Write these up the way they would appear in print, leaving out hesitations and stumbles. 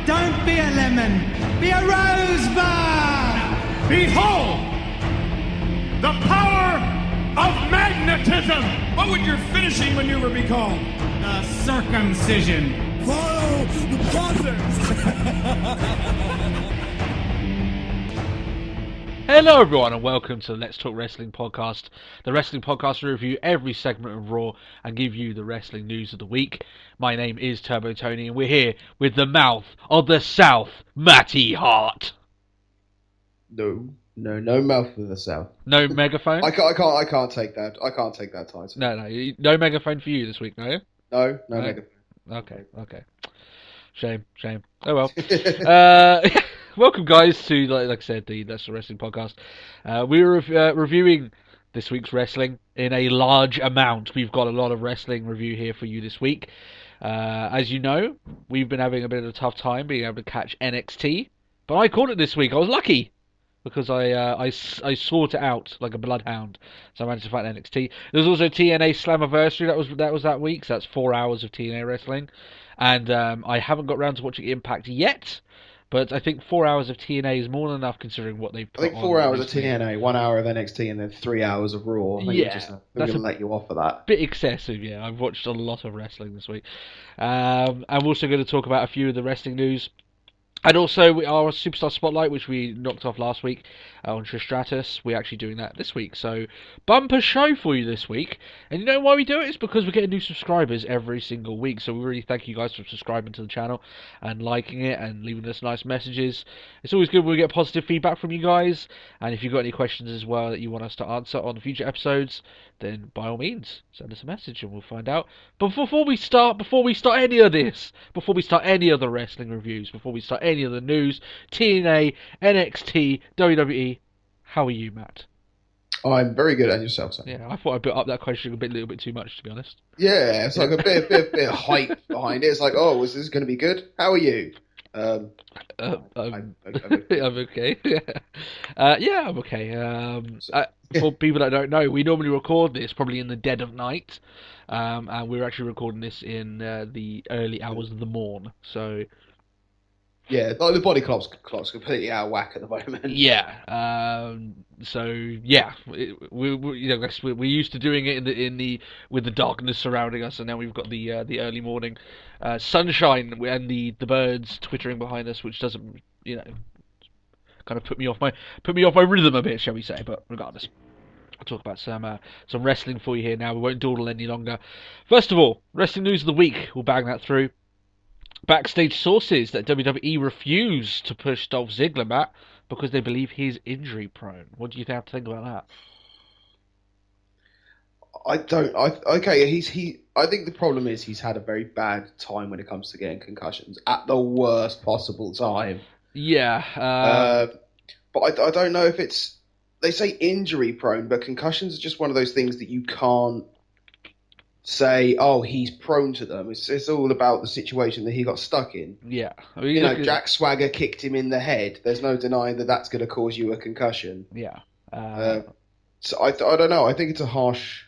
Don't be a lemon. Be a rosebud. Behold the power of magnetism. What would your finishing maneuver be called? The circumcision. Follow the process. Hello everyone and welcome to the Let's Talk Wrestling podcast, the wrestling podcast where we review every segment of Raw and give you the wrestling news of the week. My name is Turbo Tony and we're here with the mouth of the South, Matty Hart. No mouth of the South. No megaphone? I can't take that. I can't take that title. No megaphone for you this week, no? No megaphone. Okay. Shame. Oh well. Welcome, guys, to, like I said, the Let's Talk Wrestling podcast. We're reviewing this week's wrestling in a large amount. We've got a lot of wrestling review here for you this week. As you know, we've been having a bit of a tough time being able to catch NXT, but I caught it this week. I was lucky because I sought it out like a bloodhound, so I managed to find NXT. There was also TNA Slammiversary that was that week, so that's 4 hours of TNA wrestling, and I haven't got round to watching Impact yet. But I think 4 hours of TNA is more than enough considering what they've put on. I think 4 hours of TNA, 1 hour of NXT, and then 3 hours of Raw. Yeah. We're going to let you off for that. Bit excessive, yeah. I've watched a lot of wrestling this week. I'm also going to talk about a few of the wrestling news. And also our Superstar Spotlight, which we knocked off last week on Trish Stratus. We're actually doing that this week. So, bumper show for you this week. And you know why we do it? It's because we're getting new subscribers every single week. So we really thank you guys for subscribing to the channel and liking it and leaving us nice messages. It's always good when we get positive feedback from you guys. And if you've got any questions as well that you want us to answer on future episodes, then by all means, send us a message and we'll find out. But before we start any of this, before we start any of the wrestling reviews, before we start any of the news, TNA, NXT, WWE, how are you, Matt? I'm very good at yourself, Sam. Yeah, I thought I built up that question a little bit too much, to be honest. Yeah, it's like a bit of hype behind it. It's like, oh, is this going to be good? How are you? I'm okay. I'm okay. For people that don't know, we normally record this probably in the dead of night, and we're actually recording this in the early hours of the morn. So, yeah, like the body clock's completely out of whack at the moment. Yeah. We're used to doing it with the darkness surrounding us, and now we've got the early morning sunshine and the birds twittering behind us, which doesn't kind of put me off my rhythm a bit, shall we say? But regardless, I'll talk about some wrestling for you here now. We won't dawdle any longer. First of all, wrestling news of the week. We'll bang that through. Backstage sources that WWE refused to push Dolph Ziggler, Matt, because they believe he's injury prone. What do you have to think about that? I think the problem is he's had a very bad time when it comes to getting concussions at the worst possible time. Yeah. But I don't know if it's... They say injury prone, but concussions are just one of those things that you can't say, oh, he's prone to them. It's all about the situation that he got stuck in. Yeah. I mean, Jack Swagger kicked him in the head. There's no denying that that's going to cause you a concussion. Yeah. So I don't know. I think it's a harsh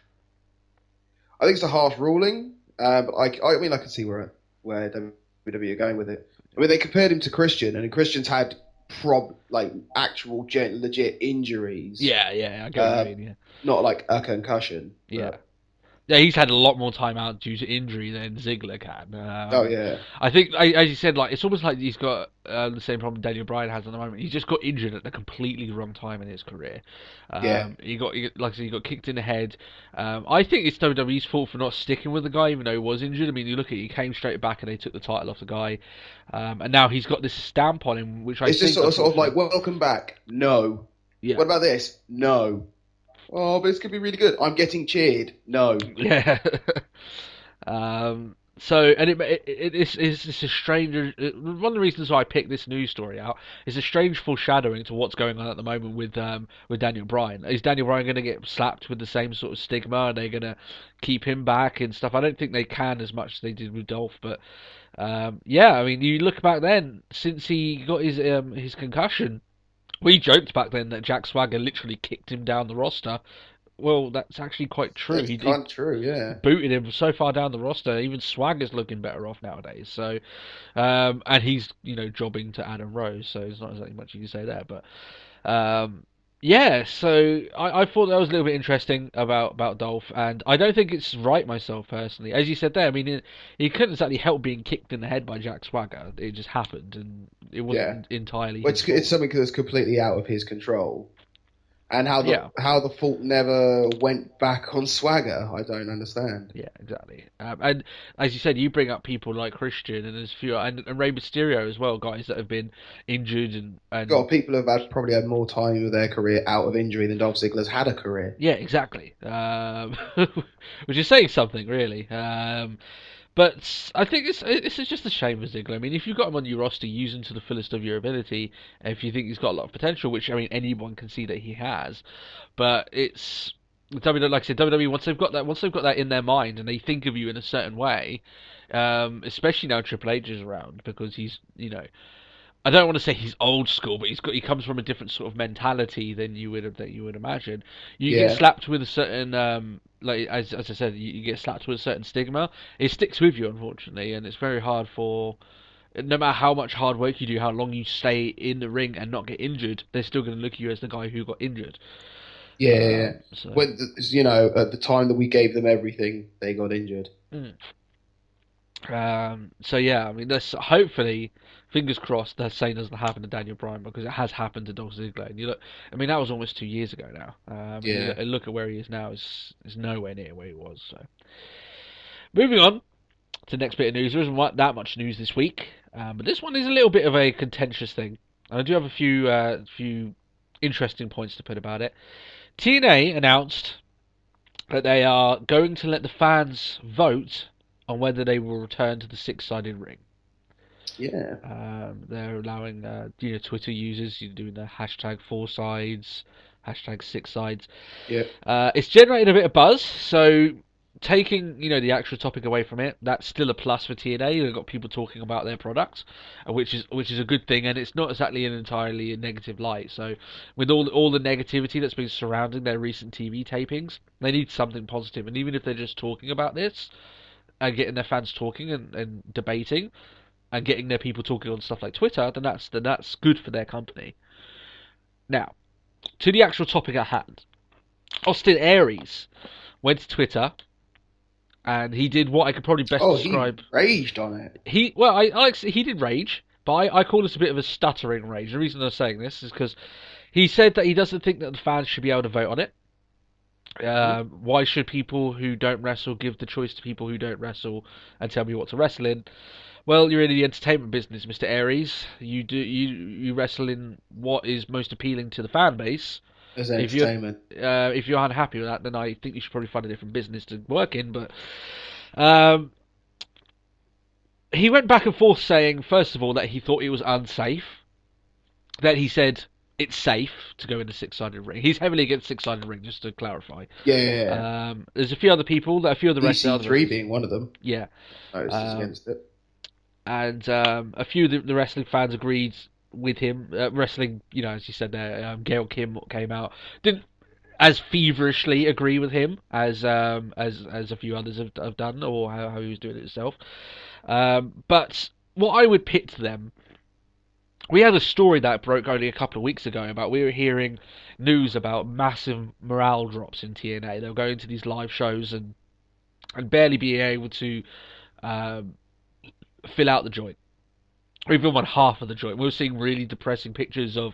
ruling. But I mean, I can see where WWE are going with it. I mean, they compared him to Christian, and Christian's had actual legit injuries. Yeah, I get what you mean, yeah. Not like a concussion. Yeah. But... Yeah, he's had a lot more time out due to injury than Ziggler can. Yeah. I think, as you said, it's almost like he's got the same problem Daniel Bryan has at the moment. He's just got injured at the completely wrong time in his career. He got kicked in the head. I think it's WWE's fault for not sticking with the guy, even though he was injured. I mean, you look at it, he came straight back and they took the title off the guy. And now he's got this stamp on him, which it's just sort of like, welcome back. No. Yeah. What about this? No. Oh, but it's going to be really good. I'm getting cheered. No. Yeah. It's a strange... One of the reasons why I picked this news story out is a strange foreshadowing to what's going on at the moment with Daniel Bryan. Is Daniel Bryan going to get slapped with the same sort of stigma? Are they going to keep him back and stuff? I don't think they can as much as they did with Dolph, but... I mean, you look back then, since he got his concussion... We joked back then that Jack Swagger literally kicked him down the roster well, that's actually quite true. It's kind of true, yeah. Booted him so far down the roster. Even Swagger's looking better off nowadays. So, and he's jobbing to Adam Rose, so there's not exactly much you can say there. But yeah, so I thought that was a little bit interesting about Dolph, and I don't think it's right myself personally. As you said there, I mean, he couldn't exactly help being kicked in the head by Jack Swagger. It just happened, and it wasn't entirely. Well, it's something that's completely out of his control. And how the fault never went back on Swagger, I don't understand. Yeah, exactly. And as you said, you bring up people like Christian and there's few and Rey Mysterio as well, guys that have been injured and people have probably had more time with their career out of injury than Dolph Ziggler's had a career. Yeah, exactly. Which is saying something, really. But I think it's just a shame for Ziggler. I mean, if you've got him on your roster, use him to the fullest of your ability. If you think he's got a lot of potential, which I mean anyone can see that he has, but it's WWE. Like I said, WWE once they've got that in their mind and they think of you in a certain way, especially now Triple H is around because he's I don't want to say he's old school, but he comes from a different sort of mentality than you would imagine. You get slapped with a certain like as I said, you get slapped with a certain stigma. It sticks with you, unfortunately, and it's very hard for. No matter how much hard work you do, how long you stay in the ring and not get injured, they're still going to look at you as the guy who got injured. Yeah. So. When at the time that we gave them everything, they got injured. So yeah, I mean, hopefully, fingers crossed, that same doesn't happen to Daniel Bryan because it has happened to Dolph Ziggler. And you look, I mean, that was almost 2 years ago now. And look at where he is now; is nowhere near where he was. So, moving on to the next bit of news. There isn't that much news this week, but this one is a little bit of a contentious thing. And I do have a few interesting points to put about it. TNA announced that they are going to let the fans vote on whether they will return to the six-sided ring. Yeah. They're allowing Twitter users doing the hashtag 4sides, hashtag 6sides. Yeah. It's generated a bit of buzz, so taking the actual topic away from it, that's still a plus for TNA. They've got people talking about their products, which is a good thing, and it's not exactly an entirely negative light. So with all the negativity that's been surrounding their recent TV tapings, they need something positive. And even if they're just talking about this and getting their fans talking and debating and getting their people talking on stuff like Twitter, then that's good for their company. Now, to the actual topic at hand. Austin Aries went to Twitter and he did what I could probably best describe. He raged on it. He did rage, but I call this a bit of a stuttering rage. The reason I'm saying this is because he said that he doesn't think that the fans should be able to vote on it. Why should people who don't wrestle give the choice to people who don't wrestle and tell me what to wrestle in? Well, you're in the entertainment business, Mr. Aries. You wrestle in what is most appealing to the fan base. As entertainment. If you're unhappy with that, then I think you should probably find a different business to work in. But he went back and forth saying, first of all, that he thought it was unsafe. Then he said it's safe to go in the six-sided ring. He's heavily against six-sided ring, just to clarify. Yeah. There's a few other people, a few of the wrestlers. EC3 being one of them. Yeah. He's against it. And a few of the wrestling fans agreed with him. Wrestling, as you said there, Gail Kim came out, didn't as feverishly agree with him as a few others have done, or how he was doing it himself. But what I would pit to them, we had a story that broke only a couple of weeks ago about we were hearing news about massive morale drops in TNA. They were going to these live shows and barely being able to fill out the joint, or even one half of the joint. We were seeing really depressing pictures of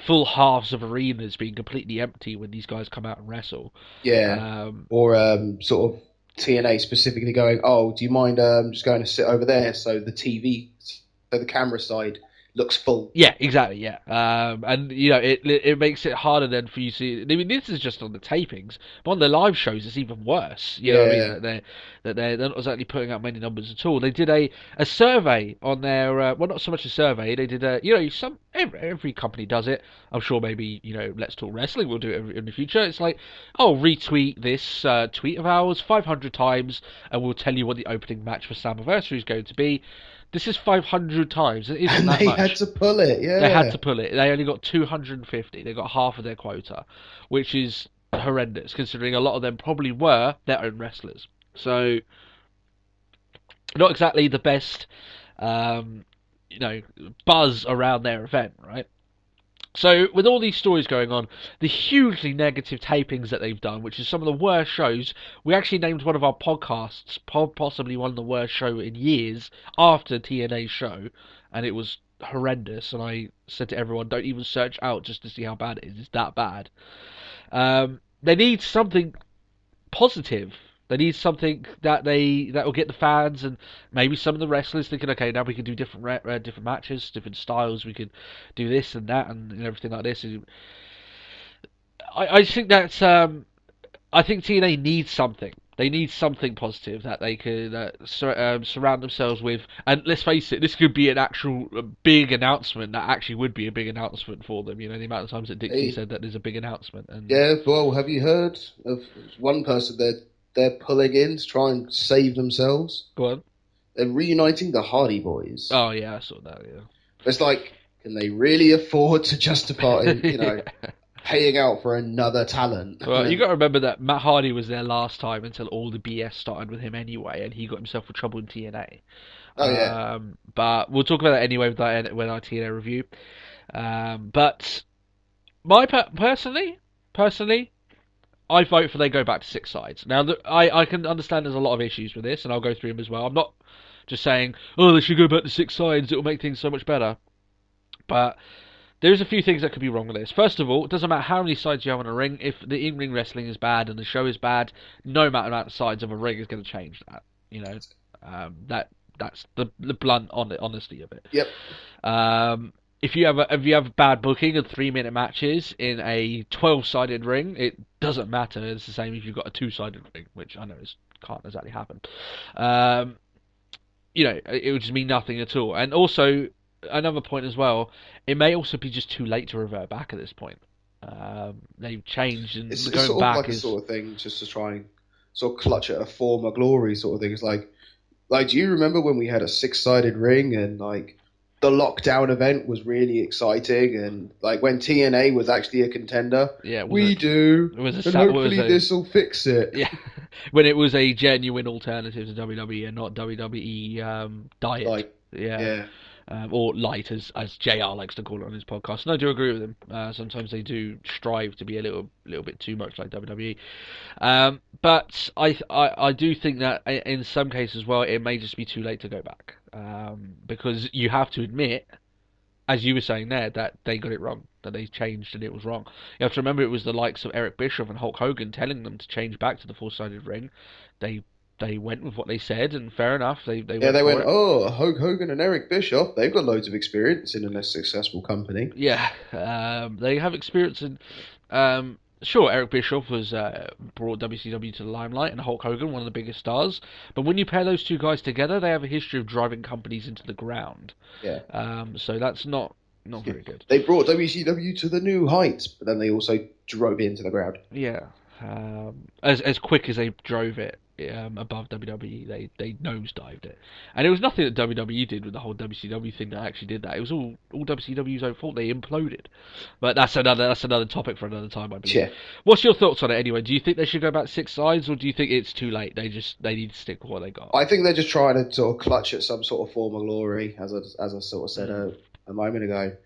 full halves of arenas being completely empty when these guys come out and wrestle. Yeah, or sort of TNA specifically going, oh, do you mind just going to sit over there so the camera side looks full. Yeah, exactly. Yeah, and it makes it harder then for you to see. I mean, this is just on the tapings, but on the live shows, it's even worse. You know what I mean? That they're not exactly putting out many numbers at all. They did a survey on their well, not so much a survey. They did every company does it. I'm sure maybe Let's Talk Wrestling will do it in the future. It's like, oh, retweet this tweet of ours 500 times, and we'll tell you what the opening match for Slammiversary is going to be. This is 500 times. It isn't that much. They had to pull it, yeah. They had to pull it. They only got 250. They got half of their quota, which is horrendous, considering a lot of them probably were their own wrestlers. So, not exactly the best, you know, buzz around their event, right? So, with all these stories going on, the hugely negative tapings that they've done, which is some of the worst shows, we actually named one of our podcasts possibly one of the worst show in years after TNA's show, and it was horrendous. And I said to everyone, don't even search out just to see how bad it is. It's that bad. They need something positive. They need something that will get the fans and maybe some of the wrestlers thinking, okay, now we can do different matches, different styles. We can do this and that and everything like this. I think that's I think TNA needs something. They need something positive that they could surround themselves with. And let's face it, this could be an actual big announcement that actually would be a big announcement for them. You know, the amount of times that Dixie said that there's a big announcement. And yeah, well, have you heard of one person they're pulling in to try and save themselves? Go on. They're reuniting the Hardy Boys. Oh, yeah, I saw that, yeah. It's like, can they really afford to justify, paying out for another talent? Well, you got to remember that Matt Hardy was there last time until all the BS started with him anyway, and he got himself in trouble in TNA. Oh, yeah. But we'll talk about that anyway with our TNA review. But personally, I vote for they go back to 6 sides. Now, I can understand there's a lot of issues with this, and I'll go through them as well. I'm not just saying, oh, they should go back to 6 sides, it'll make things so much better. But there's a few things that could be wrong with this. First of all, it doesn't matter how many sides you have on a ring. If the in-ring wrestling is bad and the show is bad, no matter amount of sides of a ring is going to change that. You know, that's the blunt honesty of it. Yep. If you have bad booking of 3-minute matches in a 12-sided ring, it doesn't matter. It's the same if you've got a 2-sided ring, which I know can't exactly happen. It would just mean nothing at all. And also, another point as well, it may also be just too late to revert back at this point. They've changed, and it's going sort back of like is a sort of thing just to try and sort of clutch at a former glory sort of thing. It's like, do you remember when we had a 6-sided ring and like the lockdown event was really exciting, and like when TNA was actually a contender? Yeah, we do. And hopefully this will fix it. Yeah, when it was a genuine alternative to WWE and not WWE diet. Yeah. Or light, as JR likes to call it on his podcast. And I do agree with him. Sometimes they do strive to be a little bit too much like WWE. But I do think that in some cases, well, it may just be too late to go back. Because you have to admit, as you were saying there, that they got it wrong, that they changed and it was wrong. You have to remember it was the likes of Eric Bischoff and Hulk Hogan telling them to change back to the 4-sided ring. They went with what they said, and fair enough. They went, oh, Hulk Hogan and Eric Bischoff, they've got loads of experience in a successful company. Yeah, they have experience in... Sure, Eric Bischoff was brought WCW to the limelight, and Hulk Hogan, one of the biggest stars. But when you pair those two guys together, they have a history of driving companies into the ground. Yeah. So that's not very good. They brought WCW to the new heights, but then they also drove it into the ground. Yeah. As quick as they drove it above WWE, they nosedived it, and it was nothing that WWE did with the whole WCW thing that actually did that. It was all WCW's own fault. They imploded, but that's another topic for another time, I believe. Yeah. What's your thoughts on it anyway? Do you think they should go back 6 sides, or do you think it's too late? They need to stick with what they got. I think they're just trying to sort of clutch at some sort of former glory, as I sort of said a moment ago.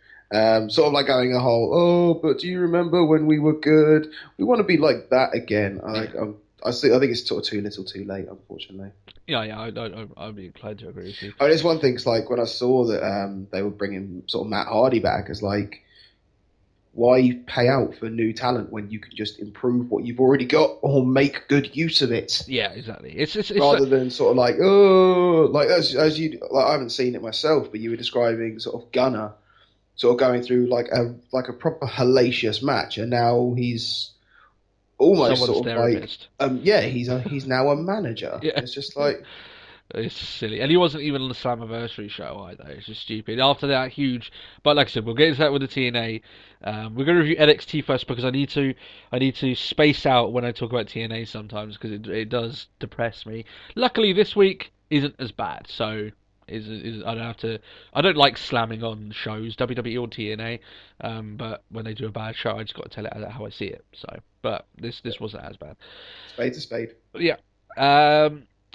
Sort of like going a whole, but do you remember when we were good? We want to be like that again. I think it's sort of too little too late, unfortunately. Yeah, I'd be inclined to agree with you. I mean, it's one thing, it's like when I saw that they were bringing sort of Matt Hardy back, it's like, why pay out for new talent when you can just improve what you've already got or make good use of it? Yeah, exactly. It's rather than sort of like, as you, like, I haven't seen it myself, but you were describing sort of Gunner sort of going through like a proper hellacious match, and now he's almost someone's sort of like, he's now a manager. Yeah. It's just like, it's silly, and he wasn't even on the Slammiversary show either. It's just stupid. After that huge, but like I said, we'll get into that with the TNA. We're going to review NXT first because I need to space out when I talk about TNA sometimes because it does depress me. Luckily, this week isn't as bad, so I don't like slamming on shows, WWE or TNA, but when they do a bad show, I just got to tell it how I see it. So, but this wasn't as bad. Spade's a spade. But yeah.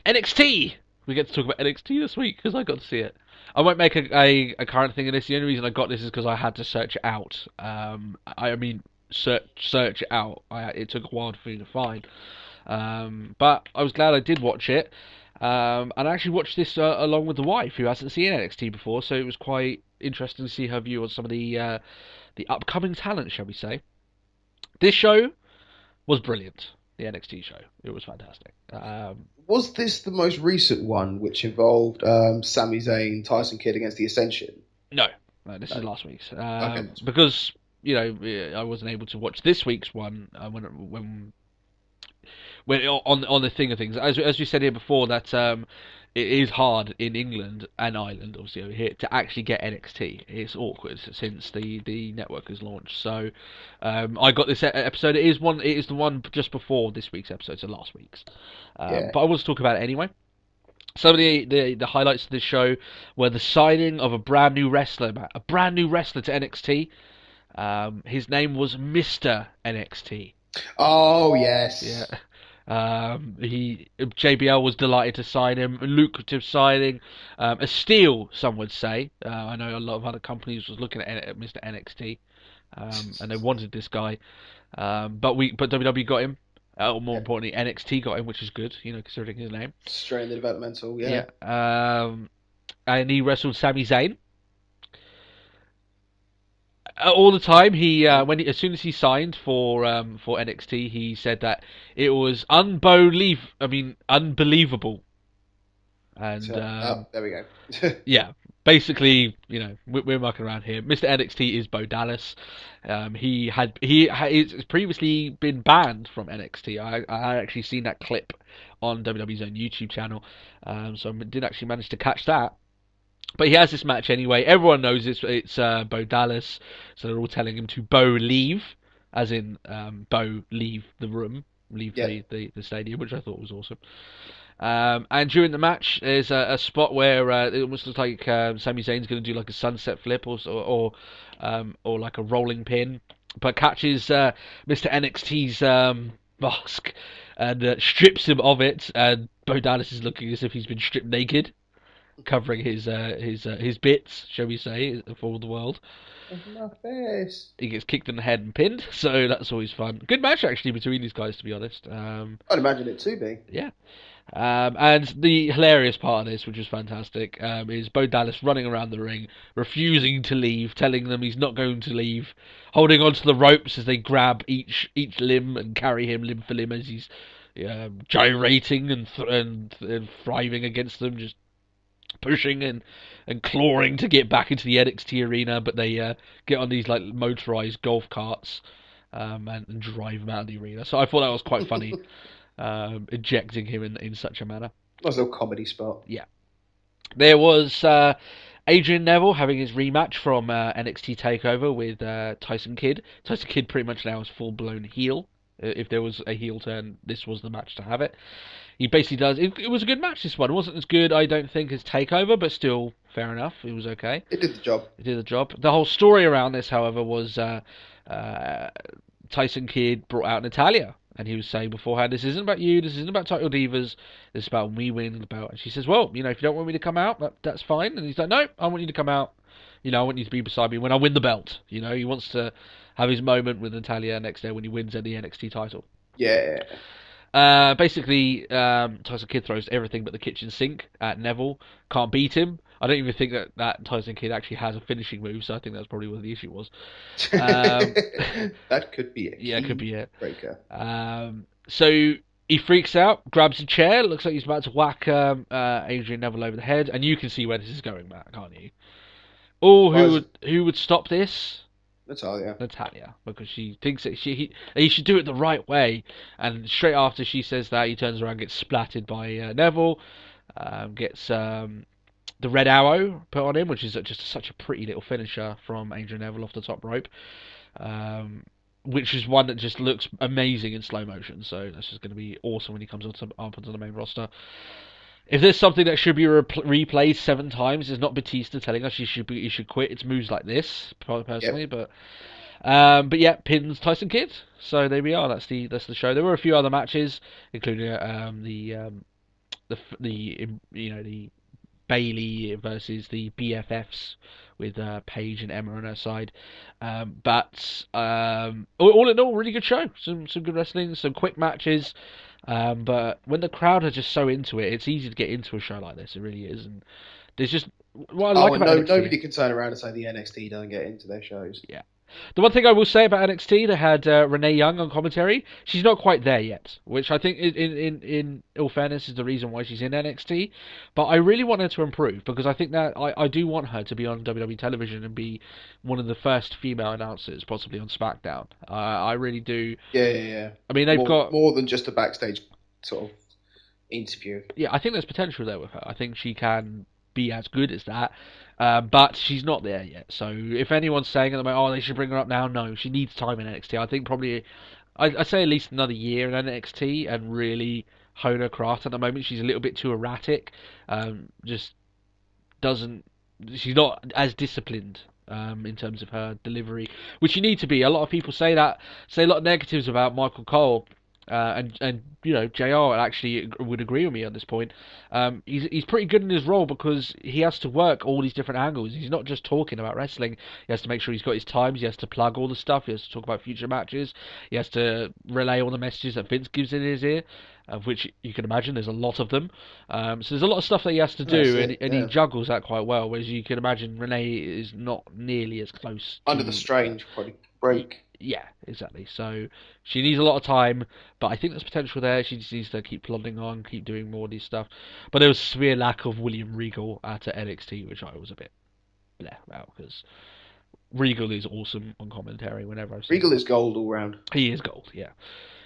NXT. We get to talk about NXT this week because I got to see it. I won't make a current thing of this. The only reason I got this is because I had to search it out. Search it out. It took a while for me to find. But I was glad I did watch it. And I actually watched this along with the wife, who hasn't seen NXT before, so it was quite interesting to see her view on some of the upcoming talent, shall we say. This show was brilliant. The NXT show. It was fantastic. Was this the most recent one, which involved Sami Zayn, Tyson Kidd against the Ascension? No, this is last week's. Okay. Because I wasn't able to watch this week's one when on the thing of things. As we said here before, that it is hard in England and Ireland, obviously over here, to actually get NXT. It's awkward since the network has launched. So I got this episode. It is the one just before this week's episode, so last week's. But I want to talk about it anyway. Some of the highlights of this show were the signing of a brand new wrestler to NXT. His name was Mr. NXT. Oh yes. Yeah. JBL was delighted to sign him. A lucrative signing, a steal, some would say. I know a lot of other companies was looking at Mr. NXT, and they wanted this guy, but WWE got him. Or more importantly, NXT got him, which is good, considering his name. Straight in the developmental, yeah. And he wrestled Sami Zayn. All the time, as soon as he signed for NXT, he said that it was unbelievable. And there we go. Yeah, basically, we're mucking around here. Mr. NXT is Bo Dallas. He's previously been banned from NXT. I actually seen that clip on WWE's own YouTube channel, so I did actually manage to catch that. But he has this match anyway. Everyone knows it's Bo Dallas, so they're all telling him to Bo leave, as in Bo leave the room, leave the stadium, which I thought was awesome. And during the match, there's a spot where it almost looks like Sami Zayn's going to do like a sunset flip or like a rolling pin, but catches Mr. NXT's mask and strips him of it. And Bo Dallas is looking as if he's been stripped naked, covering his bits, shall we say, for the world. My face. He gets kicked in the head and pinned, so that's always fun. Good match actually between these guys, to be honest. I'd imagine it to be. Yeah. And the hilarious part of this, which was fantastic, is Bo Dallas running around the ring, refusing to leave, telling them he's not going to leave, holding onto the ropes as they grab each limb and carry him limb for limb as he's gyrating and thriving against them, just pushing and clawing to get back into the NXT arena, but they get on these like motorized golf carts and drive him out of the arena. So I thought that was quite funny, ejecting him in such a manner. Nice little comedy spot. Yeah. There was Adrian Neville having his rematch from NXT TakeOver with Tyson Kidd. Tyson Kidd pretty much now is full-blown heel. If there was a heel turn, this was the match to have it. He basically does. It was a good match, this one. It wasn't as good, I don't think, as TakeOver, but still fair enough. It was okay. It did the job. It did the job. The whole story around this, however, was Tyson Kidd brought out Natalya. And he was saying beforehand, this isn't about you, this isn't about Title Divas, this is about me winning the belt. And she says, well, if you don't want me to come out, that's fine. And he's like, no, I want you to come out. I want you to be beside me when I win the belt. He wants to have his moment with Natalya next day when he wins the NXT title. Yeah. Basically, Tyson Kidd throws everything but the kitchen sink at Neville. Can't beat him. I don't even think that Tyson Kidd actually has a finishing move, so I think that's probably what the issue was. That could be it. Yeah, it could be it. Breaker. So he freaks out, grabs a chair, looks like he's about to whack Adrian Neville over the head, and you can see where this is going, Matt, can't you? Who would stop this? Natalya, because she thinks that he should do it the right way, and straight after she says that, he turns around, gets splatted by Neville, gets the red arrow put on him, which is just such a pretty little finisher from Adrian Neville off the top rope, which is one that just looks amazing in slow motion. So that's just going to be awesome when he comes up onto the main roster. If there's something that should be replayed 7 times, it's not Batista telling us you should quit. It's moves like this, personally. Yep. But yeah, pins Tyson Kidd. So there we are. That's the show. There were a few other matches, including the Bailey versus the BFFs with Paige and Emma on her side. But all in all, really good show. Some good wrestling, some quick matches. But when the crowd are just so into it, it's easy to get into a show like this. It really is. And there's just what I like about NXT. Nobody can turn around and say the NXT don't get into their shows. Yeah. The one thing I will say about NXT, they had Renee Young on commentary. She's not quite there yet, which I think, in all fairness, is the reason why she's in NXT. But I really want her to improve, because I think that I do want her to be on WWE television and be one of the first female announcers, possibly on SmackDown. I really do. Yeah. I mean, they've got more than just a backstage sort of interview. Yeah, I think there's potential there with her. I think she can be as good as that. But she's not there yet. So if anyone's saying at the moment, they should bring her up now, no, she needs time in NXT. I think probably, I'd say at least another year in NXT and really hone her craft. At the moment, she's a little bit too erratic. Just doesn't. She's not as disciplined. In terms of her delivery, which you need to be. A lot of people say a lot of negatives about Michael Cole. And JR actually would agree with me on this point. He's pretty good in his role because he has to work all these different angles. He's not just talking about wrestling. He has to make sure he's got his times. He has to plug all the stuff. He has to talk about future matches. He has to relay all the messages that Vince gives in his ear, of which you can imagine there's a lot of them. So there's a lot of stuff that he has to do, and he juggles that quite well. Whereas you can imagine Renee is not nearly as close. Under the strain, probably break. Yeah, exactly. So she needs a lot of time, but I think there's potential there. She just needs to keep plodding on, keep doing more of these stuff. But there was a severe lack of William Regal at NXT, which I was a bit bleh about, because Regal is awesome on commentary whenever I've seen Regal is gold all round. He is gold, yeah.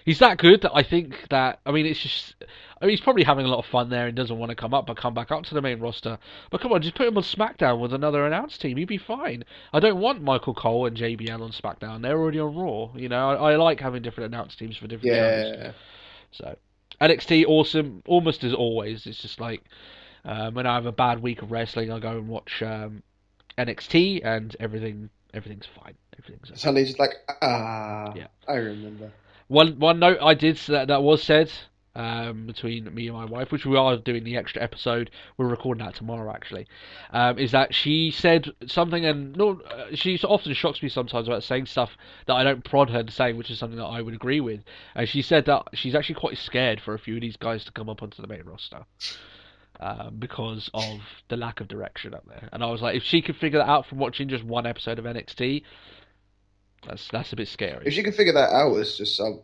He's that good that I think that, he's probably having a lot of fun there and doesn't want to come back up to the main roster. But come on, just put him on SmackDown with another announced team. He'd be fine. I don't want Michael Cole and JBL on SmackDown. They're already on Raw. I like having different announced teams for different shows. So, NXT, awesome, almost as always. It's just like, when I have a bad week of wrestling, I go and watch NXT and everything's fine. Everything's okay. Sunday's just like, yeah. I remember. One note I did that was said between me and my wife, which we are doing the extra episode. We're recording that tomorrow, actually. Is that she said something, and she often shocks me sometimes about saying stuff that I don't prod her to say, which is something that I would agree with. And she said that she's actually quite scared for a few of these guys to come up onto the main roster. Because of the lack of direction up there. And I was like, if she could figure that out from watching just one episode of NXT, that's a bit scary. If she can figure that out she's the sort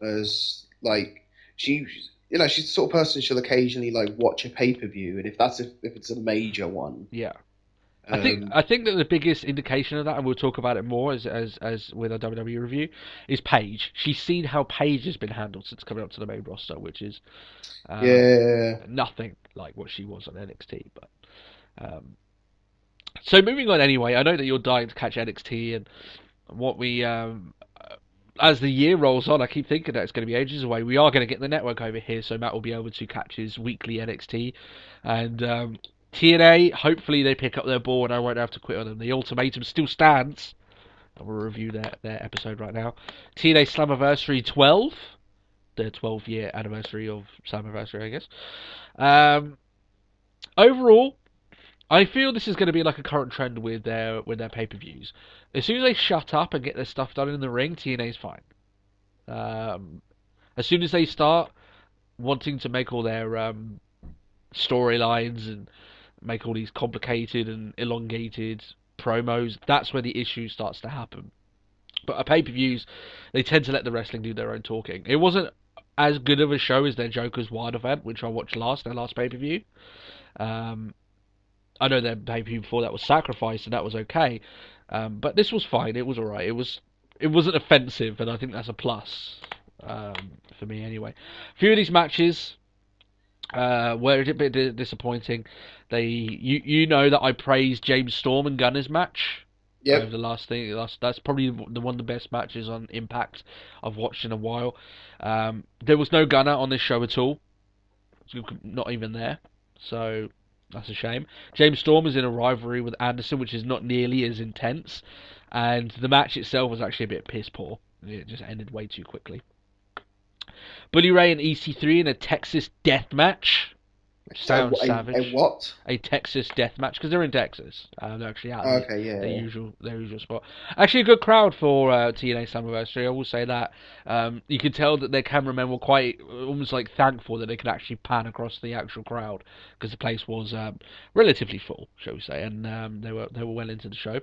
of person she'll occasionally watch a pay-per-view, and if it's a major one. Yeah. I think that the biggest indication of that, and we'll talk about it more as with our WWE review, is Paige. She's seen how Paige has been handled since coming up to the main roster, which is nothing like what she was on NXT. But so moving on anyway, I know that you're dying to catch NXT, and what we as the year rolls on, I keep thinking that it's going to be ages away. We are going to get the network over here, so Matt will be able to catch his weekly NXT, and TNA, hopefully they pick up their ball and I won't have to quit on them. The ultimatum still stands. And we'll review their episode right now. TNA Slammiversary 12. Their 12-year anniversary of Slammiversary, I guess. Overall, I feel this is going to be like a current trend with their pay-per-views. As soon as they shut up and get their stuff done in the ring, TNA's fine. As soon as they start wanting to make all their storylines and make all these complicated and elongated promos, that's where the issue starts to happen. But at pay-per-views, they tend to let the wrestling do their own talking. It wasn't as good of a show as their Joker's Wild event, which I watched their last pay-per-view. I know their pay-per-view before that was Sacrifice, and that was okay. But this was fine. It was alright. It wasn't offensive, and I think that's a plus for me anyway. A few of these matches were a bit disappointing. You know that I praised James Storm and Gunner's match. Yeah. The last thing, that's probably one of the best matches on Impact I've watched in a while. There was no Gunner on this show at all. Not even there. So that's a shame. James Storm is in a rivalry with Anderson, which is not nearly as intense, and the match itself was actually a bit piss poor. It just ended way too quickly. Bully Ray and EC3 in a Texas death match. Sounds savage. A what? A Texas death match, because they're in Texas. They're actually out of their usual spot. Actually, a good crowd for TNA Slammiversary. I will say that. You could tell that their cameramen were quite almost like thankful that they could actually pan across the actual crowd, because the place was relatively full, shall we say, and they were well into the show.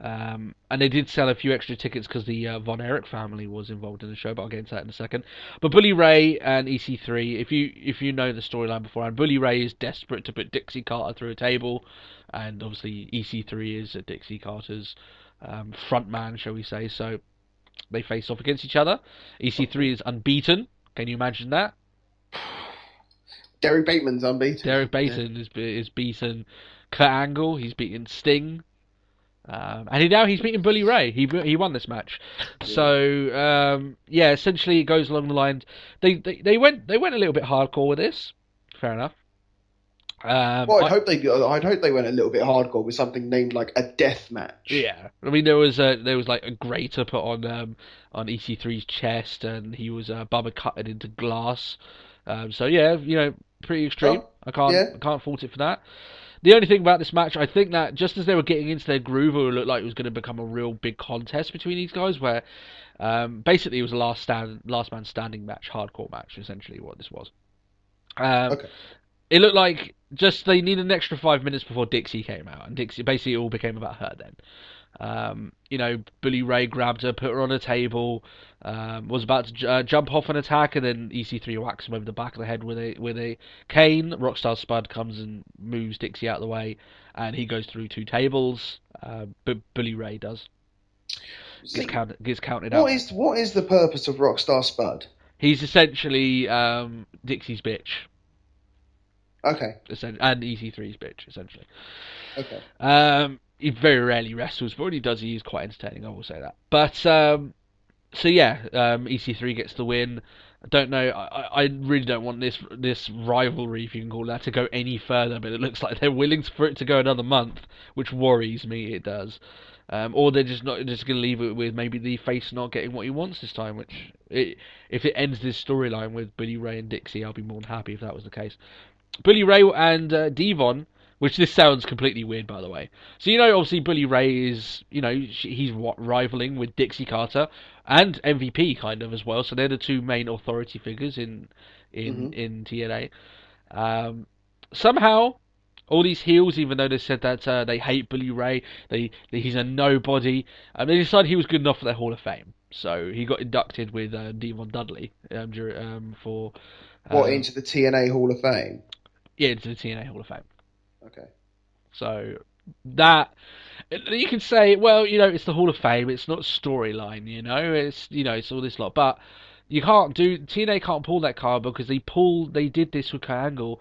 And they did sell a few extra tickets because the Von Erich family was involved in the show, but I'll get into that in a second. But Bully Ray and EC3, if you know the storyline beforehand, Bully Ray is desperate to put Dixie Carter through a table, and obviously EC3 is Dixie Carter's front man, shall we say, so they face off against each other. EC3 is unbeaten. Can you imagine that? Derek Bateman's unbeaten. Derek Bateman is beaten Kurt Angle, he's beaten Sting. And he's beating Bully Ray. He won this match. So essentially it goes along the lines. They went a little bit hardcore with this. Fair enough. I'd hope they went a little bit hardcore with something named like a death match. Yeah, I mean there was like a grater put on EC3's chest, and he was Bubba cutted into glass. So yeah, pretty extreme. I can't fault it for that. The only thing about this match, I think that just as they were getting into their groove, it looked like it was going to become a real big contest between these guys, where basically it was a last man standing match, hardcore match, essentially what this was. Okay. It looked like just they needed an extra 5 minutes before Dixie came out, and Dixie basically it all became about her then. Bully Ray grabbed her, put her on a table, was about to jump off an attack, and then EC3 whacks him over the back of the head with a cane. Rockstar Spud comes and moves Dixie out of the way, and he goes through 2 tables. But Bully Ray does. Gets counted out. What is the purpose of Rockstar Spud? He's essentially Dixie's bitch. Okay. And EC3's bitch, essentially. Okay. He very rarely wrestles, but when he does, he is quite entertaining, I will say that. But, EC3 gets the win. I don't know, I really don't want this rivalry, if you can call that, to go any further, but it looks like they're willing for it to go another month, which worries me, it does. Or they're just going to leave it with maybe the face not getting what he wants this time, if it ends this storyline with Bully Ray and Dixie, I'll be more than happy if that was the case. Bully Ray and Devon, which this sounds completely weird, by the way. So, obviously Bully Ray is, he's rivaling with Dixie Carter and MVP kind of as well. So they're the 2 main authority figures in TNA. Somehow, all these heels, even though they said that they hate Bully Ray, he's a nobody, they decided he was good enough for their Hall of Fame. So he got inducted with Devon Dudley for... into the TNA Hall of Fame? Yeah, into the TNA Hall of Fame. Okay. So that you can say, well, it's the Hall of Fame. It's not storyline, it's all this lot. But you can't TNA can't pull that card because they did this with Kurt Angle.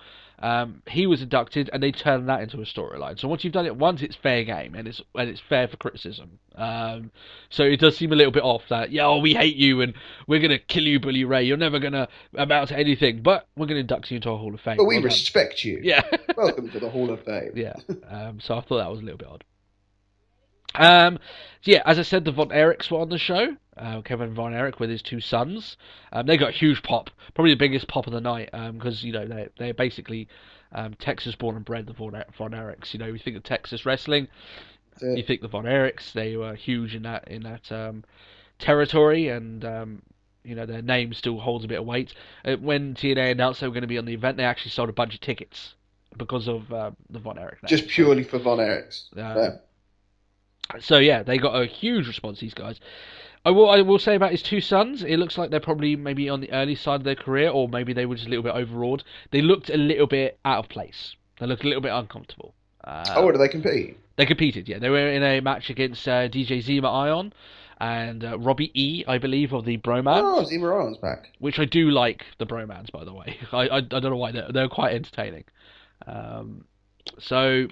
He was inducted, and they turned that into a storyline. So once you've done it once, it's fair game, and it's fair for criticism. So it does seem a little bit off that we hate you and we're gonna kill you, Bully Ray. You're never gonna amount to anything, but we're gonna induct you into a Hall of Fame. But we respect you. Yeah. Welcome to the Hall of Fame. Yeah. So I thought that was a little bit odd. As I said, the Von Erichs were on the show. Kevin Von Erich with his 2 sons. They got a huge pop, probably the biggest pop of the night, because they're basically Texas born and bred, the Von Erichs. You think of Texas wrestling, you think the Von Erichs. They were huge in that territory, and their name still holds a bit of weight. When TNA announced they were going to be on the event, they actually sold a bunch of tickets because of the Von Erich name. Just purely for Von Erichs. So yeah, they got a huge response, these guys. I will say about his 2 sons, it looks like they're probably maybe on the early side of their career, or maybe they were just a little bit overawed. They looked a little bit out of place. They looked a little bit uncomfortable. Did they compete? They competed, yeah. They were in a match against DJ Zima Ion and Robbie E, I believe, of the Bromans. Oh, Zima Ion's back. Which I do like the Bromans, by the way. I don't know why they're quite entertaining. So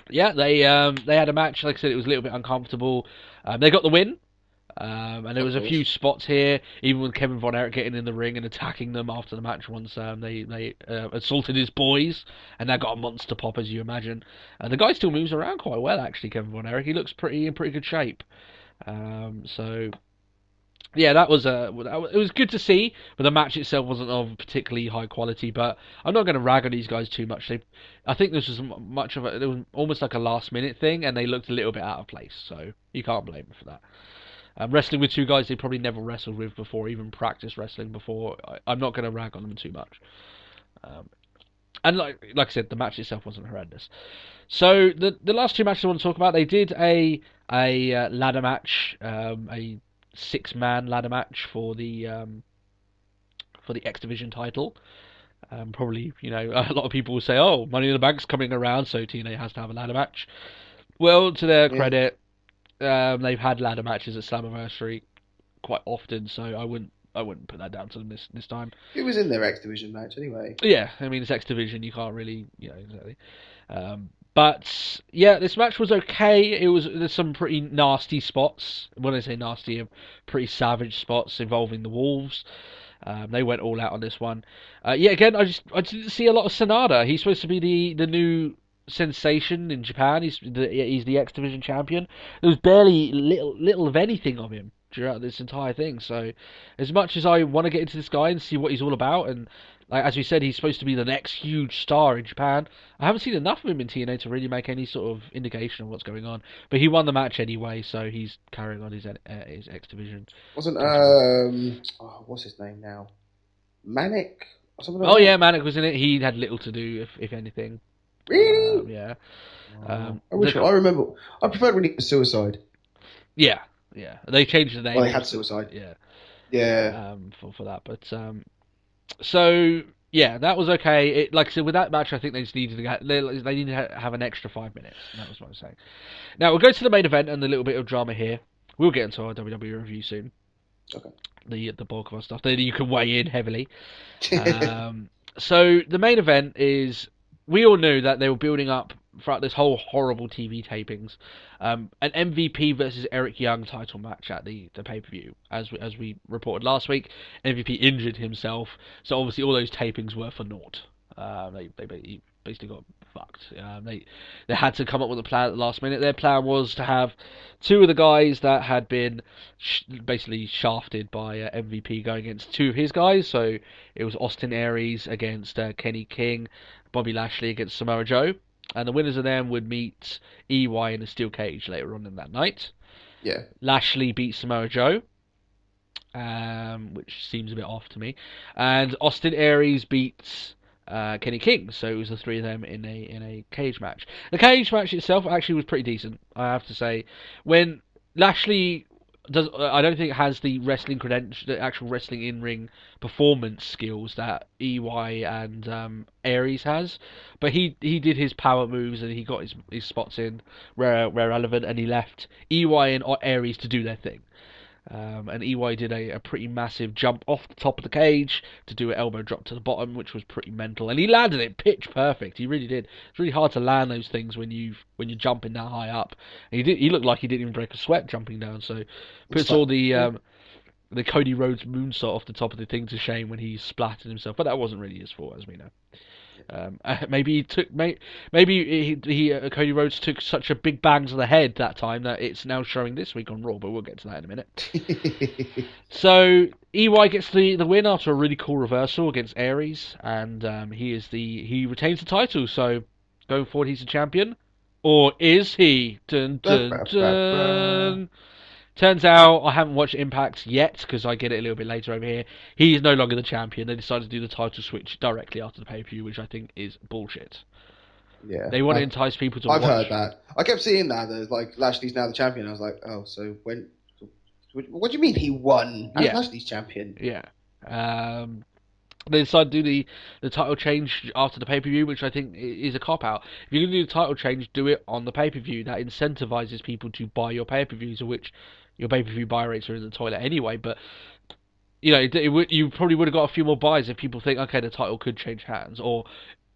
yeah, they had a match. Like I said, it was a little bit uncomfortable. They got the win. And there was a few spots here, even with Kevin Von Erich getting in the ring and attacking them after the match once they assaulted his boys, and that got a monster pop, as you imagine. The guy still moves around quite well, actually, Kevin Von Erich. He looks in pretty good shape. So yeah, it was good to see, but the match itself wasn't of particularly high quality. But I'm not going to rag on these guys too much. I think this was it was almost like a last minute thing, and they looked a little bit out of place. So you can't blame them for that. Wrestling with two guys they probably never wrestled with before, even practiced wrestling before. I'm not going to rag on them too much. And like I said, the match itself wasn't horrendous. So the last two matches I want to talk about, they did a ladder match, a 6-man ladder match for the X Division title. Probably, a lot of people will say, "Oh, Money in the Bank's coming around, so TNA has to have a ladder match." Well, to their credit, they've had ladder matches at Slammiversary quite often, so I wouldn't put that down to them this time. It was in their X Division match anyway. Yeah, I mean it's X Division, you can't really, exactly. But yeah, this match was okay. There's some pretty nasty spots. When I say nasty, pretty savage spots involving the Wolves. They went all out on this one. Yeah, again, I didn't see a lot of Sanada. He's supposed to be the new sensation in Japan. He's the X Division champion. There was barely little of anything of him throughout this entire thing. So, as much as I want to get into this guy and see what he's all about, and like as we said, he's supposed to be the next huge star in Japan, I haven't seen enough of him in TNA to really make any sort of indication of what's going on. But he won the match anyway, so he's carrying on his X Division. Wasn't what's his name now? Manic or something like Oh that? yeah, Manic was in it. He had little to do, if anything. Really? Yeah. I remember. I preferred when he was Suicide. Yeah. They changed the name. Well, they had Suicide. Yeah. Yeah. For that, but so yeah, that was okay. Like I said, with that match, I think they just needed to have an extra 5 minutes. And that was what I was saying. Now we'll go to the main event and the little bit of drama here. We'll get into our WWE review soon. Okay. The bulk of our stuff. Then you can weigh in heavily. So the main event is, we all knew that they were building up throughout this whole horrible TV tapings, an MVP versus Eric Young title match at the pay-per-view. As we reported last week, MVP injured himself, so obviously all those tapings were for naught. They basically got fucked. They had to come up with a plan at the last minute. Their plan was to have two of the guys that had been basically shafted by MVP going against two of his guys. So it was Austin Aries against Kenny King, Bobby Lashley against Samoa Joe. And the winners of them would meet EY in a steel cage later on in that night. Yeah. Lashley beat Samoa Joe, which seems a bit off to me. And Austin Aries beats Kenny King. So it was the three of them in a cage match. The cage match itself actually was pretty decent, I have to say. When Lashley I don't think it has the wrestling the actual wrestling in-ring performance skills that EY and Aries has, but he did his power moves and he got his spots in where relevant, and he left EY and Aries to do their thing. And EY did a pretty massive jump off the top of the cage to do an elbow drop to the bottom, which was pretty mental. And he landed it pitch perfect. He really did. It's really hard to land those things when you're jumping that high up. And he looked like he didn't even break a sweat jumping down. So puts all the Cody Rhodes moonsault off the top of the thing to shame when he splattered himself. But that wasn't really his fault, as we know. Maybe Cody Rhodes took such a big bang to the head that time that it's now showing this week on Raw, but we'll get to that in a minute. So EY gets the win after a really cool reversal against Aries, and he retains the title. So going forward, he's the champion, or is he? Dun dun dun. Turns out, I haven't watched Impact yet, because I get it a little bit later over here. He's no longer the champion. They decided to do the title switch directly after the pay-per-view, which I think is bullshit. Yeah. They want to entice people to watch. I've heard that. I kept seeing that. There's like, Lashley's now the champion. I was like, oh, so when... What do you mean he won? How's Lashley's champion? Yeah. They decided to do the title change after the pay-per-view, which I think is a cop-out. If you're going to do the title change, do it on the pay-per-view. That incentivizes people to buy your pay-per-views, of which your pay-per-view buy rates are in the toilet anyway. But you probably would have got a few more buys if people think, okay, the title could change hands, or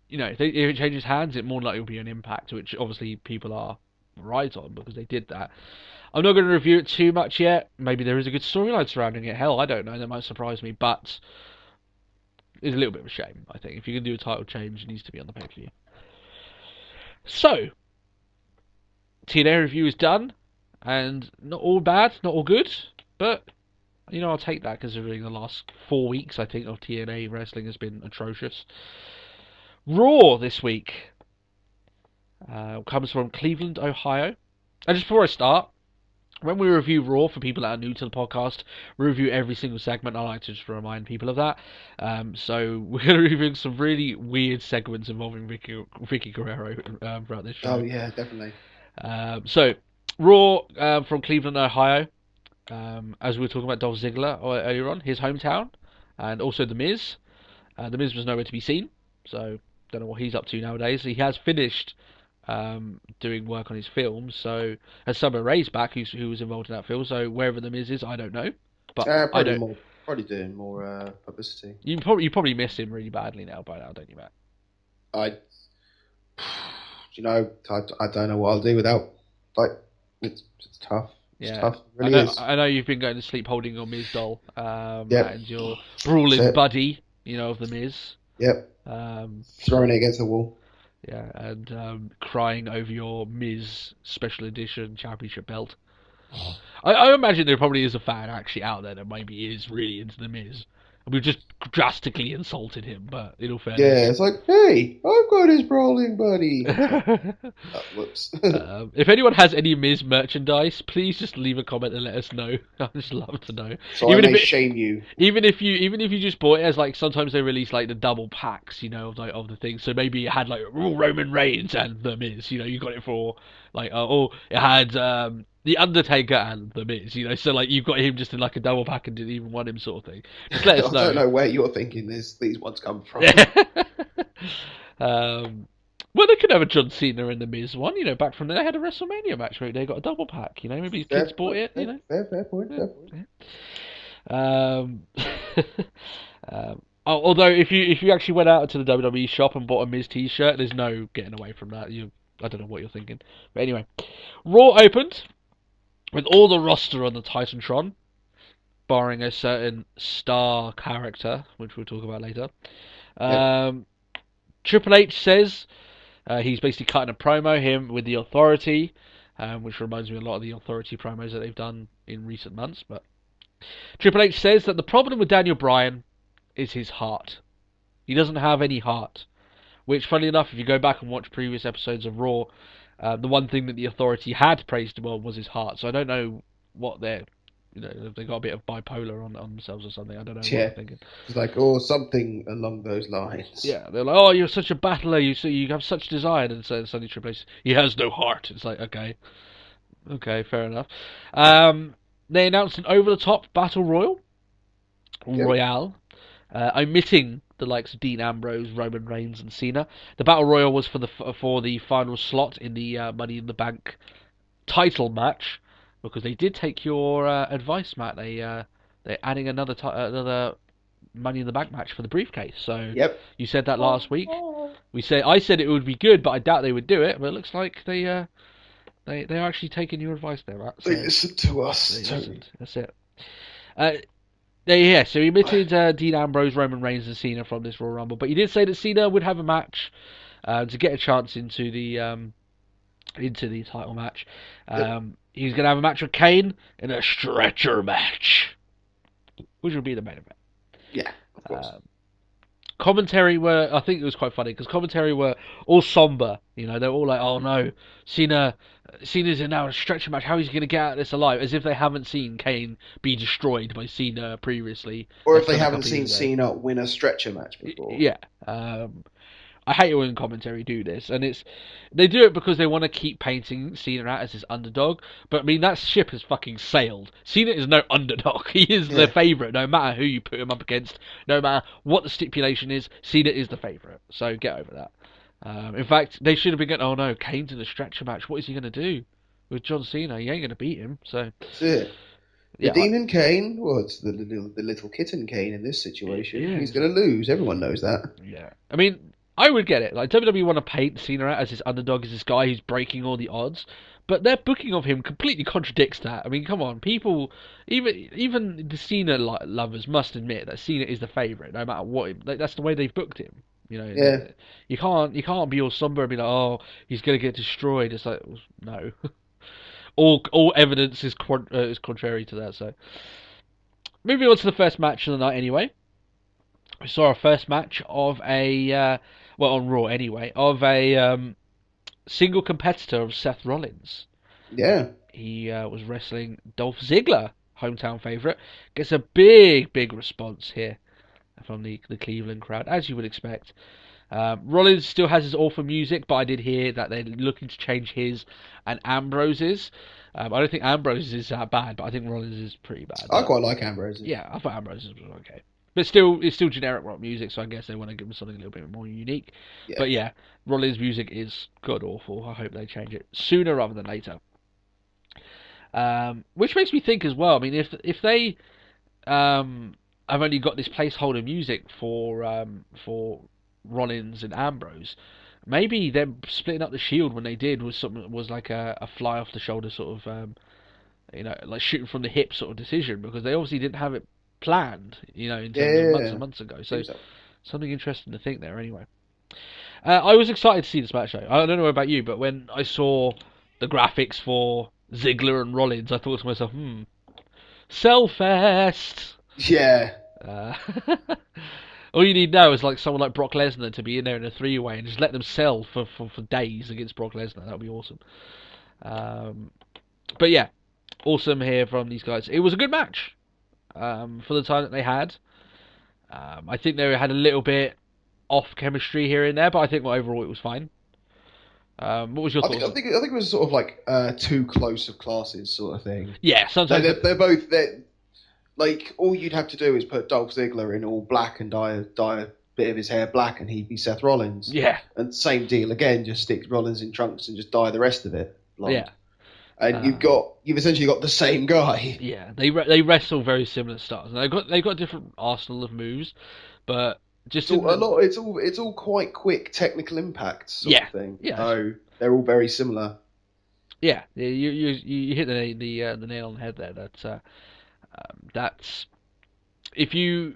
if it changes hands, it more likely will be an Impact, which obviously people are right on because they did that. I'm not going to review it too much yet. Maybe there is a good storyline surrounding it. Hell, I don't know. That might surprise me, but it's a little bit of a shame, I think. If you can do a title change, it needs to be on the pay-per-view. So, TNA review is done, and not all bad, not all good, but, I'll take that, considering the last 4 weeks, I think, of TNA wrestling has been atrocious. Raw this week comes from Cleveland, Ohio. And just before I start, when we review Raw, for people that are new to the podcast, we review every single segment. I like to just remind people of that. So we're going to review some really weird segments involving Vicky Guerrero throughout this show. Oh, yeah, definitely. So, Raw from Cleveland, Ohio. As we were talking about Dolph Ziggler earlier on, his hometown, and also The Miz. The Miz was nowhere to be seen, so don't know what he's up to nowadays. He has finished doing work on his film, so has Summer Rae's back, who was involved in that film. So wherever The Miz is, I don't know, but I don't. Probably doing more publicity. You probably miss him really badly by now, don't you, Matt? I don't know what I'll do without. It's tough. It's tough. It really is. I know you've been going to sleep holding your Miz doll, yep. and your brawling buddy, of The Miz. Yep. Throwing it against the wall. Yeah, and crying over your Miz Special Edition Championship belt. I imagine there probably is a fan actually out there that maybe is really into The Miz. We've just drastically insulted him, but in all fairness... Yeah, it's like, hey, I've got his brawling buddy. Whoops. If anyone has any Miz merchandise, please just leave a comment and let us know. I'd just love to know. So even I may shame you. Even if you just bought it as, sometimes they release, the double packs, of the thing. So maybe it had, Roman Reigns and The Miz, you got it for, it had... The Undertaker and The Miz, so you've got him just in a double pack and didn't even want him sort of thing. Just let us know. I don't know where you're thinking these ones come from. Well, they could have a John Cena and The Miz one, back from there. They had a WrestleMania match where they got a double pack, maybe his kids bought it, Fair point. Although if you actually went out to the WWE shop and bought a Miz t-shirt, there's no getting away from that. I don't know what you're thinking. But anyway, Raw opened with all the roster on the Titantron, barring a certain star character, which we'll talk about later. Triple H says he's basically cutting a promo, him with the Authority, which reminds me a lot of the Authority promos that they've done in recent months. But Triple H says that the problem with Daniel Bryan is his heart. He doesn't have any heart. Which, funny enough, if you go back and watch previous episodes of Raw, the one thing that the Authority had praised him on was his heart. So I don't know what they're, if they got a bit of bipolar on themselves or something. I don't know what they're thinking. It's something along those lines. Yeah, they're like, oh, you're such a battler, you have such desire, and so suddenly Triple H, he has no heart. It's like, okay, fair enough. They announced an over-the-top battle royale, omitting the likes of Dean Ambrose, Roman Reigns, and Cena. The Battle Royal was for the final slot in the Money in the Bank title match, because they did take your advice, Matt. They're adding another Money in the Bank match for the briefcase. So you said that last week. I said it would be good, but I doubt they would do it. But it looks like they're actually taking your advice there, Matt. So they listened to us. That's it. So he omitted Dean Ambrose, Roman Reigns, and Cena from this Royal Rumble, but he did say that Cena would have a match to get a chance into the title match. He's going to have a match with Kane in a stretcher match, which would be the main event. Yeah, of course. Commentary I think it was quite funny, because commentary were all somber. They're all like, oh no, Cena's in now a stretcher match. How is he going to get out of this alive? As if they haven't seen Kane be destroyed by Cena previously. Or if they haven't seen Cena win a stretcher match before. Yeah. I hate it when commentary do this, and they do it because they want to keep painting Cena out as this underdog. But I mean, that ship has fucking sailed. Cena is no underdog. He is the favourite, no matter who you put him up against, no matter what the stipulation is. Cena is the favourite. So get over that. In fact, they should have been going, oh no, Kane's in a stretcher match. What is he going to do with John Cena? He ain't going to beat him. So that's it. The Demon Kane, it's the little kitten Kane in this situation. Yeah. He's going to lose. Everyone knows that. Yeah. I mean, I would get it. Like WWE want to paint Cena out as this underdog, as this guy who's breaking all the odds, but their booking of him completely contradicts that. I mean, come on, people, even the Cena lovers must admit that Cena is the favourite, no matter what. That's the way they've booked him. You know, Yeah. you can't be all somber and be like, oh, he's gonna get destroyed. It's like, no, all evidence is contrary to that. So, moving on to the first match of the night, anyway. We saw our first match of on Raw anyway, of a single competitor of Seth Rollins. Yeah. He was wrestling Dolph Ziggler, hometown favourite. Gets a big response here from the Cleveland crowd, as you would expect. Rollins still has his awful music, but I did hear that they're looking to change his and Ambrose's. I don't think Ambrose's is that bad, but I think Rollins is pretty bad. I quite like Ambrose. Yeah, I thought Ambrose's was okay. But still, it's still generic rock music, so I guess they want to give him something a little bit more unique. Yeah. But yeah, Rollins' music is god awful. I hope they change it sooner rather than later. Which makes me think as well. I mean, if they have only got this placeholder music for Rollins and Ambrose, maybe them splitting up the Shield when they did was like a fly off the shoulder sort of like shooting from the hip sort of decision, because they obviously didn't have it planned, in terms of months and months ago. So something interesting to think there anyway. I was excited to see this match though. I don't know about you, but when I saw the graphics for Ziggler and Rollins, I thought to myself, Cellfest! Yeah. All you need now is like someone like Brock Lesnar to be in there in a three-way and just let them sell for days against Brock Lesnar. That would be awesome. But yeah, awesome here from these guys. It was a good match for the time that they had. I think they had a little bit off chemistry here and there, but I think overall it was fine. What was your thoughts? I think it was sort of like too close of classes sort of thing. Yeah, sometimes they're both like, all you'd have to do is put Dolph Ziggler in all black and dye a bit of his hair black, and he'd be Seth Rollins. Yeah. And same deal again, just stick Rollins in trunks and just dye the rest of it blonde. Yeah. And you've essentially got the same guy. Yeah, they wrestle very similar styles. And they've got different arsenal of moves, but just It's all quite quick technical impact sort of thing. Yeah. So they're all very similar. Yeah, you hit the nail on the head there. That's if you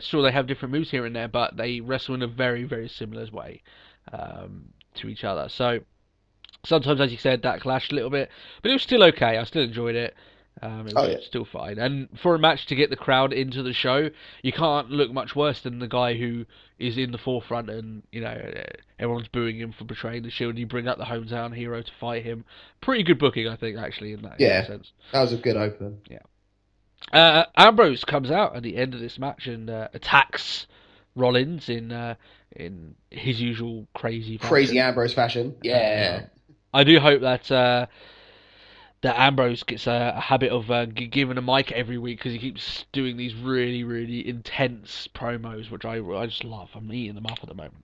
sure they have different moves here and there, but they wrestle in a very very similar way to each other. So sometimes, as you said, that clashed a little bit, but it was still okay. I still enjoyed it. It was still fine. And for a match to get the crowd into the show, you can't look much worse than the guy who is in the forefront and, everyone's booing him for betraying the Shield. You bring out the hometown hero to fight him. Pretty good booking, I think, actually, in that sense. That was a good open. Yeah. Ambrose comes out at the end of this match and attacks Rollins in his usual crazy Ambrose fashion. Yeah. I do hope that Ambrose gets a habit of giving a mic every week, because he keeps doing these really, really intense promos, which I just love. I'm eating them up at the moment.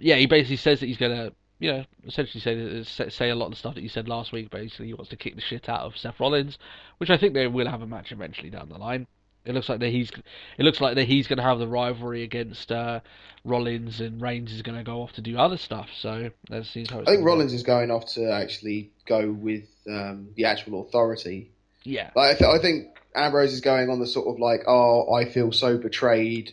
He basically says that he's going to, essentially say a lot of the stuff that he said last week. Basically, he wants to kick the shit out of Seth Rollins, which I think they will have a match eventually down the line. It looks like that he's going to have the rivalry against Rollins, and Reigns is going to go off to do other stuff. So let's see how. I think Rollins is going off to actually go with the actual authority. Yeah. Like, I think Ambrose is going on the sort of like, I feel so betrayed,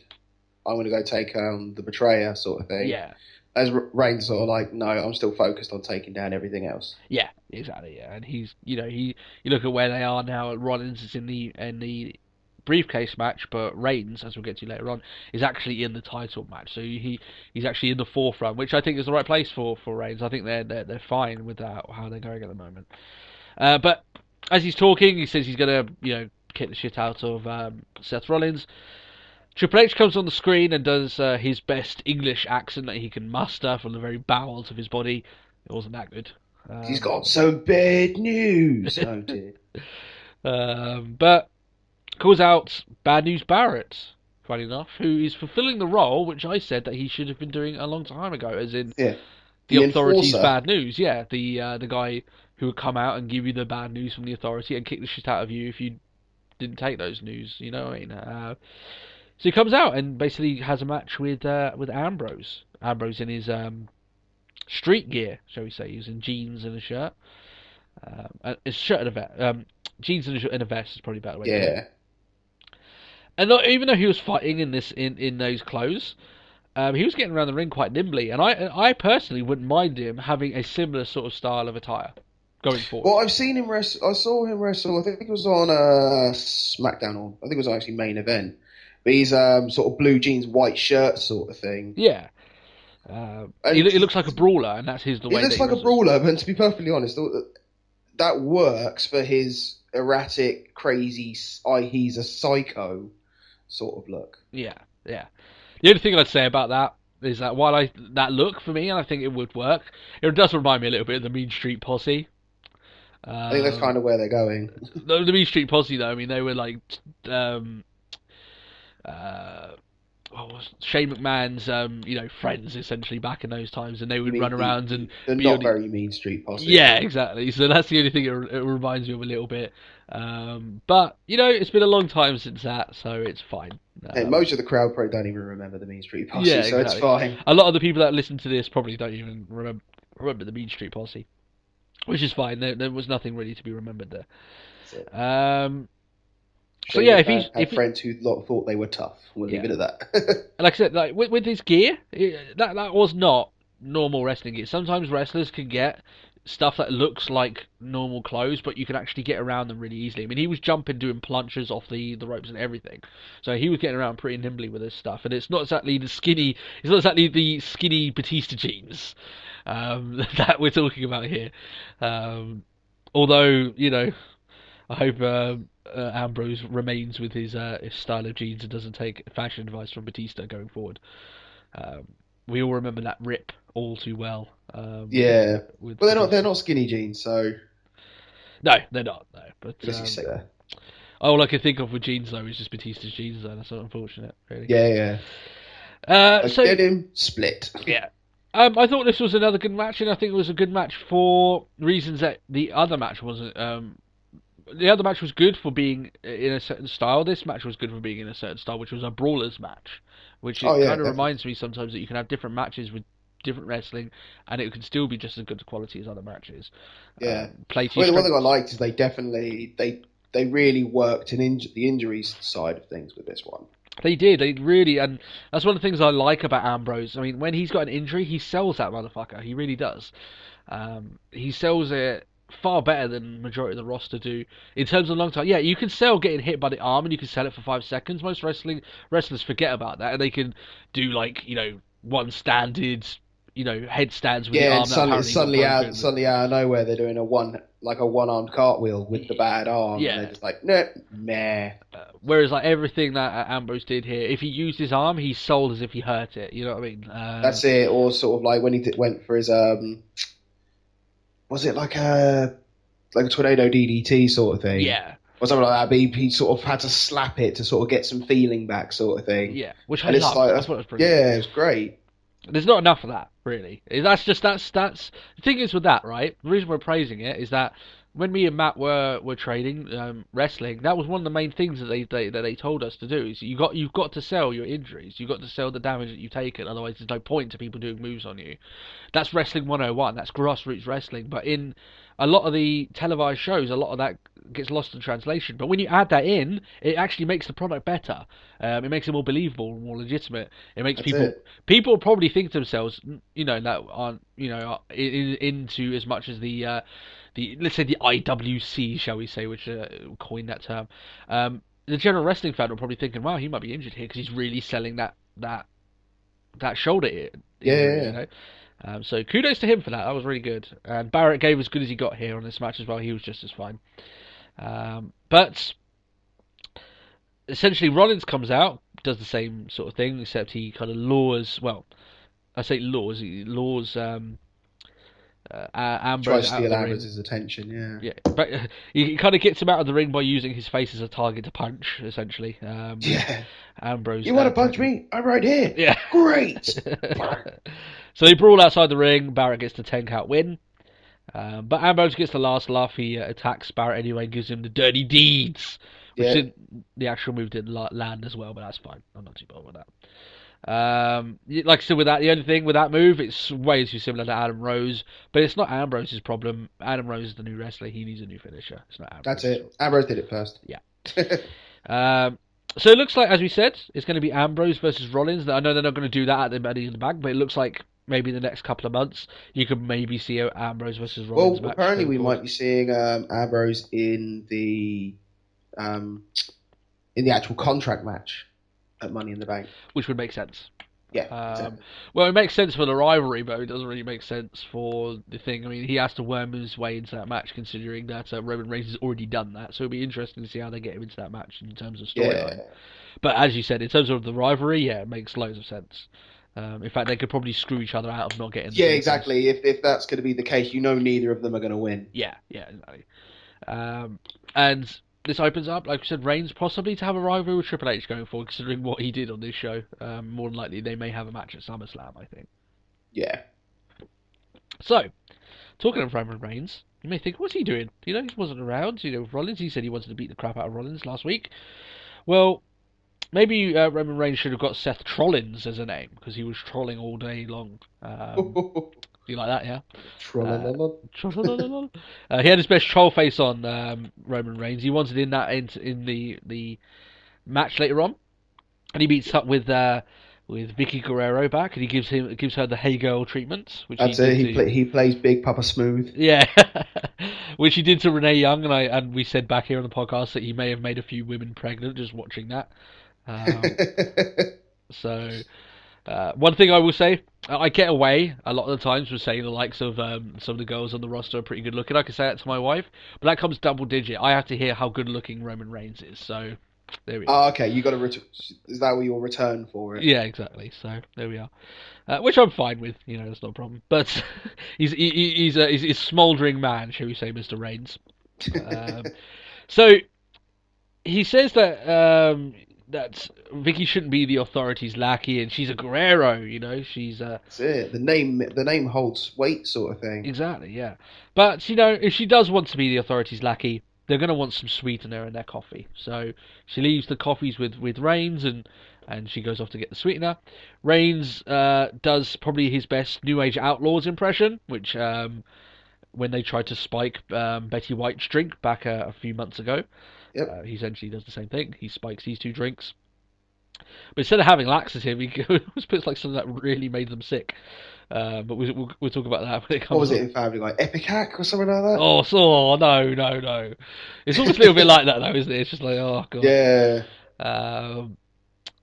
I'm going to go take on the betrayer sort of thing. Yeah. As Reigns sort of like, no, I'm still focused on taking down everything else. Yeah, exactly. Yeah, and he's you look at where they are now. Rollins is in the briefcase match, but Reigns, as we'll get to later on, is actually in the title match. So he's actually in the forefront, which I think is the right place for Reigns. I think they're fine with how they're going at the moment. But as he's talking, he says he's gonna kick the shit out of Seth Rollins. Triple H comes on the screen and does his best English accent that he can muster from the very bowels of his body. It wasn't that good. He's got some bad news. Oh dear. But calls out Bad News Barrett, funny enough, who is fulfilling the role which I said that he should have been doing a long time ago, as in the authority's enforcer. bad news. Yeah, the guy who would come out and give you the bad news from the authority and kick the shit out of you if you didn't take those news. You know what I mean? So he comes out and basically has a match with Ambrose. Ambrose in his street gear, shall we say. He was in jeans and a shirt. A shirt and a vest. Jeans and a vest is probably a better way to put it. And even though he was fighting in those clothes, he was getting around the ring quite nimbly. And I personally wouldn't mind him having a similar sort of style of attire going forward. Well, I've seen him wrestle. I saw him wrestle. I think it was on SmackDown, or I think it was actually main event. But he's sort of blue jeans, white shirt sort of thing. Yeah. He looks like a brawler, and that's the way. He looks like a brawler, but to be perfectly honest, that works for his erratic, crazy, he's a psycho sort of look. Yeah. The only thing I'd say about that is that while that look for me, and I think it would work, it does remind me a little bit of the Mean Street Posse. I think that's kind of where they're going. The Mean Street Posse, though, I mean, they were like Shane McMahon's friends essentially back in those times, and they would run around and they're be not very Mean Street Posse. Yeah, exactly. So that's the only thing it reminds me of a little bit. But it's been a long time since that, so it's fine. Most of the crowd probably don't even remember the Mean Street Posse, so it's fine. A lot of the people that listen to this probably don't even remember the Mean Street Posse, which is fine. There was nothing really to be remembered there. So yeah, if he's friends who thought they were tough, we'll leave it at that. And like I said, like with his gear, that was not normal wrestling gear. Sometimes wrestlers can get stuff that looks like normal clothes, but you can actually get around them really easily. I mean, he was jumping, doing plunges off the ropes and everything, so he was getting around pretty nimbly with his stuff. And it's not exactly the skinny Batista jeans that we're talking about here. Although I hope Ambrose remains with his style of jeans and doesn't take fashion advice from Batista going forward. We all remember that rip all too well. But they're not skinny jeans, so no, they're not. No, but all I can think of with jeans though is just Batista's jeans. Though that's so unfortunate, really. So get him split. Yeah. I thought this was another good match, and I think it was a good match for reasons that the other match wasn't. The other match was good for being in a certain style. This match was good for being in a certain style, which was a brawler's match. Which kind of reminds me sometimes that you can have different matches with different wrestling, and it can still be just as good quality as other matches. Yeah. The one thing I liked is they really worked in the injuries side of things with this one. They did. They really, and that's one of the things I like about Ambrose. I mean, when he's got an injury, he sells that motherfucker. He really does. He sells it far better than the majority of the roster do in terms of long time. Yeah, you can sell getting hit by the arm, and you can sell it for 5 seconds. Most wrestlers forget about that, and they can do one-standed, headstands with the arm. Suddenly out of nowhere, they're doing a one-armed cartwheel with the bad arm. Yeah, and they're just like, nah, meh. Whereas everything that Ambrose did here, if he used his arm, he sold as if he hurt it. You know what I mean? That's it. Or sort of like when he went for his was it like a tornado DDT sort of thing? Yeah. Or something like that, but he sort of had to slap it to sort of get some feeling back sort of thing. Yeah, which I love. That's what was brilliant. Yeah, it was great. There's not enough of that, really. That's the thing is with that, right? The reason we're praising it is that when me and Matt were trading wrestling, that was one of the main things that they told us to do. Is you've got to sell your injuries, you've got to sell the damage that you've taken. Otherwise, there's no point to people doing moves on you. That's wrestling 101. That's grassroots wrestling. But in a lot of the televised shows, a lot of that gets lost in translation. But when you add that in, it actually makes the product better. It makes it more believable, more legitimate. It makes people probably think to themselves, that aren't into as much as the let's say the IWC, shall we say, which coined that term. The general wrestling fan will probably thinking, wow, he might be injured here because he's really selling that shoulder injury, so kudos to him for that. That was really good. And Barrett gave as good as he got here on this match as well. He was just as fine. But essentially, Rollins comes out, does the same sort of thing, except he kind of lures. Well, I say lures. He lures Ambrose. Tries to steal Ambrose's attention. Yeah, but he kind of gets him out of the ring by using his face as a target to punch. Essentially. Ambrose. You want to punch me? I'm right here. Yeah. Great. So they brawl outside the ring. Barrett gets the 10-count win. But Ambrose gets the last laugh. He attacks Barrett anyway and gives him the dirty deeds, which Yeah. the actual move didn't land as well, but that's fine. I'm not too bothered with that. Like I said, with that, the only thing with that move, it's way too similar to Adam Rose, but it's not Ambrose's problem. Adam Rose is the new wrestler; he needs a new finisher. It's not Ambrose. That's it. Ambrose did it first. Yeah. So it looks like, as we said, it's going to be Ambrose versus Rollins. I know they're not going to do that at the Money in the Bank, but it looks like maybe in the next couple of months you could maybe see a Ambrose versus Rollins match. Well, apparently we might be seeing Ambrose in the actual contract match at Money in the Bank, which would make sense. Yeah. Exactly. Well, it makes sense for the rivalry, but it doesn't really make sense for the thing. I mean, he has to worm his way into that match, considering that Roman Reigns has already done that. So it'll be interesting to see how they get him into that match in terms of storyline. Yeah. But as you said, in terms of the rivalry, yeah, it makes loads of sense. In fact, they could probably screw each other out of not getting. Yeah, exactly. If that's going to be the case, neither of them are going to win. Yeah, exactly. And this opens up, like I said, Reigns possibly to have a rivalry with Triple H going forward, considering what he did on this show. More than likely, they may have a match at SummerSlam, I think. Yeah. So, talking of Roman Reigns, you may think, what's he doing? He wasn't around, with Rollins. He said he wanted to beat the crap out of Rollins last week. Well, maybe Roman Reigns should have got Seth Trollins as a name, because he was trolling all day long. You like that, yeah? He had his best troll face on, Roman Reigns. He wanted in the match later on, and he meets up with Vicky Guerrero back, and he gives her the "Hey Girl" treatment. Which That's it. He plays Big Papa Smooth. Yeah, which he did to Renee Young, and we said back here on the podcast that he may have made a few women pregnant just watching that. So. One thing I will say, I get away a lot of the times with saying the likes of some of the girls on the roster are pretty good looking. I can say that to my wife, but that comes double digit. I have to hear how good looking Roman Reigns is. So there we are. Oh, okay, you got to. Is that what your return for it? Yeah, exactly. So there we are, which I'm fine with. That's not a problem. But he's a smouldering man, shall we say, Mr. Reigns. So he says that Vicky shouldn't be the authorities' lackey, and she's a Guerrero, she's That's it. The name holds weight, sort of thing. Exactly, yeah. But if she does want to be the authorities' lackey, they're going to want some sweetener in their coffee. So she leaves the coffees with Reigns, and she goes off to get the sweetener. Reigns does probably his best New Age Outlaws impression, which when they tried to spike Betty White's drink back a few months ago. Yep. He essentially does the same thing. He spikes these two drinks. But instead of having laxative, he puts like something that really made them sick. But we'll talk about that when it comes. What was it in Family Guy? Epicac or something like that? Oh, no. It's almost a little bit like that though, isn't it? It's just like, oh god. Yeah.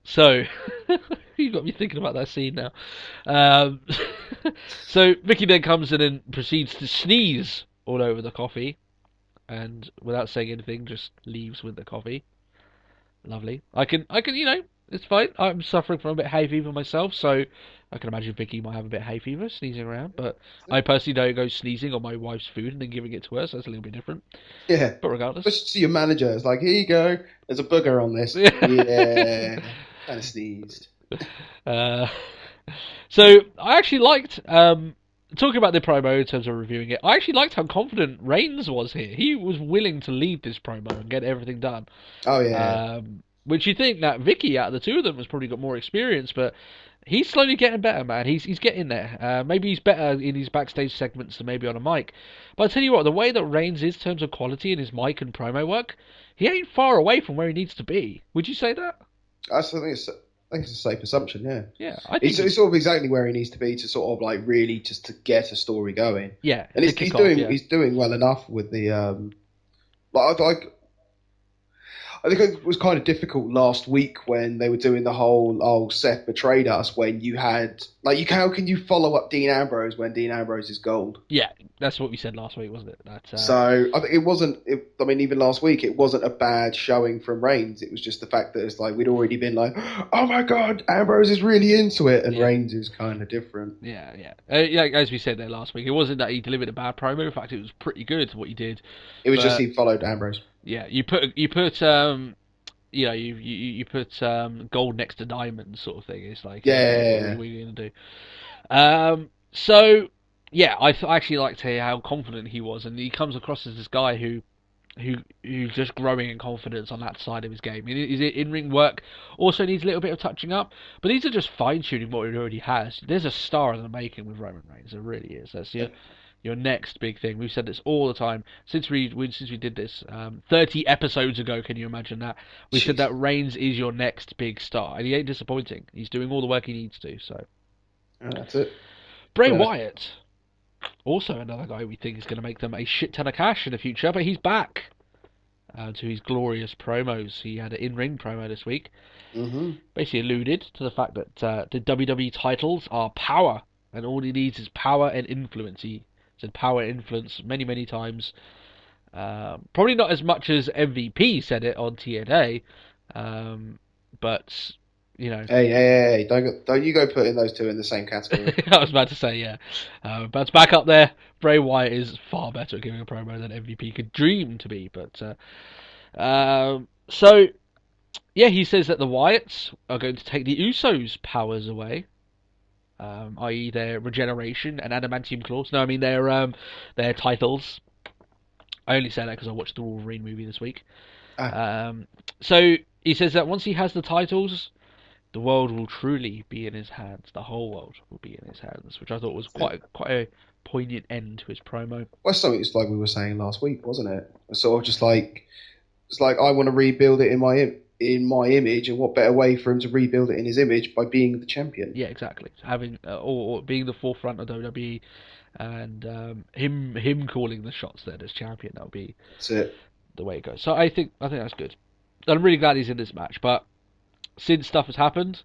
So you got me thinking about that scene now. So Vicky then comes in and proceeds to sneeze all over the coffee. And without saying anything, just leaves with the coffee. Lovely. I can, it's fine. I'm suffering from a bit of hay fever myself, so I can imagine Vicky might have a bit of hay fever, sneezing around. But I personally don't go sneezing on my wife's food and then giving it to her, so that's a little bit different. Yeah. But regardless. Just see your manager. It's like, here you go. There's a booger on this. Yeah. Kind of sneezed. So I actually liked. Talking about the promo in terms of reviewing it, I actually liked how confident Reigns was here. He was willing to lead this promo and get everything done. Oh, yeah. Which you think that Vicky, out of the two of them, has probably got more experience, but he's slowly getting better, man. He's getting there. Maybe he's better in his backstage segments than maybe on a mic. But I tell you what, the way that Reigns is in terms of quality in his mic and promo work, he ain't far away from where he needs to be. Would you say that? I think it's a safe assumption, yeah. Yeah, I think it's sort of exactly where he needs to be to sort of like really just to get a story going. Yeah, and he's doing well enough with the I think it was kind of difficult last week when they were doing the whole Seth betrayed us, when you had how can you follow up Dean Ambrose when Dean Ambrose is gold? Yeah, that's what we said last week, wasn't it? So I think it wasn't. Even last week it wasn't a bad showing from Reigns. It was just the fact that it's like we'd already been like, oh my god, Ambrose is really into it, and Reigns is kind of different. Yeah. As we said there last week, it wasn't that he delivered a bad promo. In fact, it was pretty good what he did. It was just he followed Ambrose. Yeah, you put gold next to diamonds, sort of thing. It's like, what are we going to do? So yeah, I actually liked how confident he was, and he comes across as this guy who who's just growing in confidence on that side of his game. His in-ring work also needs a little bit of touching up, but these are just fine-tuning what he already has. There's a star in the making with Roman Reigns. There really is. That's your next big thing. We've said this all the time since we did this 30 episodes ago. Can you imagine that? We said that Reigns is your next big star, and he ain't disappointing. He's doing all the work he needs to. So that's it. Bray Wyatt. Also another guy we think is going to make them a shit ton of cash in the future, but he's back to his glorious promos. He had an in-ring promo this week. Basically alluded to the fact that the WWE titles are power, and all he needs is power and influence. He said power and influence many, many times. Probably not as much as MVP said it on TNA, but... You know. Hey! Don't you go putting those two in the same category? I was about to say, yeah. But back up there, Bray Wyatt is far better at giving a promo than MVP could dream to be. But so, yeah, he says that the Wyatts are going to take the Usos' powers away, i.e. their regeneration and adamantium claws. No, I mean their titles. I only say that because I watched the Wolverine movie this week. So he says that once he has the titles, the world will truly be in his hands. The whole world will be in his hands, which I thought was quite a poignant end to his promo. Well, something it's like we were saying last week, wasn't it? Sort of just like it's like I want to rebuild it in my image, and what better way for him to rebuild it in his image by being the champion? Yeah, exactly. Having or being the forefront of WWE, and him calling the shots there as champion. That'll be the way it goes. So I think that's good. I'm really glad he's in this match, but. Since stuff has happened,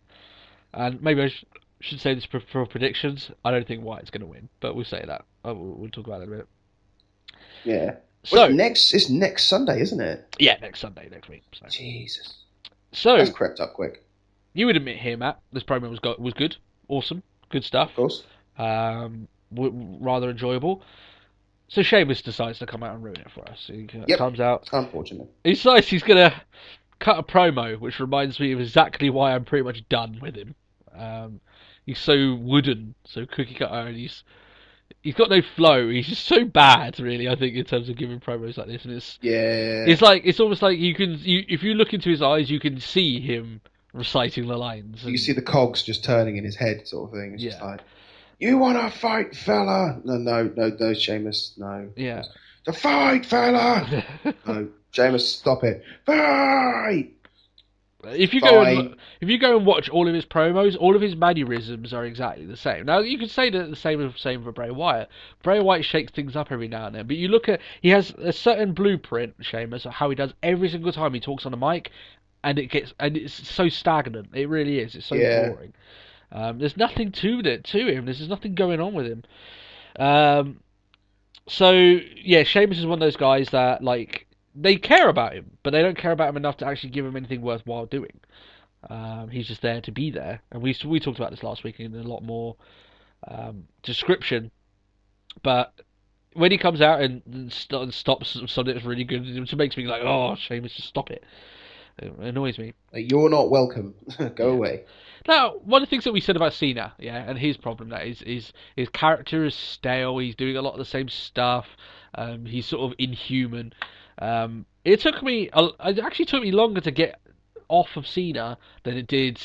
and maybe I should say this for predictions, I don't think Wyatt's going to win, but we'll say that. We'll talk about it in a minute. Yeah. So it's next Sunday, isn't it? Yeah, next Sunday, next week. So. Jesus. So that's crept up quick. You would admit here, Matt, this promo was good, awesome, good stuff. Of course. Rather enjoyable. So Sheamus decides to come out and ruin it for us. He comes out. Unfortunate. He decides he's going to cut a promo, which reminds me of exactly why I'm pretty much done with him. He's so wooden, so cookie cutter, and he's got no flow. He's just so bad, really. I think in terms of giving promos like this, and it's almost like if you look into his eyes, you can see him reciting the lines. You see the cogs just turning in his head, sort of thing. It's just like, you want to fight, fella? No, Sheamus, no. Yeah. The fight, fella. No. Sheamus, stop it! Fight! If you go and watch all of his promos, all of his mannerisms are exactly the same. Now you could say that the same for Bray Wyatt. Bray Wyatt shakes things up every now and then, but you look at he has a certain blueprint, Sheamus, of how he does every single time he talks on the mic, and it's so stagnant. It really is. It's so boring. There's nothing to him. There's nothing going on with him. So yeah, Sheamus is one of those guys that they care about him, but they don't care about him enough to actually give him anything worthwhile doing. He's just there to be there, and we talked about this last week in a lot more description. But when he comes out and stops something that's really good, it makes me like, oh, Sheamus, just stop it. It annoys me. You're not welcome. Go away. Now, one of the things that we said about Cena, and his problem that is his character is stale. He's doing a lot of the same stuff. He's sort of inhuman. It actually took me longer to get off of Cena than it did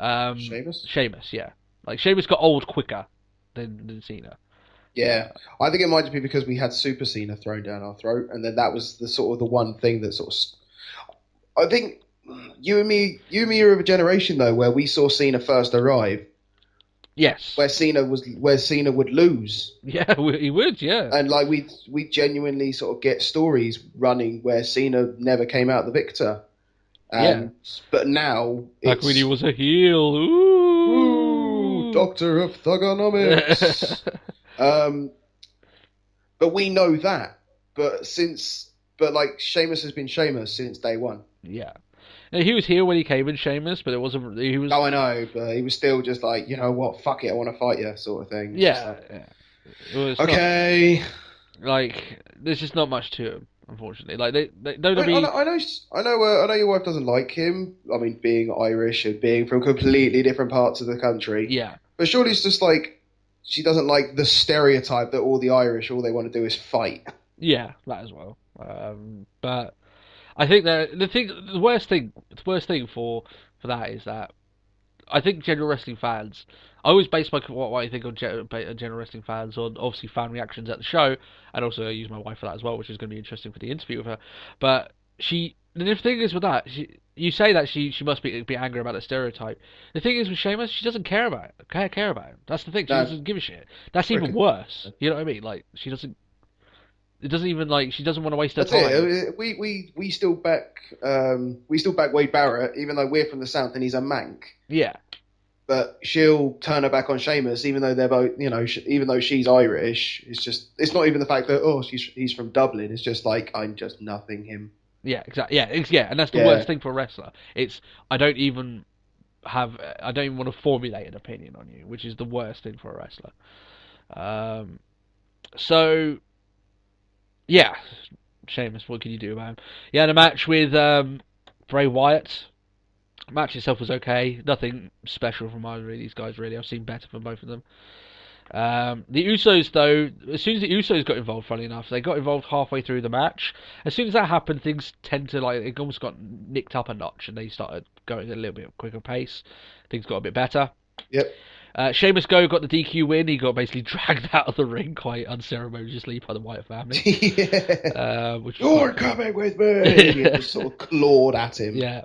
Sheamus, yeah. Like Sheamus got old quicker than Cena. Yeah, I think it might be because we had Super Cena thrown down our throat, and then that was the one thing that sort of. I think you and me are of a generation though where we saw Cena first arrive. Yes. Where Cena would lose. Yeah, he would, yeah. And we genuinely sort of get stories running where Cena never came out the victor. But now like when he was a heel. Ooh, Doctor of Thugonomics. But we know that. But Sheamus has been Sheamus since day one. Yeah. Now, he was here when he came in Sheamus, but it wasn't. He was. Oh, I know, but he was still just like, you know what, fuck it, I want to fight you, sort of thing. It was there's just not much to him, unfortunately. Like they don't. I know your wife doesn't like him. I mean, being Irish and being from completely different parts of the country. Yeah. But surely it's just like she doesn't like the stereotype that all the Irish, all they want to do is fight. Yeah, that as well. But I think that the worst thing for that is that I think general wrestling fans. I always base what I think on general wrestling fans on obviously fan reactions at the show, and also I use my wife for that as well, which is going to be interesting for the interview with her. But the thing is with that, you say that she must be angry about the stereotype. The thing is with Sheamus, she doesn't care about it. Care about him. That's the thing. She doesn't give a shit. That's even worse. You know what I mean? Like she doesn't. It doesn't even like she doesn't want to waste her time. We still back Wade Barrett, even though we're from the South and he's a Manc. Yeah. But she'll turn her back on Sheamus, even though they're both, even though she's Irish. It's not even the fact that he's from Dublin. It's just like I'm just nothing him. Yeah, exactly. Yeah, and that's the worst thing for a wrestler. I don't even want to formulate an opinion on you, which is the worst thing for a wrestler. So, yeah, Sheamus, what can you do about him? He had a match with Bray Wyatt. The match itself was okay. Nothing special from either of these guys, really. I've seen better from both of them. The Usos, though, as soon as the Usos got involved, funny enough, they got involved halfway through the match. As soon as that happened, things tend to, it almost got nicked up a notch, and they started going at a little bit quicker pace. Things got a bit better. Yep. Sheamus got the DQ win. He got basically dragged out of the ring quite unceremoniously by the Wyatt family. You're coming with me! He just sort of clawed at him. Yeah.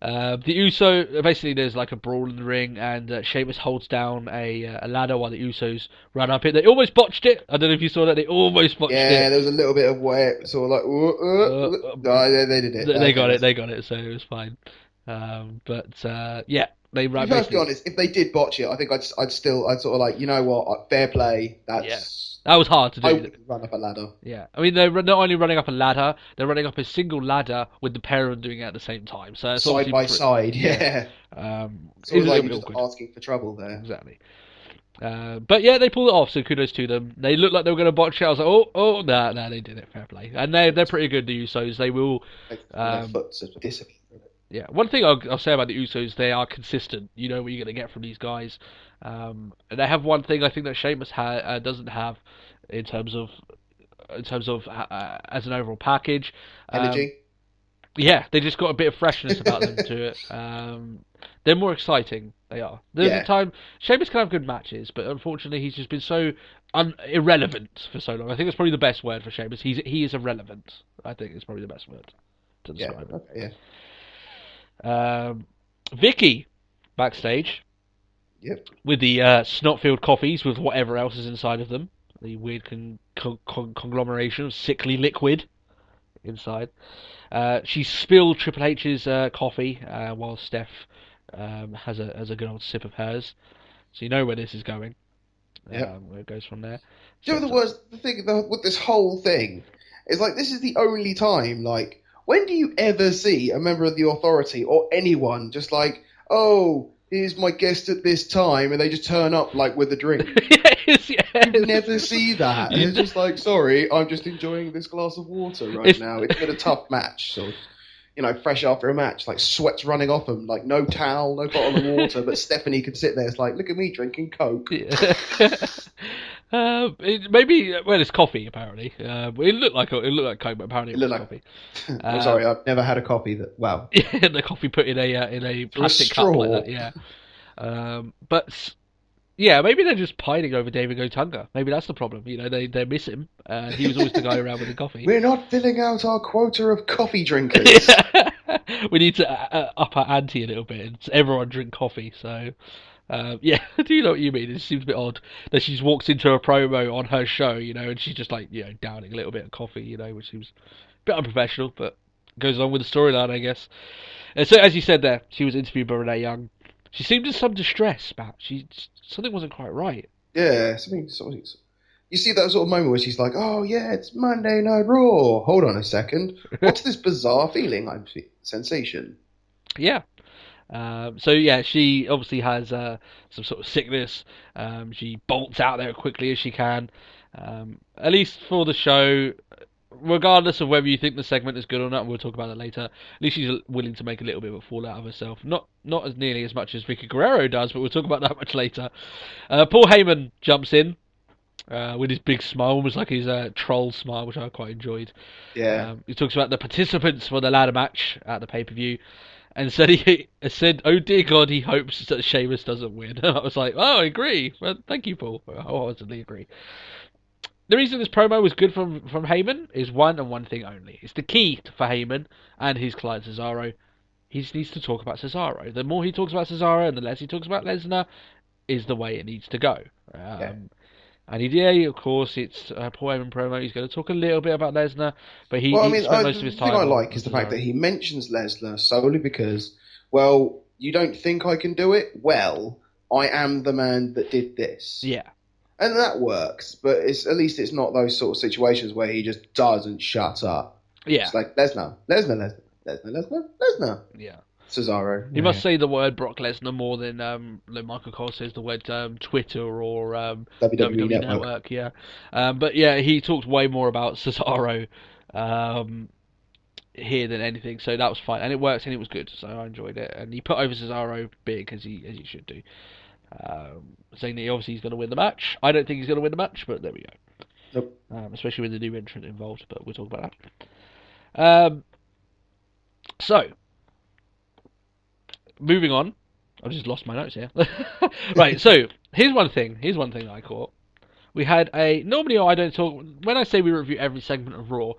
Basically there's like a brawl in the ring, and Sheamus holds down a ladder while the Usos run up it. They almost botched it. I don't know if you saw that. They almost botched it. Yeah, there was a little bit of weight, sort of like, no, they did it. They got it, so it was fine. Yeah, they ran. Let's be honest, if they did botch it, I think I'd sort of like, you know what, fair play. That was hard to do. I would run up a ladder. Yeah, I mean, they're not only running up a ladder, they're running up a single ladder with the pair of them doing it at the same time. So it's side by side, yeah. So it's like you're just asking for trouble there. Exactly. But yeah, they pulled it off, so kudos to them. They looked like they were going to botch it. I was like, no, they did it. Fair play. And they're pretty good, the Usos. They will. Discipline. Yeah, one thing I'll say about the Usos, they are consistent. You know what you're going to get from these guys. And they have one thing I think that Sheamus doesn't have in terms of as an overall package. Energy. Yeah, they just got a bit of freshness about them to it. They're more exciting. They are. There's a time Sheamus can have good matches, but unfortunately he's just been so irrelevant for so long. I think that's probably the best word for Sheamus. He is irrelevant. I think it's probably the best word to describe it. Okay, yeah. Vicky backstage. Yep. With the snot-filled coffees with whatever else is inside of them. The weird conglomeration of sickly liquid inside. She spilled Triple H's coffee while Steph has a good old sip of hers. So you know where this is going. Where it goes from there. You know the thing with this whole thing is like, this is the only time, like, when do you ever see a member of the authority or anyone just like, oh, here's my guest at this time, and they just turn up like with a drink? Yes. You never see that. And it's just like, sorry, I'm just enjoying this glass of water right now. It's been a tough match, so fresh after a match, like sweat's running off them, like no towel, no bottle of water, but Stephanie can sit there. It's like, look at me drinking Coke. Yeah. It's coffee apparently. It looked like Coke, but apparently it was coffee. I'm sorry, I've never had a coffee that. Wow. Yeah, the coffee put in a plastic cup like that. Yeah. But yeah, maybe they're just pining over David Otunga. Maybe that's the problem. They miss him. He was always the guy around with the coffee. We're not filling out our quota of coffee drinkers. We need to up our ante a little bit and everyone drink coffee. So, yeah, do you know what you mean? It seems a bit odd that she just walks into a promo on her show, and she's just like, downing a little bit of coffee, which seems a bit unprofessional, but goes along with the storyline, I guess. And so, as you said there, she was interviewed by Renee Young. She seemed in some distress, Matt. Something wasn't quite right. Yeah, something. You see that sort of moment where she's like, "Oh yeah, it's Monday Night Raw. Hold on a second. What's this bizarre feeling? Sensation." Yeah. So yeah, she obviously has some sort of sickness. She bolts out there as quickly as she can. At least for the show, regardless of whether you think the segment is good or not, and we'll talk about that later, at least she's willing to make a little bit of a fool out of herself. Not as nearly as much as Vicky Guerrero does, but we'll talk about that much later. Paul Heyman jumps in. with his big smile, almost like his troll smile, which I quite enjoyed. Yeah. He talks about the participants for the ladder match at the pay-per-view, and said, "Oh dear God, he hopes that Sheamus doesn't win." And I was like, "Oh, I agree. Well, thank you, Paul. I wholeheartedly agree." The reason this promo was good from Heyman is one and one thing only. It's the key for Heyman and his client Cesaro. He just needs to talk about Cesaro. The more he talks about Cesaro and the less he talks about Lesnar is the way it needs to go. And of course, it's Paul Heyman promo. He's going to talk a little bit about Lesnar, but he spent most of his time. The thing I like is the fact that he mentions Lesnar solely because, well, you don't think I can do it? Well, I am the man that did this. Yeah. And that works, but at least it's not those sort of situations where he just doesn't shut up. Yeah. It's like Lesnar. Yeah. Cesaro. You must say the word Brock Lesnar more than Michael Cole says the word Twitter or WWE Network. Yeah. But yeah, he talked way more about Cesaro here than anything, so that was fine, and it worked and it was good, so I enjoyed it. And he put over Cesaro big as he should do, saying that obviously he's going to win the match. I don't think he's going to win the match, but there we go. Nope. Especially with the new entrant involved, but we'll talk about that. So, moving on. I've just lost my notes here. Right, so here's one thing that I caught. We had normally I don't talk, when I say we review every segment of Raw,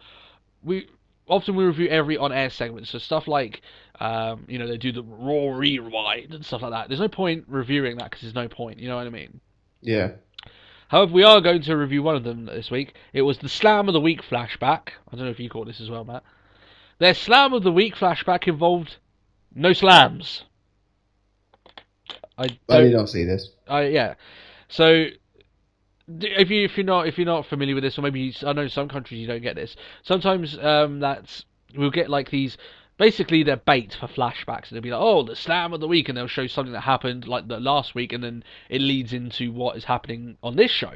we review every on-air segment, so stuff like, they do the Raw Rewind and stuff like that. There's no point reviewing that because there's no point, you know what I mean? Yeah. However, we are going to review one of them this week. It was the Slam of the Week flashback. I don't know if you caught this as well, Matt. Their Slam of the Week flashback involved no slams. I did not see this. Yeah. So, if you're not familiar with this, or maybe I know some countries you don't get this. Sometimes we'll get like these. Basically, they're bait for flashbacks, and they'll be like, "Oh, the Slam of the Week," and they'll show something that happened like the last week, and then it leads into what is happening on this show.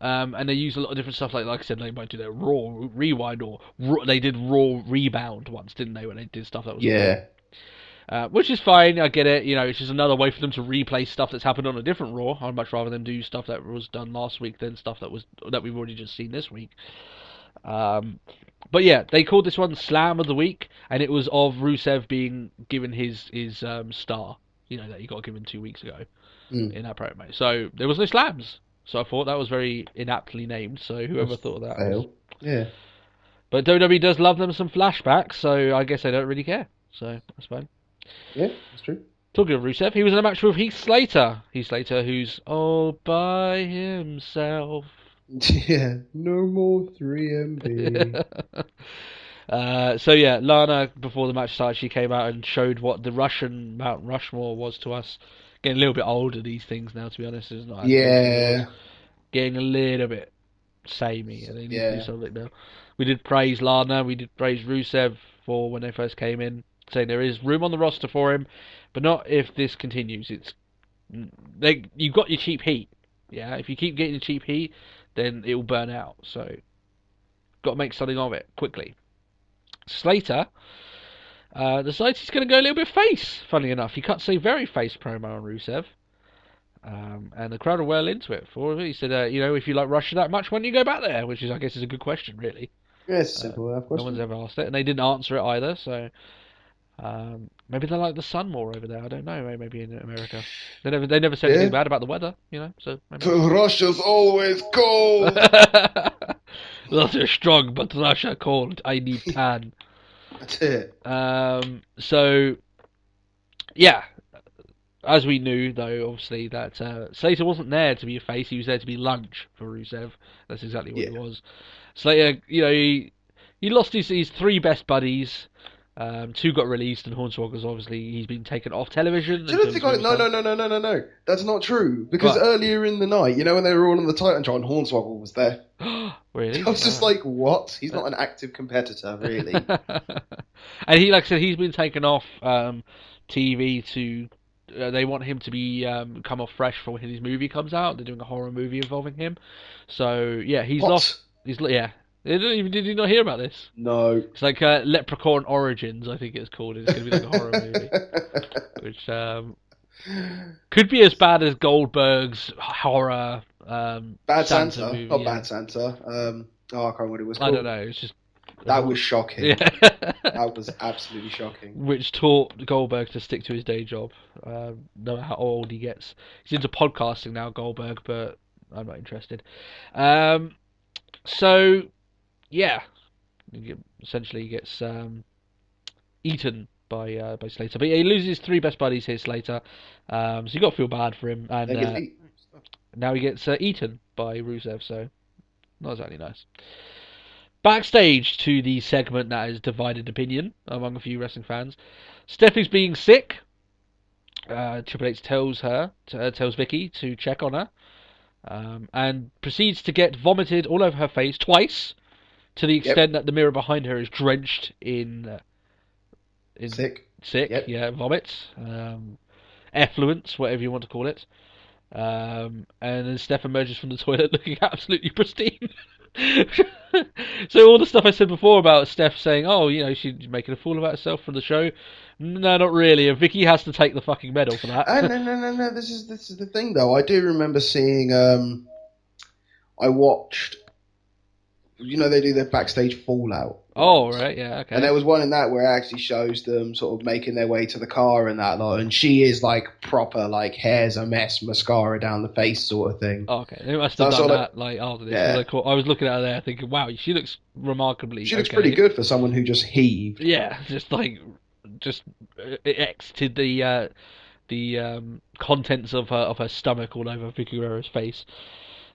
And they use a lot of different stuff, like I said, they might do their Raw Rewind, or they did Raw Rebound once, didn't they? When they did stuff that was which is fine. I get it. It's just another way for them to replay stuff that's happened on a different Raw. I'd much rather them do stuff that was done last week than stuff that we've already just seen this week. But yeah, they called this one Slam of the Week, and it was of Rusev being given his star, that he got given 2 weeks ago in that promo. So there was no slams. So I thought that was very inaptly named. So whoever thought that was... Yeah. But WWE does love them some flashbacks, so I guess they don't really care. So that's fine. Yeah, that's true. Talking of Rusev, he was in a match with Heath Slater. Heath Slater, who's all by himself. Yeah, no more 3MB. So yeah, Lana, before the match started, she came out and showed what the Russian Mount Rushmore was to us. Getting a little bit older, these things now, to be honest. It's not getting a little bit samey. They need to do something now. We did praise Lana, we did praise Rusev for when they first came in, saying there is room on the roster for him, but not if this continues. You've got your cheap heat. Yeah, if you keep getting your cheap heat, then it will burn out. So, got to make something of it quickly. Slater decides he's going to go a little bit face. Funny enough, he cuts a very face promo on Rusev, and the crowd are well into it. He said, if you like Russia that much, why don't you go back there? Which is, I guess, is a good question, really. Yeah, it's a simple enough question. No one's ever asked it, and they didn't answer it either. So maybe they like the sun more over there. I don't know. Maybe in America, they never said anything bad about the weather. So maybe. Russia's always cold. Russia strong, but Russia cold. I need tan. That's it. So, yeah, as we knew, though, obviously, that Slater wasn't there to be a face, he was there to be lunch for Rusev. That's exactly what he was. Slater, he lost his three best buddies. Two got released, and Hornswogglers, obviously, he's been taken off television. No. That's not true. Because earlier in the night, when they were all on the Titantron, Hornswoggle was there. Really? I was just like, what? He's not an active competitor, really. And he, like I said, he's been taken off TV to... they want him to be come off fresh for when his movie comes out. They're doing a horror movie involving him. So, yeah, he's lost... Yeah. Did you not hear about this? No. It's like Leprechaun Origins, I think it's called. It's going to be like a horror movie. Which could be as bad as Goldberg's horror Bad Santa Santa, movie. not Yeah. Bad Santa. I can't remember what it was I called. don't know. It's just That was shocking. Yeah. That was absolutely shocking. Which taught Goldberg to stick to his day job, no matter how old he gets. He's into podcasting now, Goldberg, but I'm not interested. So, yeah, essentially he gets eaten by Slater, but yeah, he loses 3 best buddies here, Slater. So you got to feel bad for him, and now he gets eaten by Rusev. So not exactly nice. Backstage to the segment that is divided opinion among a few wrestling fans. Stephanie's being sick. Triple H tells Vicky to check on her, and proceeds to get vomited all over her face twice, to the extent that the mirror behind her is drenched in sick, yeah, vomit, effluence, whatever you want to call it. And then Steph emerges from the toilet looking absolutely pristine. So all the stuff I said before about Steph saying, "Oh, you know, she's making a fool of herself for the show," no, not really. And Vicky has to take the fucking medal for that. No. This is the thing, though. I do remember seeing. I watched. You know, they do their backstage fallout. Oh, right, yeah, okay. And there was one in that where it actually shows them sort of making their way to the car and that lot, and she is like proper, like hair's a mess, mascara down the face sort of thing. Oh, okay, they must have done that like after this. Yeah. I was looking at her there thinking, wow, she looks remarkably. She looks pretty good for someone who just heaved. Yeah, just exited the contents of her stomach all over Vicky Guerrero's face.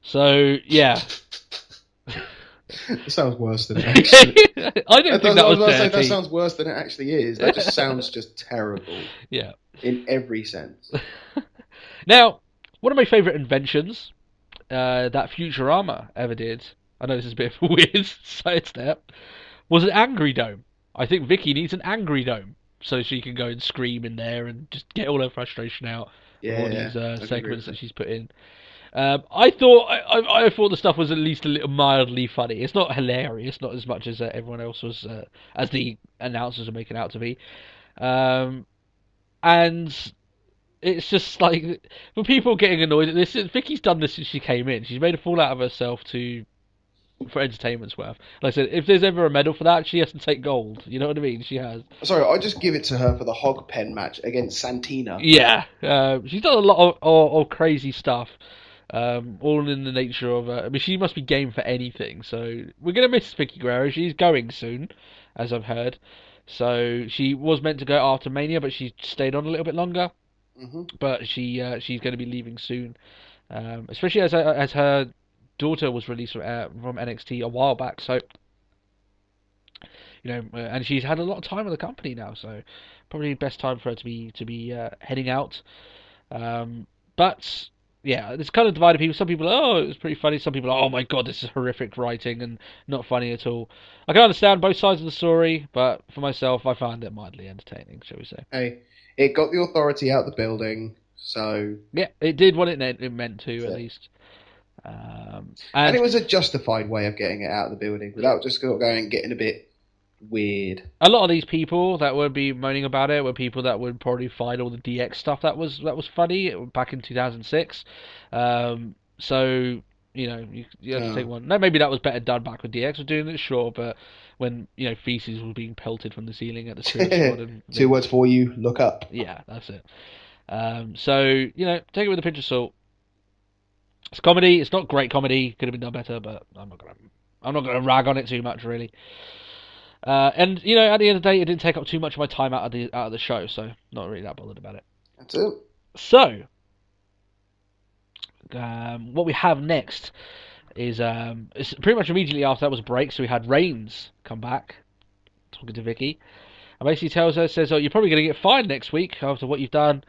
So yeah. It sounds worse than it actually is. I don't think that was dirty. That sounds worse than it actually is. That just sounds just terrible. Yeah. In every sense. Now, one of my favourite inventions that Futurama ever did, I know this is a bit of a weird sidestep, was an angry dome. I think Vicky needs an angry dome so she can go and scream in there and just get all her frustration out of all these segments that she's put in. I thought the stuff was at least a little mildly funny. It's not hilarious, not as much as everyone else was, as the announcers are making out to be. And it's just like, for people getting annoyed at this, Vicky's done this since she came in. She's made a fool out of herself for entertainment's worth. Like I said, if there's ever a medal for that, she has to take gold. You know what I mean? She has. Sorry, I just give it to her for the hog pen match against Santina. Yeah, she's done a lot of crazy stuff. All in the nature of I mean, she must be game for anything. So we're gonna miss Vicky Guerrero. She's going soon, as I've heard. So she was meant to go after Mania, but she stayed on a little bit longer. Mm-hmm. But she's going to be leaving soon, especially as her daughter was released from NXT a while back. So you know, and she's had a lot of time with the company now. So probably best time for her to be heading out. But yeah, it's kind of divided people. Some people, oh, it was pretty funny. Some people, oh my god, this is horrific writing and not funny at all. I can understand both sides of the story, but for myself, I found it mildly entertaining, shall we say. Hey, it got the authority out the building, so... Yeah, it did what it meant to, at least. And it was a justified way of getting it out of the building, without just going and getting a bit weird. A lot of these people that would be moaning about it were people that would probably find all the DX stuff that was funny back in 2006. So you know, you have to take one. No, maybe that was better done back when DX was doing it, sure, but when you know feces was being pelted from the ceiling at the Spirit Squad and 2 words for you: look up. Yeah, that's it. So you know, take it with a pinch of salt. It's comedy. It's not great comedy. Could have been done better, but I'm not gonna rag on it too much, really. And you know, at the end of the day, it didn't take up too much of my time out of the show, so not really that bothered about it. That's it. So, what we have next is it's pretty much immediately after that was a break. So we had Reigns come back, talking to Vicky, and basically says, "Oh, you're probably going to get fined next week after what you've done.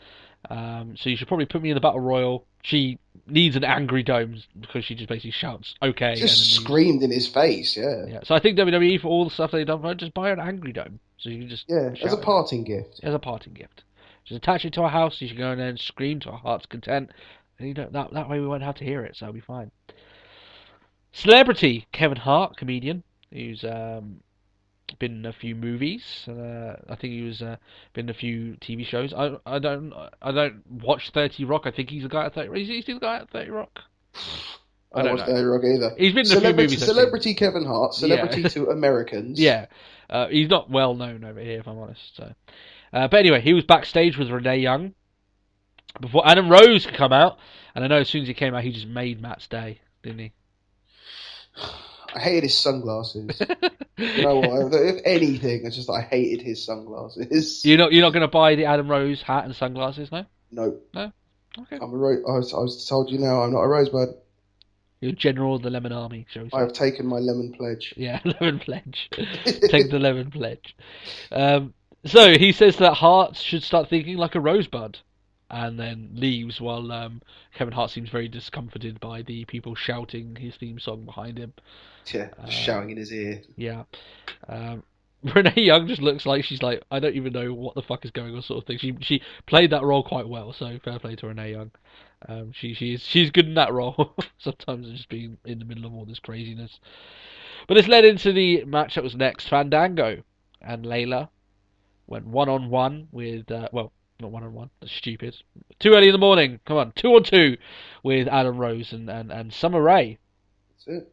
So you should probably put me in the Battle Royal." She needs an angry dome because she just basically shouts, "Okay!" Just screamed in his face, yeah. Yeah. So I think WWE, for all the stuff they've done for her, just buy her an angry dome, so you can just as a parting gift. As a parting gift, just attach it to our house. You should go in there and scream to our heart's content, and you know that way we won't have to hear it, so it'll be fine. Celebrity Kevin Hart, comedian, who's been in a few movies. I think he was been in a few TV shows. I don't watch 30 Rock. I think he's the guy at 30 Rock. Is he still the guy at 30 Rock? I don't watch the Rock either. He's been in a few movies. Celebrity Kevin Hart, celebrity to Americans. Yeah, he's not well known over here, if I'm honest. So, but anyway, he was backstage with Renee Young before Adam Rose could come out, and I know as soon as he came out, he just made Matt's day, didn't he? I hated his sunglasses. You know what? If anything, it's just I hated his sunglasses. You're not going to buy the Adam Rose hat and sunglasses, no? No. No. Okay. I was told you now. I'm not a rosebud. You're General of the Lemon Army, shall we say? I have taken my lemon pledge. Yeah, lemon pledge. Take the lemon pledge. So he says that Hart should start thinking like a rosebud, and then leaves while Kevin Hart seems very discomforted by the people shouting his theme song behind him. Yeah, shouting in his ear. Yeah. Renee Young just looks like she's like, I don't even know what the fuck is going on, sort of thing. She played that role quite well, so fair play to Renee Young. She's good in that role. Sometimes just being in the middle of all this craziness. But this led into the match that was next. Fandango and Layla went 1-on-1 with well, not 1-on-1. That's stupid. Too early in the morning. Come on, 2-on-2 with Adam Rose and Summer Rae. That's it.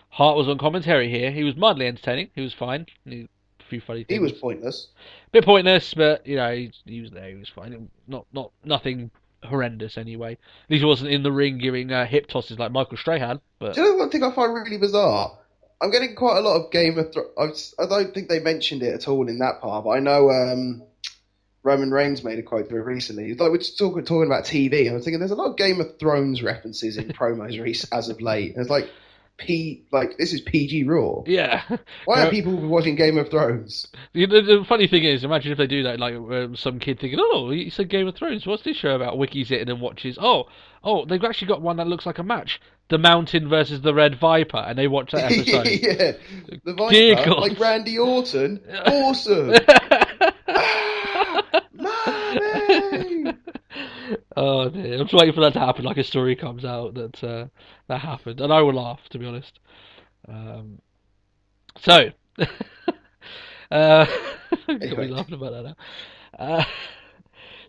Hart was on commentary here. He was mildly entertaining. He was fine. A few funny things. He was pointless. Bit pointless, but you know he was there. He was fine. Not nothing horrendous anyway. At least he wasn't in the ring giving hip tosses like Michael Strahan. But do you know one thing I find really bizarre? I'm getting quite a lot of Game of Thrones. I don't think they mentioned it at all in that part, but I know Roman Reigns made a quote to it recently. Like we're talking about TV, and I was thinking there's a lot of Game of Thrones references in promos as of late. And it's like this is PG Raw. yeah. Why are people watching Game of Thrones? The funny thing is, imagine if they do that, like some kid thinking, "Oh, he said Game of Thrones. What's this show about?" Wikis it and then watches. Oh, they've actually got one that looks like a match: The Mountain versus the Red Viper, and they watch that episode. Yeah, the Dear Viper, God. like Randy Orton, awesome. Mommy! Oh dear, I'm just waiting for that to happen. Like a story comes out that happened, and I will laugh, to be honest. So, got me laughing about that now.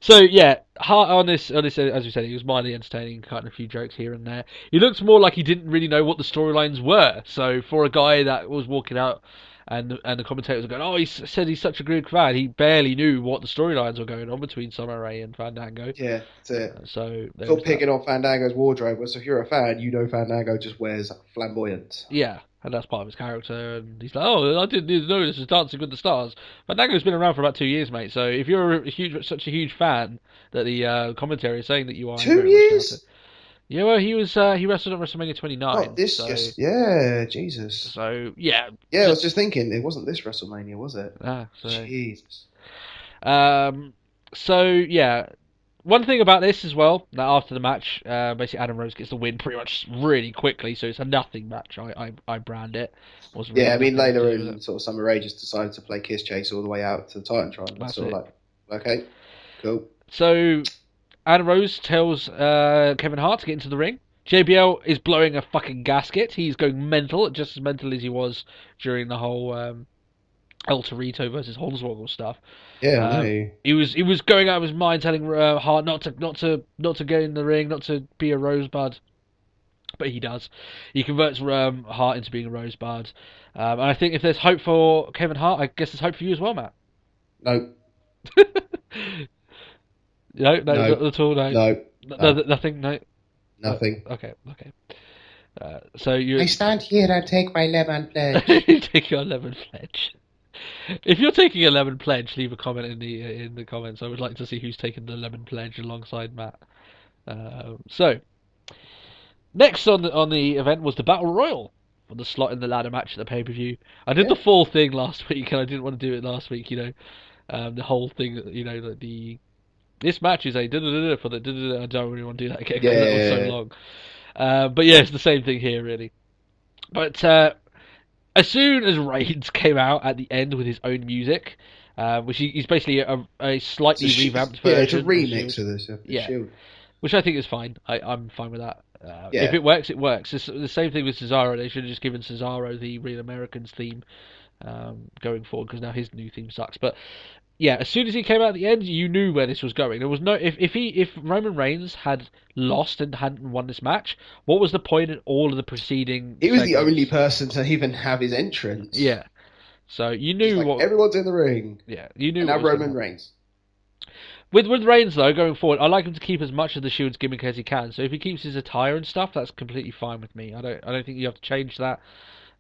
So yeah, Hart on this, as we said, he was mildly entertaining, cutting a few jokes here and there. He looked more like he didn't really know what the storylines were. So for a guy that was walking out, and the commentators were going, "Oh, he said he's such a good fan," he barely knew what the storylines were going on between Summer Rae and Fandango. Yeah, that's it. So Stop picking on Fandango's wardrobe. So if you're a fan, you know Fandango just wears flamboyant. Yeah, and that's part of his character. And he's like, "Oh, I didn't know this was Dancing with the Stars." Fandango's been around for about 2 years, mate. So if you're such a huge fan that the commentary is saying that you are, 2 years. Yeah, well, he wrestled at WrestleMania 29. Oh, Jesus. So yeah. Yeah, I was just thinking, it wasn't this WrestleMania, was it? So, Jesus. So yeah, one thing about this as well, that after the match, basically Adam Rose gets the win pretty much really quickly, so it's a nothing match. I brand it. Wasn't really Layla and sort of Summer Rae just decided to play Kiss Chase all the way out to the Titantron. That's sort it. of like, okay, cool. So Adam Rose tells Kevin Hart to get into the ring. JBL is blowing a fucking gasket. He's going mental, just as mental as he was during the whole El Torito versus Hornswoggle stuff. Yeah, I know. He was going out of his mind, telling Hart not to go in the ring, not to be a rosebud. But he does. He converts Hart into being a rosebud. And I think if there's hope for Kevin Hart, I guess there's hope for you as well, Matt. No. No, not at all. No. Nothing. No. Nothing. Okay. So you. I stand here and take my lemon pledge. Take your lemon pledge. If you're taking a lemon pledge, leave a comment in the comments. I would like to see who's taking the lemon pledge alongside Matt. So next on the event was the Battle Royal for the slot in the ladder match at the pay-per-view. I did the full thing last week, and I didn't want to do it last week. The whole thing. This match is a da-da-da-da for the da-da-da. I don't really want to do that again because that was so long. But yeah, it's the same thing here, really. But as soon as Reigns came out at the end with his own music, which he's basically a slightly revamped version. Yeah, it's a remix of this. Yeah, which I think is fine. I'm fine with that. If it works, it works. It's the same thing with Cesaro. They should have just given Cesaro the Real Americans theme going forward, because now his new theme sucks. But yeah, as soon as he came out at the end, you knew where this was going. There was no if Roman Reigns had lost and hadn't won this match, what was the point in all of the preceding He was the segments? only person to even have his entrance. Yeah, so you Just knew like, what. everyone's in the ring. Yeah, you knew And what now was gonna Roman happen. Reigns. With Reigns though, going forward, I like him to keep as much of the Shield's gimmick as he can. So if he keeps his attire and stuff, that's completely fine with me. I don't think you have to change that.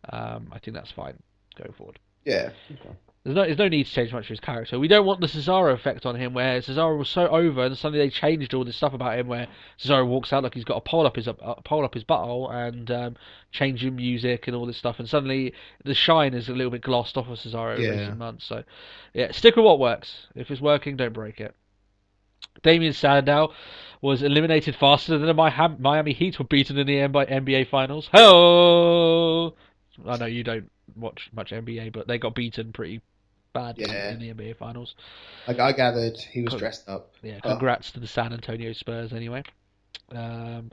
I think that's fine going forward. Yeah. Okay. There's no need to change much of his character. We don't want the Cesaro effect on him, where Cesaro was so over, and suddenly they changed all this stuff about him, where Cesaro walks out like he's got a pole up his butthole, and changing music and all this stuff, and suddenly the shine is a little bit glossed off of Cesaro in recent months. So, yeah, stick with what works. If it's working, don't break it. Damien Sandow was eliminated faster than the Miami Heat were beaten in the NBA Finals. Hello. I know you don't watch much NBA, but they got beaten pretty bad in the NBA Finals. Like I gathered, he was dressed up. Yeah, congrats to the San Antonio Spurs anyway. But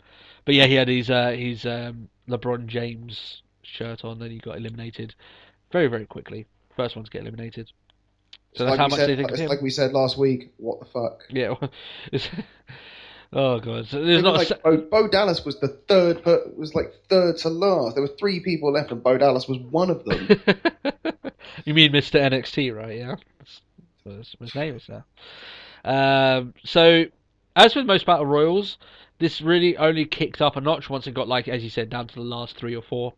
yeah, he had his LeBron James shirt on, and he got eliminated very, very quickly. First one to get eliminated. So that's how much they think of him. Like we said last week, what the fuck? Yeah. Oh god. So there's not Bo Dallas was the third to last. There were 3 people left, and Bo Dallas was one of them. You mean Mr. NXT, right? Yeah. That's what his name is now. So, as with most battle royals, this really only kicked up a notch once it got, like as you said, down to the last 3 or 4,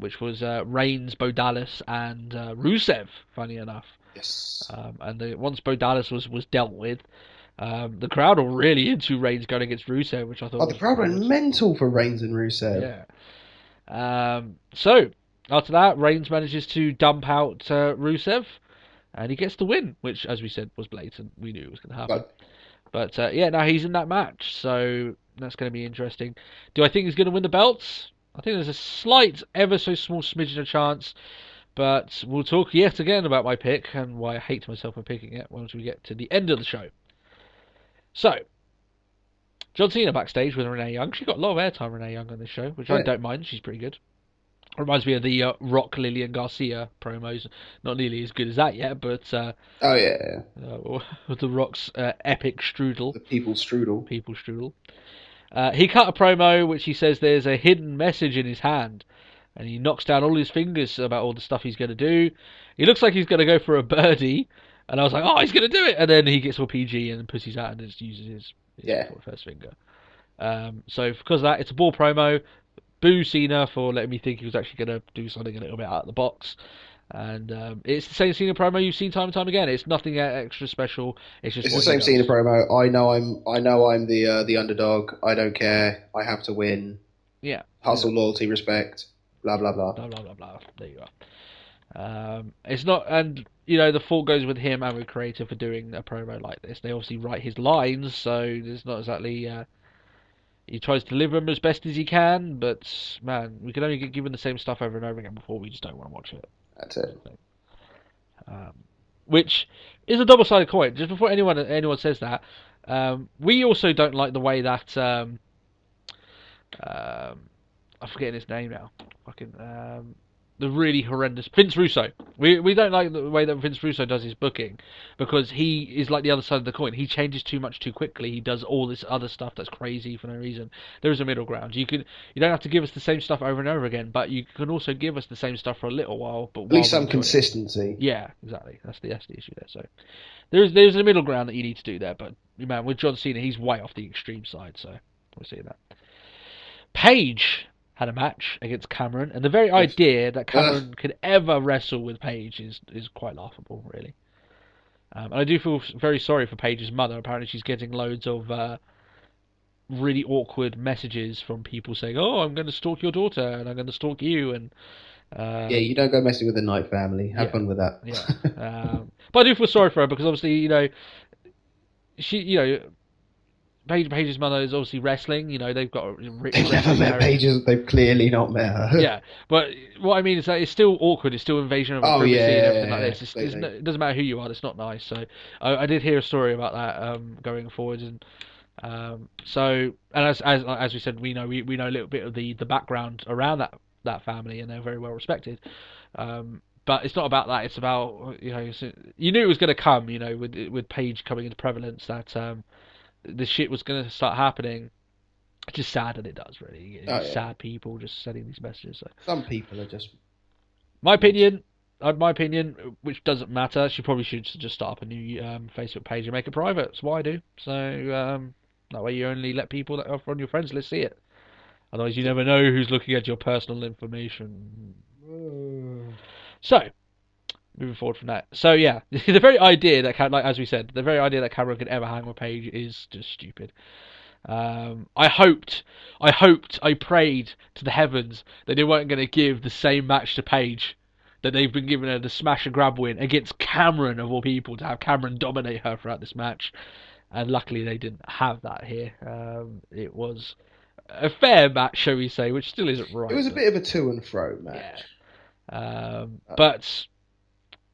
which was Reigns, Bo Dallas, and Rusev. Funny enough. Yes. And once Bo Dallas was dealt with, the crowd were really into Reigns going against Rusev, which I thought. The crowd went mental for Reigns and Rusev. Yeah. So after that, Reigns manages to dump out Rusev, and he gets the win, which, as we said, was blatant. We knew it was going to happen. But yeah, now he's in that match, so that's going to be interesting. Do I think he's going to win the belts? I think there's a slight, ever so small smidgen of chance. But we'll talk yet again about my pick and why I hate myself for picking it once we get to the end of the show. So, John Cena backstage with Renee Young. She got a lot of airtime, Renee Young, on this show, which I don't mind. She's pretty good. Reminds me of the Rock, Lillian Garcia promos. Not nearly as good as that yet, but with the Rock's epic strudel. The People's Strudel. People's Strudel. He cut a promo which he says there's a hidden message in his hand, and he knocks down all his fingers about all the stuff he's going to do. He looks like he's going to go for a birdie, and I was like, oh, he's going to do it! And then he gets all PG and pussies out and just uses his first finger. So because of that, it's a ball promo. Boo Cena for letting me think he was actually going to do something a little bit out of the box. And it's the same Cena promo you've seen time and time again. It's nothing extra special. It's the same Cena promo. I know I'm the underdog. I don't care. I have to win. Yeah. Hustle, loyalty, respect. Blah blah blah. Blah blah blah blah. There you are. It's not, and the fault goes with him and with creative for doing a promo like this. They obviously write his lines, so there's not exactly. He tries to deliver them as best as he can, but man, we can only get given the same stuff over and over again before we just don't want to watch it. That's it. Which is a double-sided coin. Just before anyone says that, we also don't like the way that I'm forgetting his name now. The really horrendous Vince Russo. We don't like the way that Vince Russo does his booking, because he is like the other side of the coin. He changes too much too quickly. He does all this other stuff that's crazy for no reason. There is a middle ground. You don't have to give us the same stuff over and over again, but you can also give us the same stuff for a little while. But at least some consistency. Yeah, exactly. That's the issue there. So there's a middle ground that you need to do there. But man, with John Cena, he's way off the extreme side. So we'll see that. Paige had a match against Cameron, and the very idea that Cameron could ever wrestle with Paige is quite laughable, really. And I do feel very sorry for Paige's mother. Apparently she's getting loads of really awkward messages from people saying, oh, I'm going to stalk your daughter, and I'm going to stalk you, and you don't go messing with the Knight family. Have fun with that. Yeah. But I do feel sorry for her, because obviously, she, Paige's mother is obviously wrestling. They've got They've never met Paige. They've clearly not met her. Yeah, but what I mean is that it's still awkward. It's still invasion of privacy and everything like this. It doesn't matter who you are. It's not nice. So I did hear a story about that going forward, and as we said, we know a little bit of the background around that family, and they're very well respected. But it's not about that. It's about, you knew it was going to come, with Paige coming into prevalence, that the shit was going to start happening. It's just sad that it does, really. Sad people just sending these messages. So. Some people are just... My opinion, which doesn't matter, she probably should just start up a new Facebook page and make it private. That's what I do. So that way you only let people that are on your friends list see it. Otherwise, you never know who's looking at your personal information. So, moving forward from that. So yeah, the very idea that, as we said, the very idea that Cameron could ever hang with Paige is just stupid. I prayed to the heavens that they weren't going to give the same match to Paige that they've been giving her, the smash and grab win against Cameron of all people, to have Cameron dominate her throughout this match. And luckily they didn't have that here. It was a fair match, shall we say, which still isn't right. It was a bit of a to and fro match. Yeah. But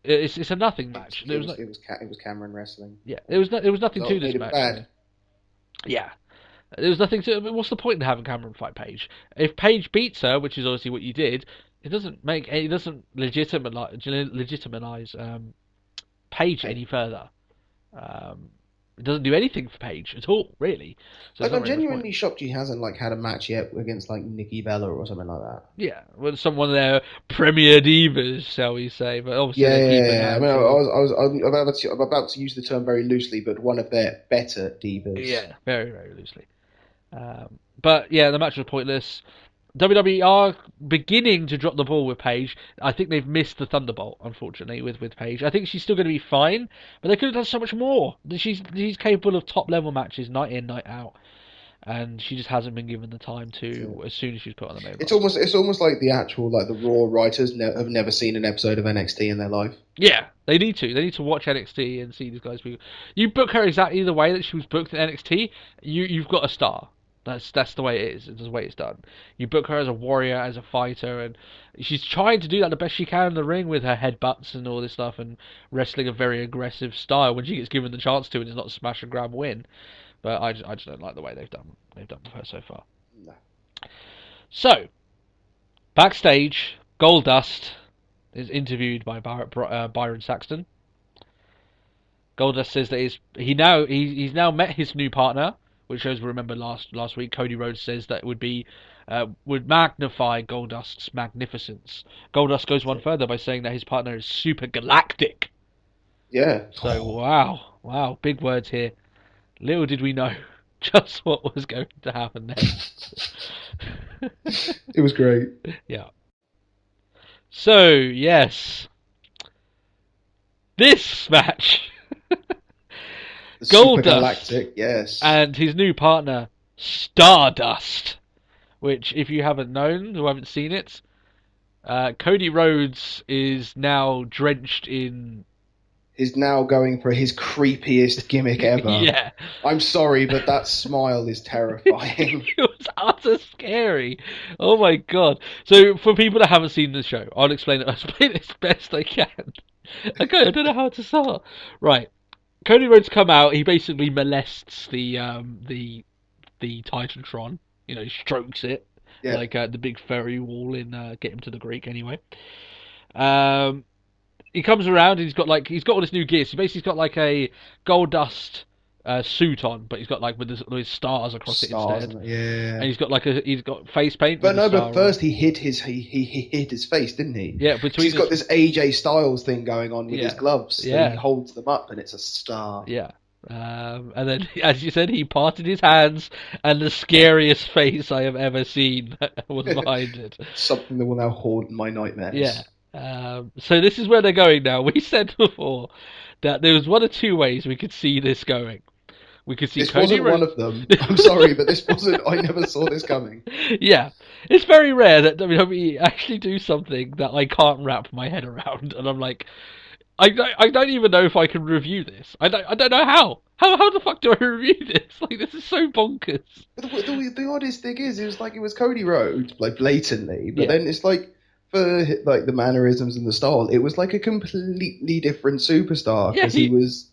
it's a nothing match. It was Cameron wrestling. Yeah, there was nothing to this match. Bad. Yeah. There was nothing to... What's the point in having Cameron fight Paige? If Paige beats her, which is obviously what you did, it doesn't legitimize Paige any further. It doesn't do anything for Paige at all, really. So I'm genuinely shocked he hasn't had a match yet against Nikki Bella or something like that. Yeah, with someone of their premier divas, shall we say? But obviously, yeah. I mean, I'm about to use the term very loosely, but one of their better divas. Yeah, very, very loosely. But yeah, the match was pointless. WWE are beginning to drop the ball with Paige. I think they've missed the Thunderbolt, unfortunately, with Paige. I think she's still going to be fine, but they could have done so much more. She's capable of top-level matches night in, night out, and she just hasn't been given the time to as soon as she's put on the main roster. It's almost like the actual, the Raw writers have never seen an episode of NXT in their life. Yeah, they need to. They need to watch NXT and see these guys. You book her exactly the way that she was booked in NXT, you've got a star. That's the way it is. It's the way it's done. You book her as a warrior, as a fighter, and she's trying to do that the best she can in the ring with her headbutts and all this stuff, and wrestling a very aggressive style when she gets given the chance to, and it's not a smash and grab win. But I just don't like the way they've done with her so far. No. So, backstage, Goldust is interviewed by Byron Saxton. Goldust says that he's now met his new partner, which, as we remember last week, Cody Rhodes says that would magnify Goldust's magnificence. Goldust goes one further by saying that his partner is super galactic. Yeah. So wow, big words here. Little did we know just what was going to happen next. It was great. Yeah. So yes, this match. Goldust, Galactic, yes, and his new partner Stardust, which, if you haven't known or haven't seen it, Cody Rhodes is now drenched in. He's now going for his creepiest gimmick ever. Yeah, I'm sorry, but that smile is terrifying. It was utter scary. Oh my god! So, for people that haven't seen the show, I'll explain it as best I can. Okay, I don't know how to start. Right. Cody Rhodes come out. He basically molests the Titantron. He strokes it like the big furry wall in Get Him to the Greek. Anyway, he comes around and he's got all this new gear. So basically, he's got a Goldust suit on, but he's got with his stars across it instead. Yeah, and he's got face paint. But first he hid his face, didn't he? Yeah, he's got this AJ Styles thing going on with his gloves. Yeah, he holds them up and it's a star. Yeah. And then, as you said, he parted his hands, and the scariest face I have ever seen was behind it. Something that will now haunt my nightmares. Yeah. So this is where they're going now. We said before that there was one of two ways we could see this going. We could see this Cody wasn't one of them. I'm sorry, but this wasn't. I never saw this coming. Yeah, it's very rare that WWE actually do something that I can't wrap my head around, and I'm like, I don't even know if I can review this. I don't know how. How the fuck do I review this? This is so bonkers. The oddest thing is, it was Cody Rhodes, blatantly, but then it's for the mannerisms and the style, it was a completely different superstar, because he was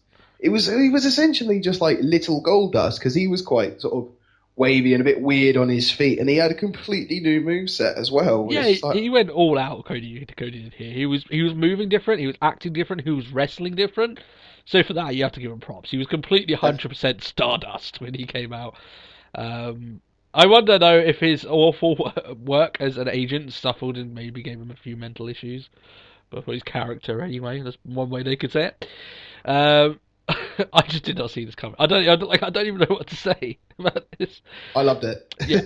essentially just little Goldust, because he was quite sort of wavy and a bit weird on his feet, and he had a completely new moveset as well. Yeah, It's like, he went all out. Cody did here. He was moving different. He was acting different. He was wrestling different. So for that, you have to give him props. He was completely 100% Stardust when he came out. I wonder though if his awful work as an agent suffered and maybe gave him a few mental issues, but for his character anyway. That's one way they could say it. I just did not see this coming. I don't even know what to say about this. I loved it. Yeah,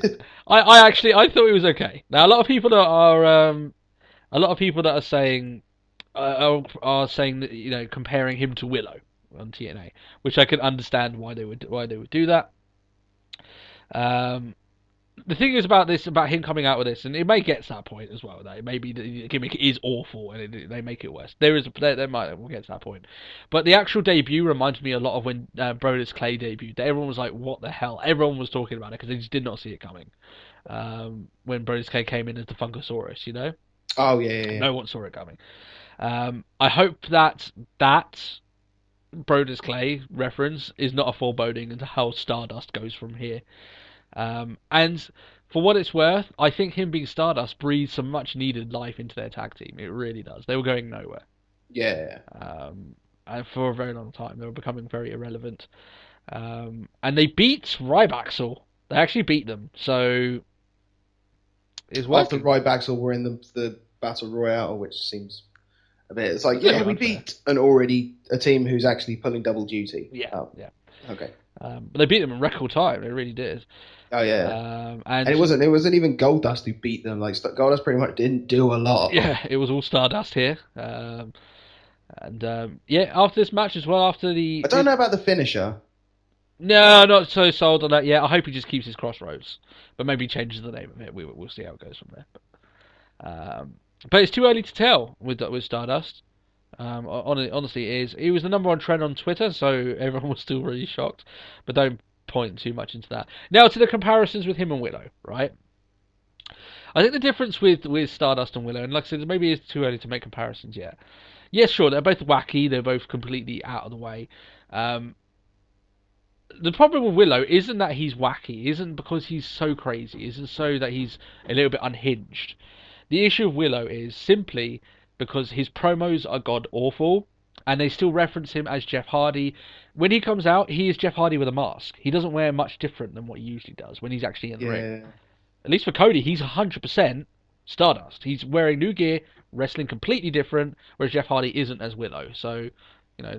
I actually I thought it was okay. Now a lot of people that are saying are saying that, you know, comparing him to Willow on TNA, which I can understand why they would do that. The thing is about him coming out with this, and it may get to that point as well. That maybe the gimmick is awful, and they make it worse. We'll get to that point, but the actual debut reminded me a lot of when Brodus Clay debuted. Everyone was like, "What the hell?" Everyone was talking about it because they just did not see it coming. When Brodus Clay came in as the Funkosaurus, you know. Oh yeah. No one saw it coming. I hope that Brodus Clay reference is not a foreboding into how Stardust goes from here. And for what it's worth, I think him being Stardust breathes some much needed life into their tag team. It really does. They were going nowhere. Yeah. And for a very long time, they were becoming very irrelevant. And they beat Rybaxel. They actually beat them. So it's working. After Rybaxel were in the Battle Royale, which seems a bit... It's like, yeah, we beat a team who's actually pulling double duty. Yeah, oh. yeah. Okay. But they beat them in record time. They really did. Oh yeah. And it wasn't even Goldust who beat them. Like Goldust pretty much didn't do a lot. Yeah, it was all Stardust here. Yeah, after this match as well, after I don't know about the finisher. No, not so sold on that yet. I hope he just keeps his Crossroads, but maybe changes the name of it. We'll see how it goes from there. But it's too early to tell with Stardust. Honestly, it is. He was the number one trend on Twitter, so everyone was still really shocked. But don't point too much into that. Now to the comparisons with him and Willow, right? I think the difference with Stardust and Willow, and like I said, maybe it's too early to make comparisons yet. Yes, sure, they're both wacky. They're both completely out of the way. The problem with Willow isn't that he's wacky. Isn't because he's so crazy. Isn't so that he's a little bit unhinged. The issue of Willow is simply because his promos are god awful, and they still reference him as Jeff Hardy. When he comes out, he is Jeff Hardy with a mask. He doesn't wear much different than what he usually does when he's actually in the ring. At least for Cody, he's 100% Stardust. He's wearing new gear, wrestling completely different, whereas Jeff Hardy isn't as Willow. So, you know,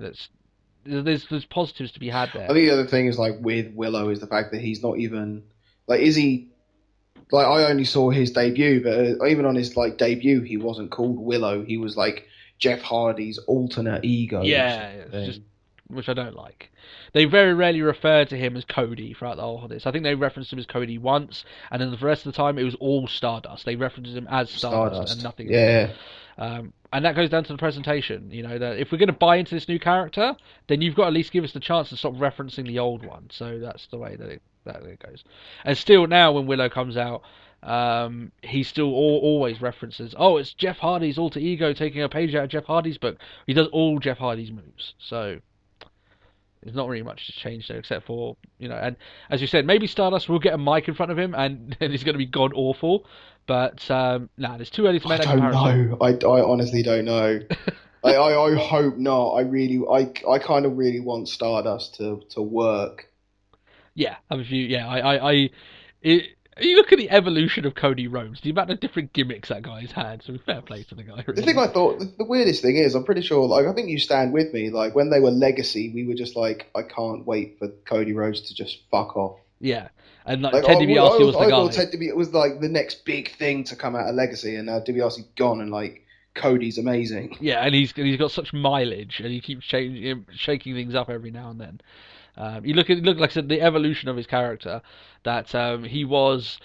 there's positives to be had there. I think the other thing is, like, with Willow is the fact that he's not even... Like, is he... Like, I only saw his debut, but even on his, like, debut, he wasn't called Willow. He was, like, Jeff Hardy's alternate ego. Yeah, which I don't like. They very rarely refer to him as Cody throughout the whole of this. I think they referenced him as Cody once, and then the rest of the time it was all Stardust. They referenced him as Stardust. And nothing else. And that goes down to the presentation. You know, that if we're going to buy into this new character, then you've got to at least give us the chance to stop referencing the old one. So that's the way that it goes. And still now, when Willow comes out, he still always references, oh, it's Jeff Hardy's alter ego taking a page out of Jeff Hardy's book. He does all Jeff Hardy's moves. So there's not really much to change there, except for, you know, and as you said, maybe Stardust will get a mic in front of him and he's going to be god awful. But it's too early to make that comparison. I don't know. I honestly don't know. I hope not. I kind of really want Stardust to work. Yeah, I mean, you look at the evolution of Cody Rhodes, the amount of different gimmicks that guy's had. So fair play to the guy. Really. The thing I thought, the weirdest thing is, I'm pretty sure, like, I think you stand with me. Like, when they were Legacy, we were just like, I can't wait for Cody Rhodes to just fuck off. Yeah, and like Ted DiBiase was the guy. I thought Ted DiBiase was like the next big thing to come out of Legacy, and now DiBiase's gone, and like Cody's amazing. Yeah, and he's got such mileage, and he keeps shaking things up every now and then. You look like I said, the evolution of his character. That he was,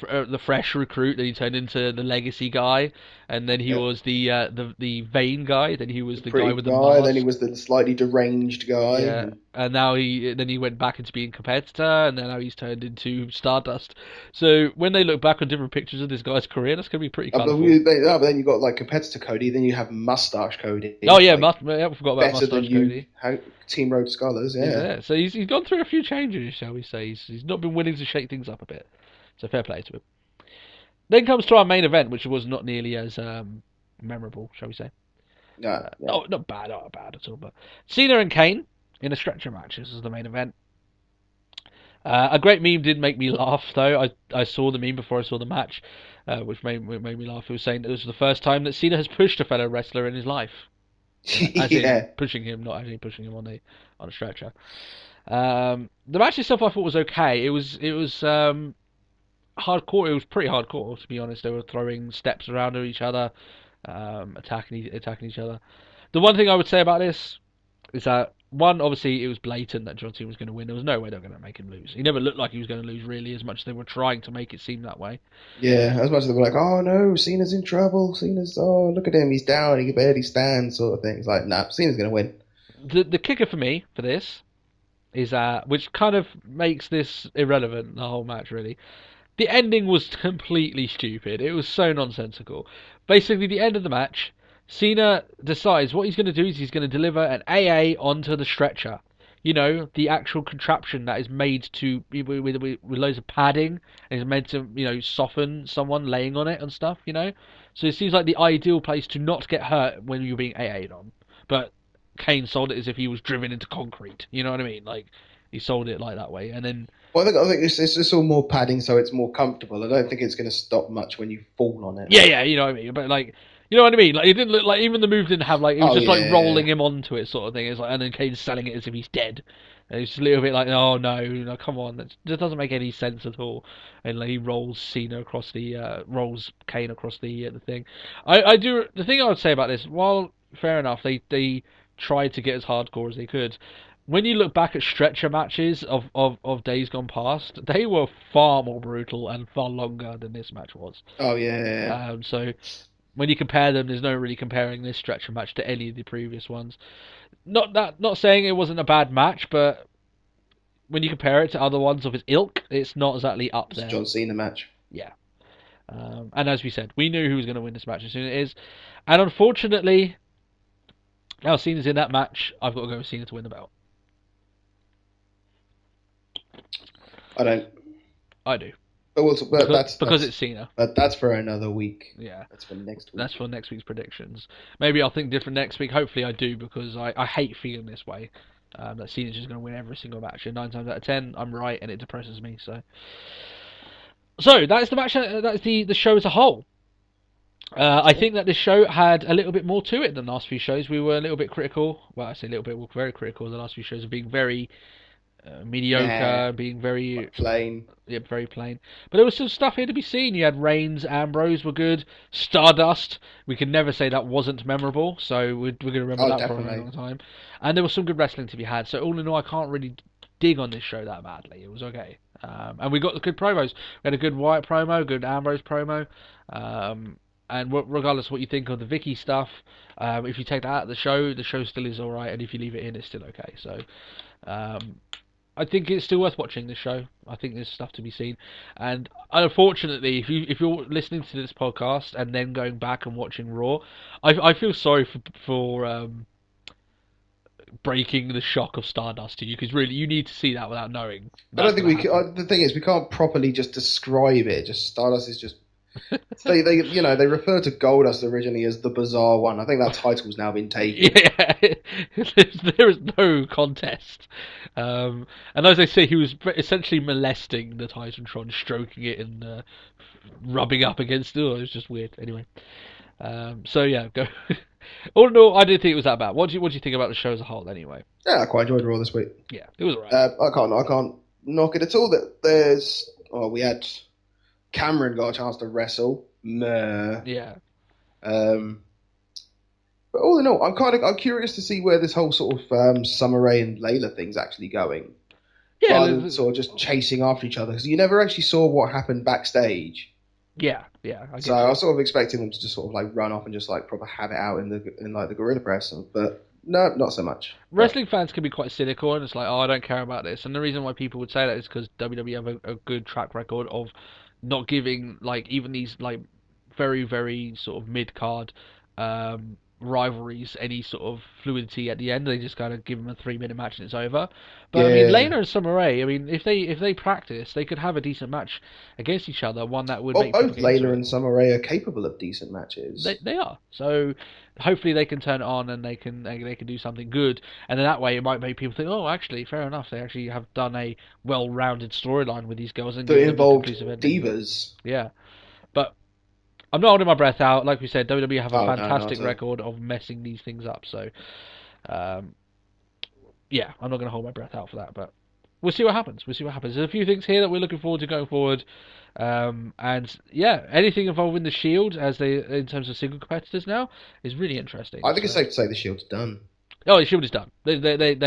the fresh recruit, then he turned into the legacy guy, and then he was the vain guy, then he was the guy with the mask. Then he was the slightly deranged guy. Yeah, and now he went back into being competitor, and then now he's turned into Stardust. So when they look back on different pictures of this guy's career, that's going to be pretty colourful. But then you got like competitor Cody, then you have mustache Cody. Oh yeah, like, I forgot about mustache Cody. Team Road Scholars, yeah. So he's gone through a few changes, shall we say? He's not been willing to shake things up a bit. So fair play to him. Then comes to our main event, which was not nearly as memorable, shall we say? No, not bad at all. But Cena and Kane in a stretcher match. This is the main event. A great meme did make me laugh, though. I saw the meme before I saw the match, which made me laugh. It was saying it was the first time that Cena has pushed a fellow wrestler in his life. As in pushing him, not actually pushing him on a stretcher. The match itself, I thought, was okay. It was hardcore. It was pretty hardcore, to be honest. They were throwing steps around each other, attacking each other. The one thing I would say about this is that, one, obviously it was blatant that John Cena was going to win. There was no way they were going to make him lose. He never looked like he was going to lose, really, as much as they were trying to make it seem that way. Yeah, as much as they were like, oh no, Cena's in trouble. Oh, look at him, he's down, he can barely stand, sort of thing. It's like, nah, Cena's going to win. The kicker for me for this is which kind of makes this irrelevant, the whole match, really. The ending was completely stupid. It was so nonsensical. Basically, the end of the match, Cena decides what he's going to do is he's going to deliver an AA onto the stretcher. You know, the actual contraption that is made to with loads of padding and is meant to, soften someone laying on it and stuff, So it seems like the ideal place to not get hurt when you're being AA'd on. But Kane sold it as if he was driven into concrete. You know what I mean? Like, he sold it like that way. And then... Well, I think it's all more padding, so it's more comfortable. I don't think it's going to stop much when you fall on it. Yeah, you know what I mean. But like, you know what I mean. Like, it didn't look like, even the move didn't have like, it was just like rolling him onto it, sort of thing. It's like, and then Kane's selling it as if he's dead. And it's just a little bit like, oh no, come on, that doesn't make any sense at all. And like, he rolls Cena across rolls Kane across the thing. The thing I would say about this, while fair enough, they tried to get as hardcore as they could. When you look back at stretcher matches of days gone past, they were far more brutal and far longer than this match was. Oh, yeah. So when you compare them, there's no really comparing this stretcher match to any of the previous ones. Not saying it wasn't a bad match, but when you compare it to other ones of its ilk, it's not exactly up there. It's a John Cena match. Yeah. And as we said, we knew who was going to win this match as soon as it is. And unfortunately, now Cena's in that match, I've got to go with Cena to win the belt. I don't. I do. But because it's Cena. But that's for another week. Yeah. That's for next week. That's for next week's predictions. Maybe I'll think different next week. Hopefully I do, because I hate feeling this way. That Cena's just going to win every single match. And 9 times out of 10, I'm right, and it depresses me. So that is the match. That is the show as a whole. I think that this show had a little bit more to it than the last few shows. We were a little bit critical. Well, I say a little bit. We're very critical of the last few shows of being very mediocre, being very plain. Yeah, very plain. But there was some stuff here to be seen. You had Reigns, Ambrose were good. Stardust, we can never say that wasn't memorable, so we're going to remember that definitely. for a long time. And there was some good wrestling to be had. So all in all, I can't really dig on this show that badly. It was okay. And we got the good promos. We had a good Wyatt promo, good Ambrose promo. And regardless of what you think of the Vicky stuff, if you take that out of the show still is alright, and if you leave it in, it's still okay. So, I think it's still worth watching this show. I think there's stuff to be seen, and unfortunately, if you're listening to this podcast and then going back and watching Raw, I feel sorry for breaking the shock of Stardust to you, because really you need to see that without knowing. I don't think we can. The thing is, we can't properly just describe it. Just Stardust is just. they refer to Goldust originally as the Bizarre One. I think that title's now been taken. Yeah, there is no contest. And as I say, he was essentially molesting the Titantron, stroking it and rubbing up against it. It was just weird. Anyway, so yeah, go. All in all, I didn't think it was that bad. What do you think about the show as a whole, anyway? Yeah, I quite enjoyed Raw this week. Yeah, it was alright. I can't knock it at all. We had Cameron got a chance to wrestle. Meh. Yeah. But all in all, I'm curious to see where this whole sort of Summer Rae and Layla thing's actually going. Yeah, rather than sort of just chasing after each other, because you never actually saw what happened backstage. yeah. So I was sort of expecting them to just sort of like run off and just like proper have it out in the gorilla press, but no, not so much. Wrestling fans can be quite cynical, and it's like, oh, I don't care about this. And the reason why people would say that is because WWE have a good track record of not giving like even these like very very sort of mid card rivalries any sort of fluidity at the end. They just kind of give them a 3 minute match and it's over. But I mean, Lana and Summer Rae, I mean, if they practice, they could have a decent match against each other. One that would make both Lana and Summer Rae are capable of decent matches. They are. So hopefully they can turn it on and they can do something good. And then that way it might make people think, oh, actually, fair enough. They actually have done a well-rounded storyline with these girls and that involved divas. Yeah, but I'm not holding my breath out. Like we said, WWE have a fantastic record of messing these things up. So, yeah, I'm not going to hold my breath out for that. But we'll see what happens. There's a few things here that we're looking forward to going forward. And yeah, anything involving the Shield in terms of single competitors now is really interesting. I think it's safe to say the Shield's done. Oh, the Shield is done. They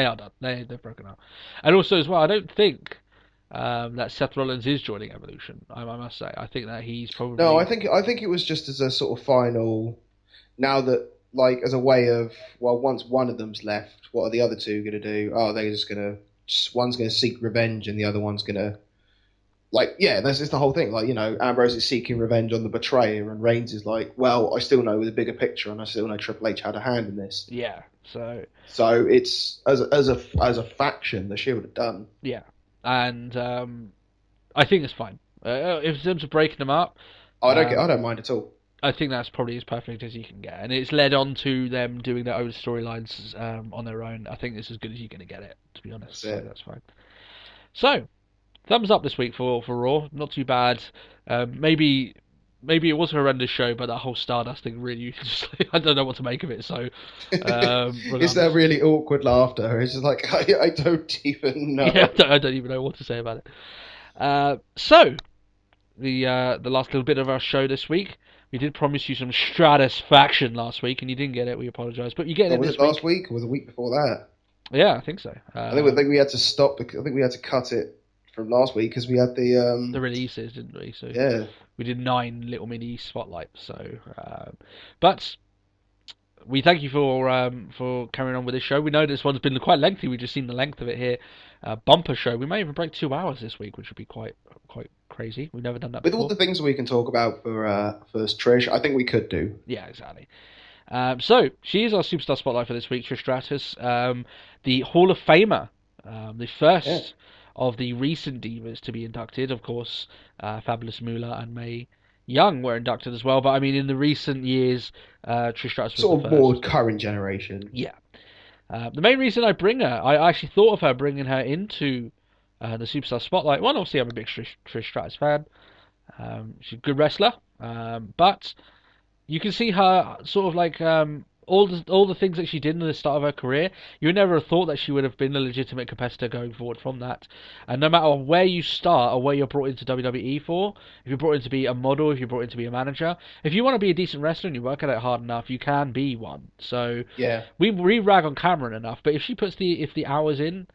are done. They've broken up. And also as well, I don't think that Seth Rollins is joining Evolution. I must say, I think that he's probably no. I think it was just as a sort of final. Now that like as a way of once one of them's left, what are the other two going to do? Oh, they're just going to one's going to seek revenge and the other one's going to. Like, yeah, that's just the whole thing. Like, you know, Ambrose is seeking revenge on the betrayer, and Reigns is like, well, I still know the bigger picture, and I still know Triple H had a hand in this. Yeah, so it's as a faction, the Shield are done. Yeah, and I think it's fine. In terms of breaking them up, I don't mind at all. I think that's probably as perfect as you can get, and it's led on to them doing their own storylines on their own. I think it's as good as you're going to get it, to be honest. That's fine. So. Thumbs up this week for Raw. Not too bad. Maybe it was a horrendous show, but that whole Stardust thing really, I don't know what to make of it. So, it's that really awkward laughter. It's just like I don't even know. Yeah, I don't even know what to say about it. So, the last little bit of our show this week. We did promise you some Stratusfaction last week, and you didn't get it. We apologise, but you get it. Was it last week or was it the week before that? Yeah, I think so. I think we had to stop. I think we had to cut it from last week because we had the releases, didn't we? So yeah, we did 9 little mini spotlights. So, but we thank you for carrying on with this show. We know this one's been quite lengthy. We've just seen the length of it here. Bumper show. We may even break 2 hours this week, which would be quite crazy. We've never done that with before. All the things we can talk about for Trish. I think we could do. Yeah, exactly. So she is our superstar spotlight for this week. Trish Stratus, the Hall of Famer, the first. Yeah. Of the recent divas to be inducted. Of course, Fabulous Moolah and Mae Young were inducted as well, but I mean in the recent years, Trish Stratus was sort the of first. More current generation. Yeah. The main reason I bring her, I actually thought of her bringing her into the Superstar Spotlight. One, obviously I'm a big Trish Stratus fan. She's a good wrestler, but you can see her sort of like all the things that she did in the start of her career. You would never have thought that she would have been a legitimate competitor going forward from that. And no matter where you start or where you're brought into WWE for, if you're brought in to be a model, if you're brought in to be a manager, if you want to be a decent wrestler and you work at it hard enough, you can be one. So yeah, we rag on Cameron enough, but if she puts the hours in,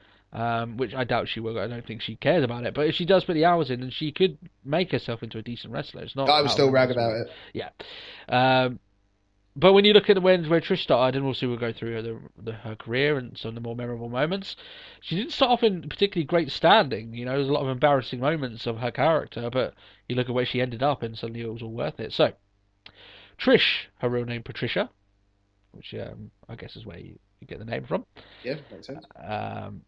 which I doubt she will, I don't think she cares about it, but if she does put the hours in, then she could make herself into a decent wrestler. It's not. I would still rag about it. Yeah. But when you look at where Trish started, and we'll go through her career and some of the more memorable moments, she didn't start off in particularly great standing. You know, there's a lot of embarrassing moments of her character, but you look at where she ended up, and suddenly it was all worth it. So, Trish, her real name Patricia, which I guess is where you get the name from. Yeah, makes sense.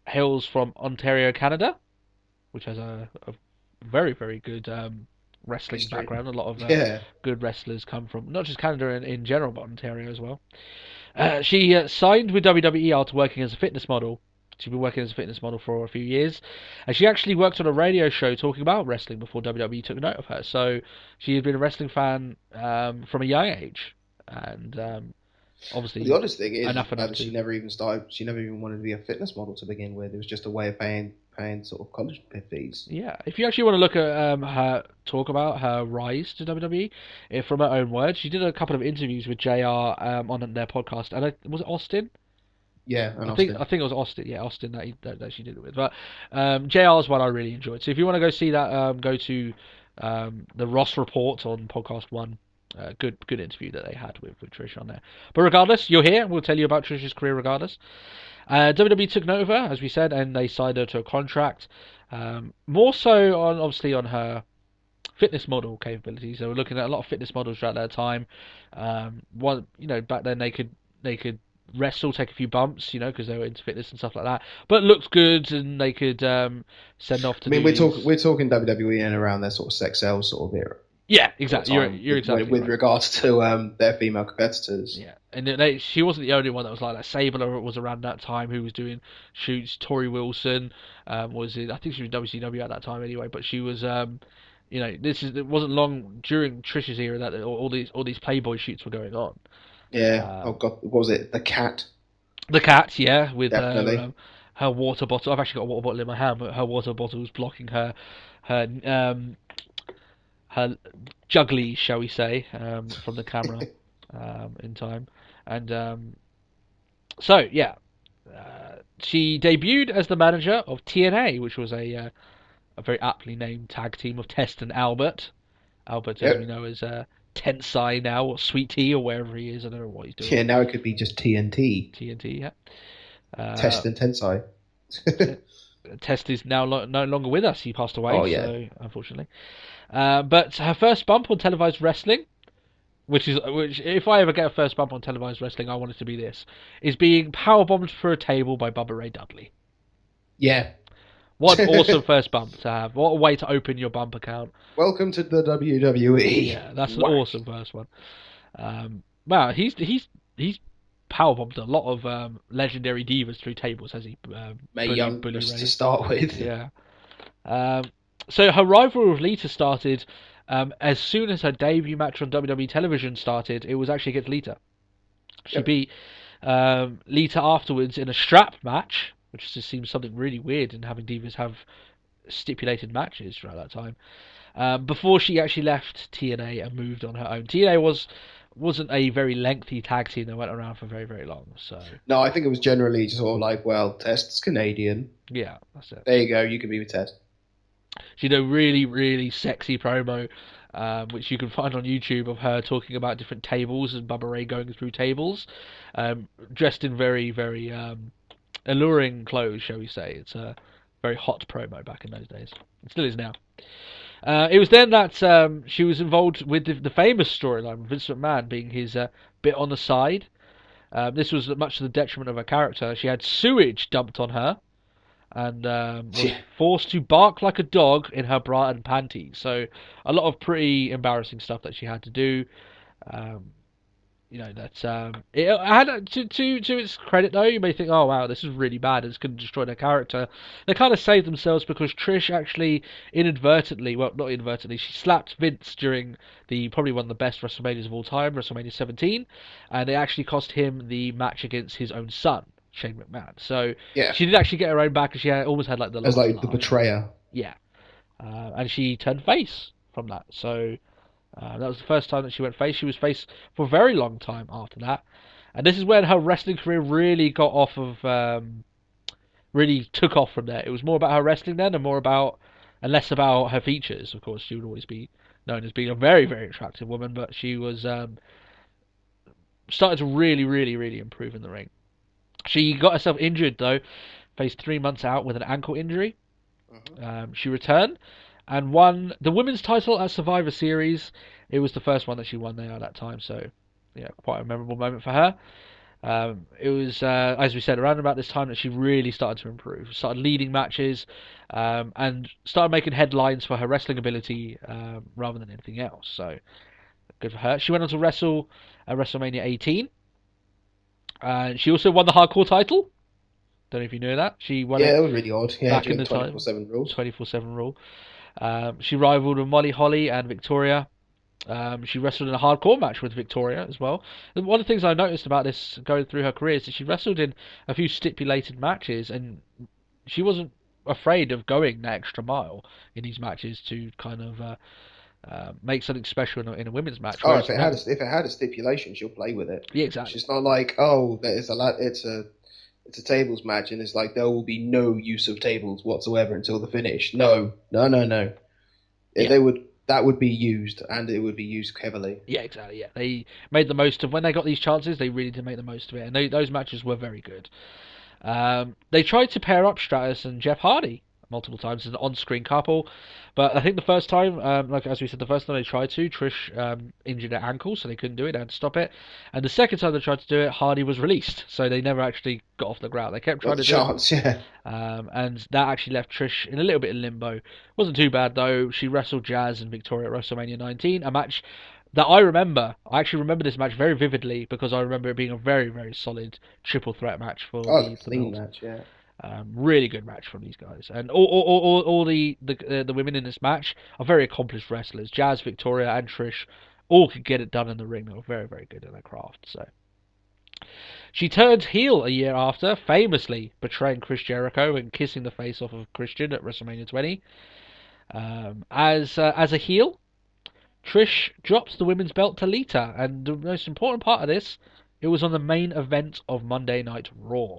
Hails from Ontario, Canada, which has a very, very good wrestling background. A lot of good wrestlers come from not just Canada in general, but Ontario as well. She signed with WWE after working as a fitness model. She's been working as a fitness model for a few years, and she actually worked on a radio show talking about wrestling before WWE took note of her. So she had been a wrestling fan from a young age, and obviously the honest thing is that she never even wanted to be a fitness model to begin with. It was just a way of paying sort of college fees. Yeah, if you actually want to look at her talk about her rise to WWE, from her own words, she did a couple of interviews with JR on their podcast, and was it Austin? Yeah, and I think it was Austin. Yeah, Austin that she did it with. But JR's one I really enjoyed. So if you want to go see that, go to the Ross Report on Podcast One. Good interview that they had with Trish on there. But regardless, you're here. We'll tell you about Trish's career regardless. WWE took note of her, as we said, and they signed her to a contract. More so obviously on her fitness model capabilities. They were looking at a lot of fitness models throughout their time. Back then they could wrestle, take a few bumps, because they were into fitness and stuff like that. But looked good, and they could send off to. We're talking WWE and around their sort of sex sell sort of era. Yeah, exactly. You're exactly with right. regards to their female competitors. Yeah, and she wasn't the only one that was like that. Sable was around that time who was doing shoots. Tori Wilson was in. I think she was WCW at that time anyway. But she was, it wasn't long during Trish's era that all these Playboy shoots were going on. Yeah. Oh God, what was it? The Cat. The Cat, yeah, with her water bottle. I've actually got a water bottle in my hand, but her water bottle was blocking her juggly, shall we say, from the camera in time. And she debuted as the manager of TNA, which was a very aptly named tag team of Test and Albert. Albert, as we know, is Tensai now, or Sweet Tea, or wherever he is. I don't know what he's doing. Yeah, now it could be just TNT. TNT, yeah. Test and Tensai. Test is now no longer with us. He passed away, so unfortunately. But her first bump on televised wrestling, which if I ever get a first bump on televised wrestling, I want it to be this, is being powerbombed through a table by Bubba Ray Dudley. Yeah. What an awesome first bump to have. What a way to open your bump account. Welcome to the WWE. Yeah, that's an awesome first one. Wow, he's powerbombed a lot of legendary divas through tables, has he? Mae Young to start with. Yeah. So her rivalry with Lita started as soon as her debut match on WWE television started. It was actually against Lita. She beat Lita afterwards in a strap match, which just seems something really weird in having divas have stipulated matches throughout that time. Before she actually left TNA and moved on her own. TNA wasn't a very lengthy tag team that went around for very, very long. So no, I think it was generally just sort of like, well, Test's Canadian. Yeah, that's it. There you go, you can be with Test. She did a really, really sexy promo, which you can find on YouTube, of her talking about different tables and Bubba Ray going through tables, dressed in very, very alluring clothes, shall we say. It's a very hot promo back in those days. It still is now. It was then that she was involved with the famous storyline, Vince McMahon being his bit on the side. This was much to the detriment of her character. She had sewage dumped on her, and was forced to bark like a dog in her bra and panties. So a lot of pretty embarrassing stuff that she had to do. It had to its credit though. You may think, oh wow, this is really bad. It's going to destroy their character. They kind of saved themselves because Trish actually not inadvertently, she slapped Vince during probably one of the best WrestleManias of all time, WrestleMania 17, and it actually cost him the match against his own son, Shane McMahon. So she did actually get her own back, and she almost had the betrayer. Yeah, and she turned face from that. So. That was the first time that she went face. She was face for a very long time after that. And this is when her wrestling career really got off of... really took off from there. It was more about her wrestling then and less about her features. Of course, she would always be known as being a very, very attractive woman, but she was started to really, really, really improve in the ring. She got herself injured, though. Faced 3 months out with an ankle injury. She returned and won the women's title at Survivor Series. It was the first one that she won there at that time, so yeah, quite a memorable moment for her. It was, as we said, around about this time that she really started to improve. Started leading matches, and started making headlines for her wrestling ability rather than anything else. So good for her. She went on to wrestle at WrestleMania 18. She also won the Hardcore title. Don't know if you knew that. She won it was really odd. Yeah, back in the 24/7 rule. 24/7 rule. She rivaled with Molly Holly and Victoria. She wrestled in a hardcore match with Victoria as well. And one of the things I noticed about this going through her career is that she wrestled in a few stipulated matches, and she wasn't afraid of going the extra mile in these matches to kind of make something special in a women's match. Oh, if it had a stipulation, she'll play with it. Yeah, exactly. It's not like, oh, it's it's a tables match, and it's like there will be no use of tables whatsoever until the finish. No. That would be used, and it would be used heavily. Yeah, exactly. Yeah, they made the most of when they got these chances. They really did make the most of it, and those matches were very good. They tried to pair up Stratus and Jeff Hardy multiple times as an on-screen couple, but I think the first time, like as we said, the first time they tried to, Trish injured her ankle, so they couldn't do it. They had to stop it. And the second time they tried to do it, Hardy was released, so they never actually got off the ground. They kept trying to do it. Yeah. And that actually left Trish in a little bit of limbo. Wasn't too bad though. She wrestled Jazz and Victoria at WrestleMania 19, a match that I remember. I actually remember this match very vividly because I remember it being a very, very solid triple threat match for the clean match, yeah. Really good match from these guys, and all the women in this match are very accomplished wrestlers. Jazz, Victoria, and Trish all could get it done in the ring. They were very, very good at their craft. So she turned heel a year after, famously betraying Chris Jericho and kissing the face off of Christian at WrestleMania 20. As a heel, Trish drops the women's belt to Lita, and the most important part of this, it was on the main event of Monday Night Raw.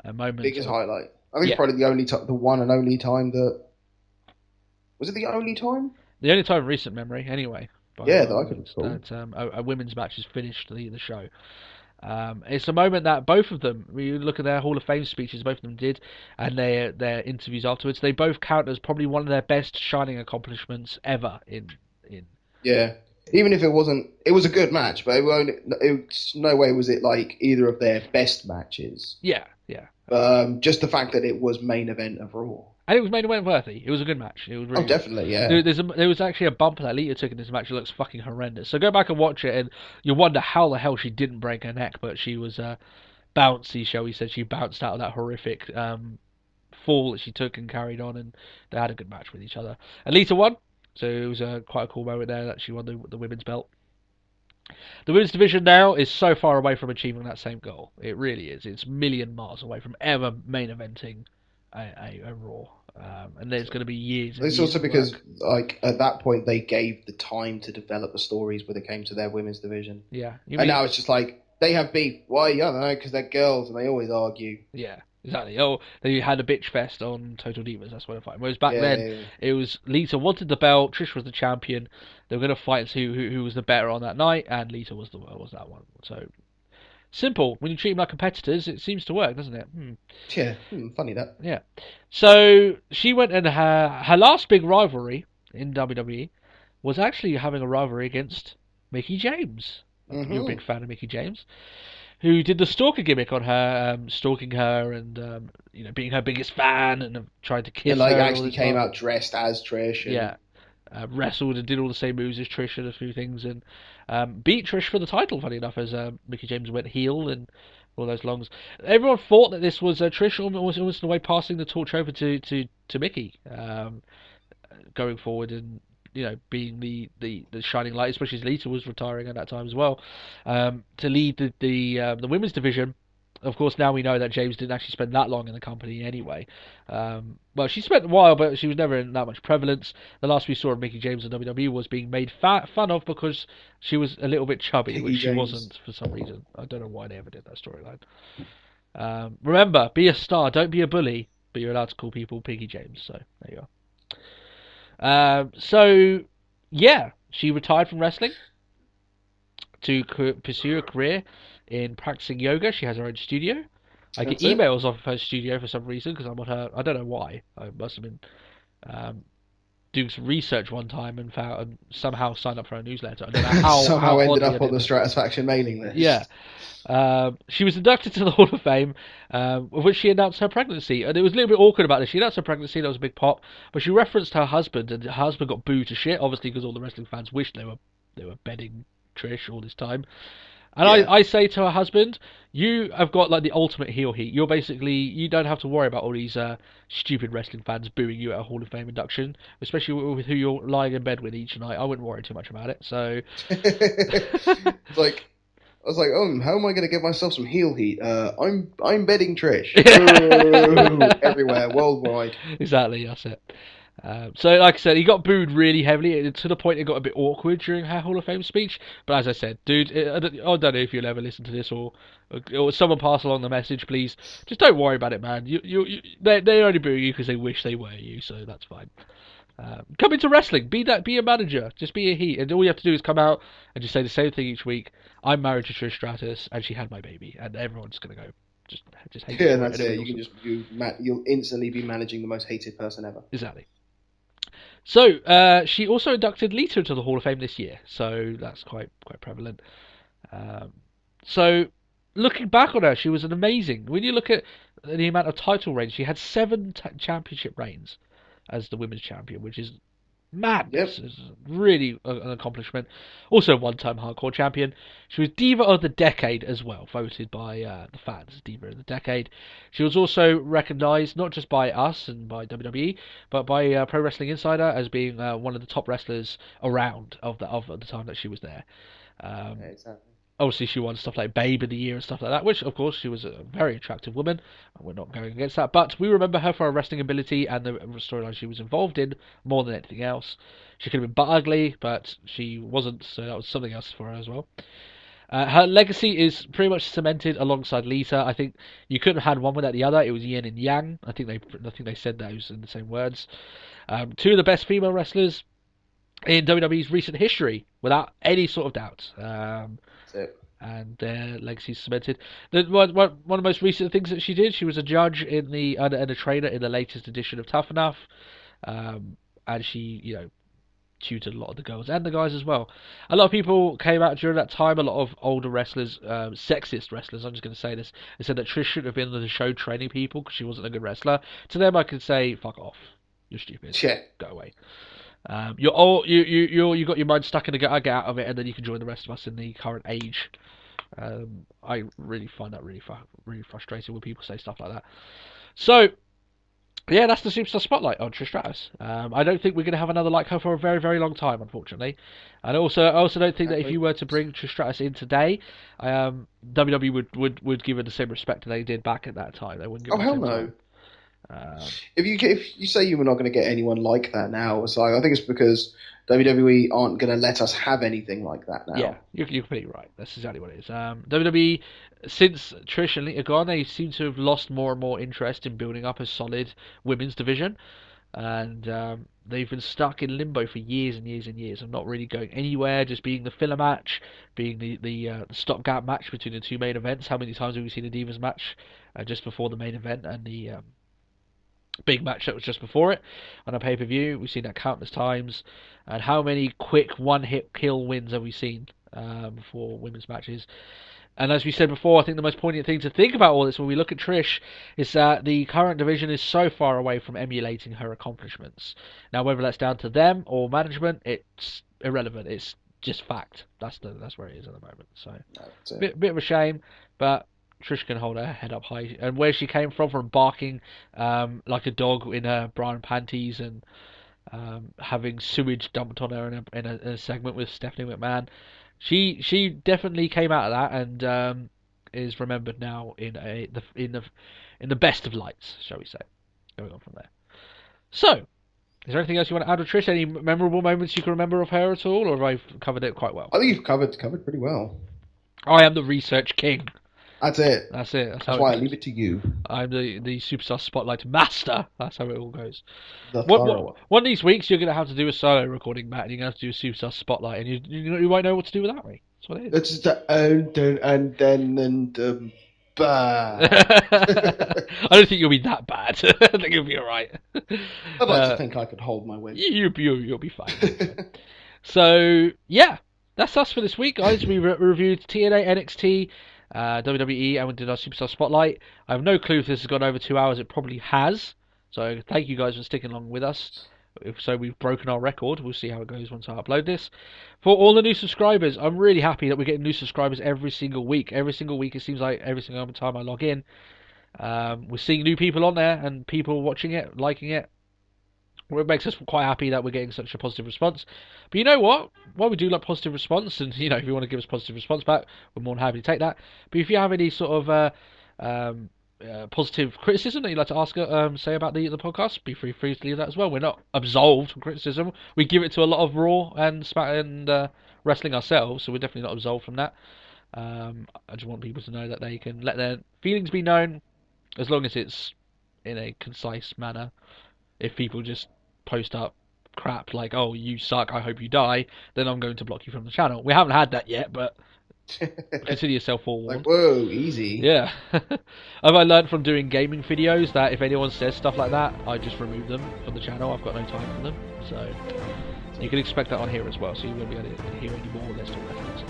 A moment. Biggest highlight. I think it's probably the one and only time that. Was it the only time? The only time in recent memory, anyway. Yeah, that I can recall. That a women's match has finished the show. It's a moment that both of them, when you look at their Hall of Fame speeches, both of them did, and their interviews afterwards, they both count as probably one of their best shining accomplishments ever in. Yeah. Even if it wasn't, it was a good match, but no way was it like either of their best matches. Yeah. Just the fact that it was main event of Raw. And it was main event worthy. It was a good match. It was really definitely, yeah. There was actually a bump that Lita took in this match that looks fucking horrendous. So go back and watch it, and you'll wonder how the hell she didn't break her neck, but she was bouncy, shall we say. She bounced out of that horrific fall that she took and carried on, and they had a good match with each other. And Lita won, so it was quite a cool moment there that she won the women's belt. The women's division now is so far away from achieving that same goal. It really is. It's a million miles away from ever main eventing a Raw. And there's going to be years. It's also because, like, at that point, they gave the time to develop the stories when it came to their women's division. Yeah. Now it's just like, they have beef. Why? I don't know, because they're girls and they always argue. Yeah. Exactly. Oh, they had a bitch fest on Total Divas. That's what I find. Whereas back then, it was Lita wanted the belt. Trish was the champion. They were going to fight and see who was the better on that night, and Lita was that one. So simple. When you treat them like competitors, it seems to work, doesn't it? Yeah. Funny that. Yeah. So she went, and her last big rivalry in WWE was actually having a rivalry against Mickie James. Mm-hmm. You're a big fan of Mickie James, who did the stalker gimmick on her, stalking her and being her biggest fan and trying to kiss her. And actually came out dressed as Trish. And... wrestled and did all the same moves as Trish and a few things, and beat Trish for the title, funny enough, as Mickie James went heel and all those longs. Everyone thought that this was Trish almost in a way passing the torch over to Mickie going forward, and being the shining light, especially as Lita was retiring at that time as well, to lead the women's division. Of course, now we know that James didn't actually spend that long in the company anyway. Well, she spent a while, but she was never in that much prevalence. The last we saw of Mickie James in WWE was being made fun of because she was a little bit chubby, which she wasn't for some reason. I don't know why they ever did that storyline. Remember, be a star, don't be a bully, but you're allowed to call people Piggy James, so there you are. So, she retired from wrestling to pursue a career in practicing yoga. She has her own studio. I get emails off of her studio for some reason because I'm on her. I don't know why. I must have been doing some research one time and found and somehow signed up for her newsletter. I don't know how. Somehow ended up on the Stratusfaction mailing list. Yeah. She was inducted to the Hall of Fame, with which she announced her pregnancy. And it was a little bit awkward about this. She announced her pregnancy, that was a big pop, but she referenced her husband, and her husband got booed to shit, obviously because all the wrestling fans wished they were bedding Trish all this time. And I say to her husband, you have got like the ultimate heel heat. You're basically, you don't have to worry about all these stupid wrestling fans booing you at a Hall of Fame induction, especially with who you're lying in bed with each night. I wouldn't worry too much about it. So, it's like, I was like, how am I going to get myself some heel heat? I'm bedding Trish everywhere, worldwide. Exactly, that's it. So, like I said, he got booed really heavily to the point it got a bit awkward during her Hall of Fame speech. But as I said, dude, I don't know if you'll ever listen to this or someone pass along the message, please. Just don't worry about it, man. They only boo you because they wish they were you, so that's fine. Come into wrestling, be a manager, just be a he, and all you have to do is come out and just say the same thing each week. I'm married to Trish Stratus, and she had my baby, and everyone's gonna go. Just hate Yeah, it. that's it. You'll instantly be managing the most hated person ever. Exactly. So she also inducted Lita into the Hall of Fame this year, so that's quite prevalent. So looking back on her, she was an amazing. When you look at the amount of title reigns, she had 7 championship reigns as the women's champion, which is mad. Yep. It's really an accomplishment. Also, one-time hardcore champion. She was Diva of the Decade as well, voted by the fans, Diva of the Decade. She was also recognised not just by us and by WWE, but by Pro Wrestling Insider as being one of the top wrestlers around of the time that she was there. Yeah, exactly. Obviously, she won stuff like Babe of the Year and stuff like that, which, of course, she was a very attractive woman, and we're not going against that. But we remember her for her wrestling ability and the storyline she was involved in more than anything else. She could have been butt ugly, but she wasn't, so that was something else for her as well. Her legacy is pretty much cemented alongside Lita. I think you couldn't have had one without the other. It was yin and yang. I think they said those in the same words. 2 of the best female wrestlers in WWE's recent history, without any sort of doubt. And their legacy cemented. One of the most recent things that she did, she was a judge and a trainer in the latest edition of Tough Enough, and she, tutored a lot of the girls and the guys as well. A lot of people came out during that time. A lot of older wrestlers, sexist wrestlers. I'm just going to say this. They said that Trish shouldn't have been on the show training people because she wasn't a good wrestler. To them, I could say, "Fuck off, you're stupid. Yeah. Go away." You got your mind stuck in a get out of it, and then you can join the rest of us in the current age. I really find that really frustrating when people say stuff like that. So, yeah, that's the Superstar Spotlight on Trish Stratus. I don't think we're going to have another like her for a very, very long time, unfortunately. And I also don't think that if you were to bring Trish Stratus in today, WWE would give her the same respect that they did back at that time. They wouldn't give her the hell same no. time. If you say you're not going to get anyone like that now, it's like, I think it's because WWE aren't going to let us have anything like that now. Yeah, you're completely right. That's exactly what it is. WWE, since Trish and Lita gone, they seem to have lost more and more interest in building up a solid women's division, and they've been stuck in limbo for years and years and years, and not really going anywhere. Just being the filler match, being the stopgap match between the 2 main events. How many times have we seen a Divas match just before the main event and the big match that was just before it on a pay-per-view? We've seen that countless times. And how many quick one-hit kill wins have we seen for women's matches? And as we said before, I think the most poignant thing to think about all this when we look at Trish is that the current division is so far away from emulating her accomplishments. Now, whether that's down to them or management, it's irrelevant. It's just fact. That's where it is at the moment. So, bit of a shame, but Trish can hold her head up high. And where she came from barking like a dog in her bra and panties and having sewage dumped on her in a segment with Stephanie McMahon, she definitely came out of that and is remembered now in the best of lights, shall we say? Going on from there. So, is there anything else you want to add with Trish? Any memorable moments you can remember of her at all, or have I covered it quite well? I think you've covered pretty well. I am the research king. That's it. That's it. That's why I leave it to you. I'm the Superstar Spotlight master. That's how it all goes. One of these weeks, you're going to have to do a solo recording, Matt, and you're going to have to do a Superstar Spotlight, and you won't know what to do with that, mate. That's what it is. It's just bah. I don't think you'll be that bad. I think you'll be alright. I'd like to think I could hold my wind. You'll be fine. So, yeah. That's us for this week, guys. We reviewed TNA, NXT, WWE, and we did our Superstar Spotlight. I have no clue if this has gone over 2 hours. It probably has. So thank you guys for sticking along with us. So we've broken our record. We'll see how it goes once I upload this. For all the new subscribers, I'm really happy that we're getting new subscribers every single week. Every single week, it seems like every single time I log in, we're seeing new people on there and people watching it, liking it. It makes us quite happy that we're getting such a positive response. But you know what? While we do like positive response, and if you want to give us positive response back, we're more than happy to take that. But if you have any sort of positive criticism that you'd like to ask, say about the podcast, be free to leave that as well. We're not absolved from criticism. We give it to a lot of Raw and wrestling ourselves, so we're definitely not absolved from that. I just want people to know that they can let their feelings be known, as long as it's in a concise manner. If people just post up crap like, "Oh, you suck, I hope you die," then I'm going to block you from the channel. We haven't had that yet, but consider yourself forewarned. Like, whoa, easy. Yeah. Have I learned from doing gaming videos that if anyone says stuff like that, I just remove them from the channel. I've got no time for them. So you can expect that on here as well, so you won't be able to hear any more Let's Talk Wrestling.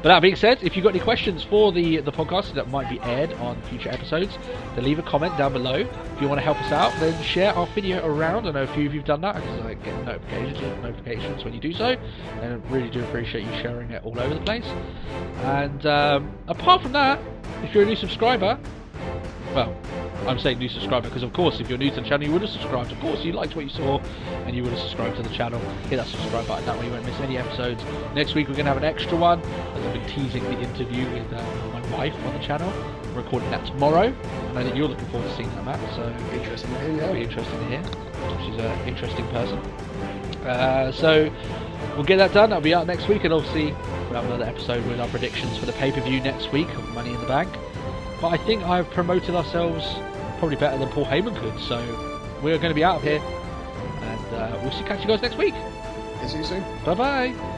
But that being said, if you've got any questions for the podcast that might be aired on future episodes, then leave a comment down below. If you want to help us out, then share our video around. I know a few of you have done that, because I get notifications when you do so, and I really do appreciate you sharing it all over the place. And apart from that, if you're a new subscriber, well, I'm saying new subscriber because, of course, if you're new to the channel, you would have subscribed. Of course, you liked what you saw, and you would have subscribed to the channel. Hit that subscribe button, that way you won't miss any episodes. Next week, we're going to have an extra one, as I've been teasing the interview with my wife on the channel. We're recording that tomorrow. I know that you're looking forward to seeing that, Matt, so Interesting to hear, yeah. it'll be interesting to hear. She's an interesting person. So we'll get that done. That'll be out next week, and obviously we'll have another episode with our predictions for the pay-per-view next week of Money in the Bank. But I think I've promoted ourselves probably better than Paul Heyman could, so we're going to be out of here, and we'll catch you guys next week. See you soon. Bye bye.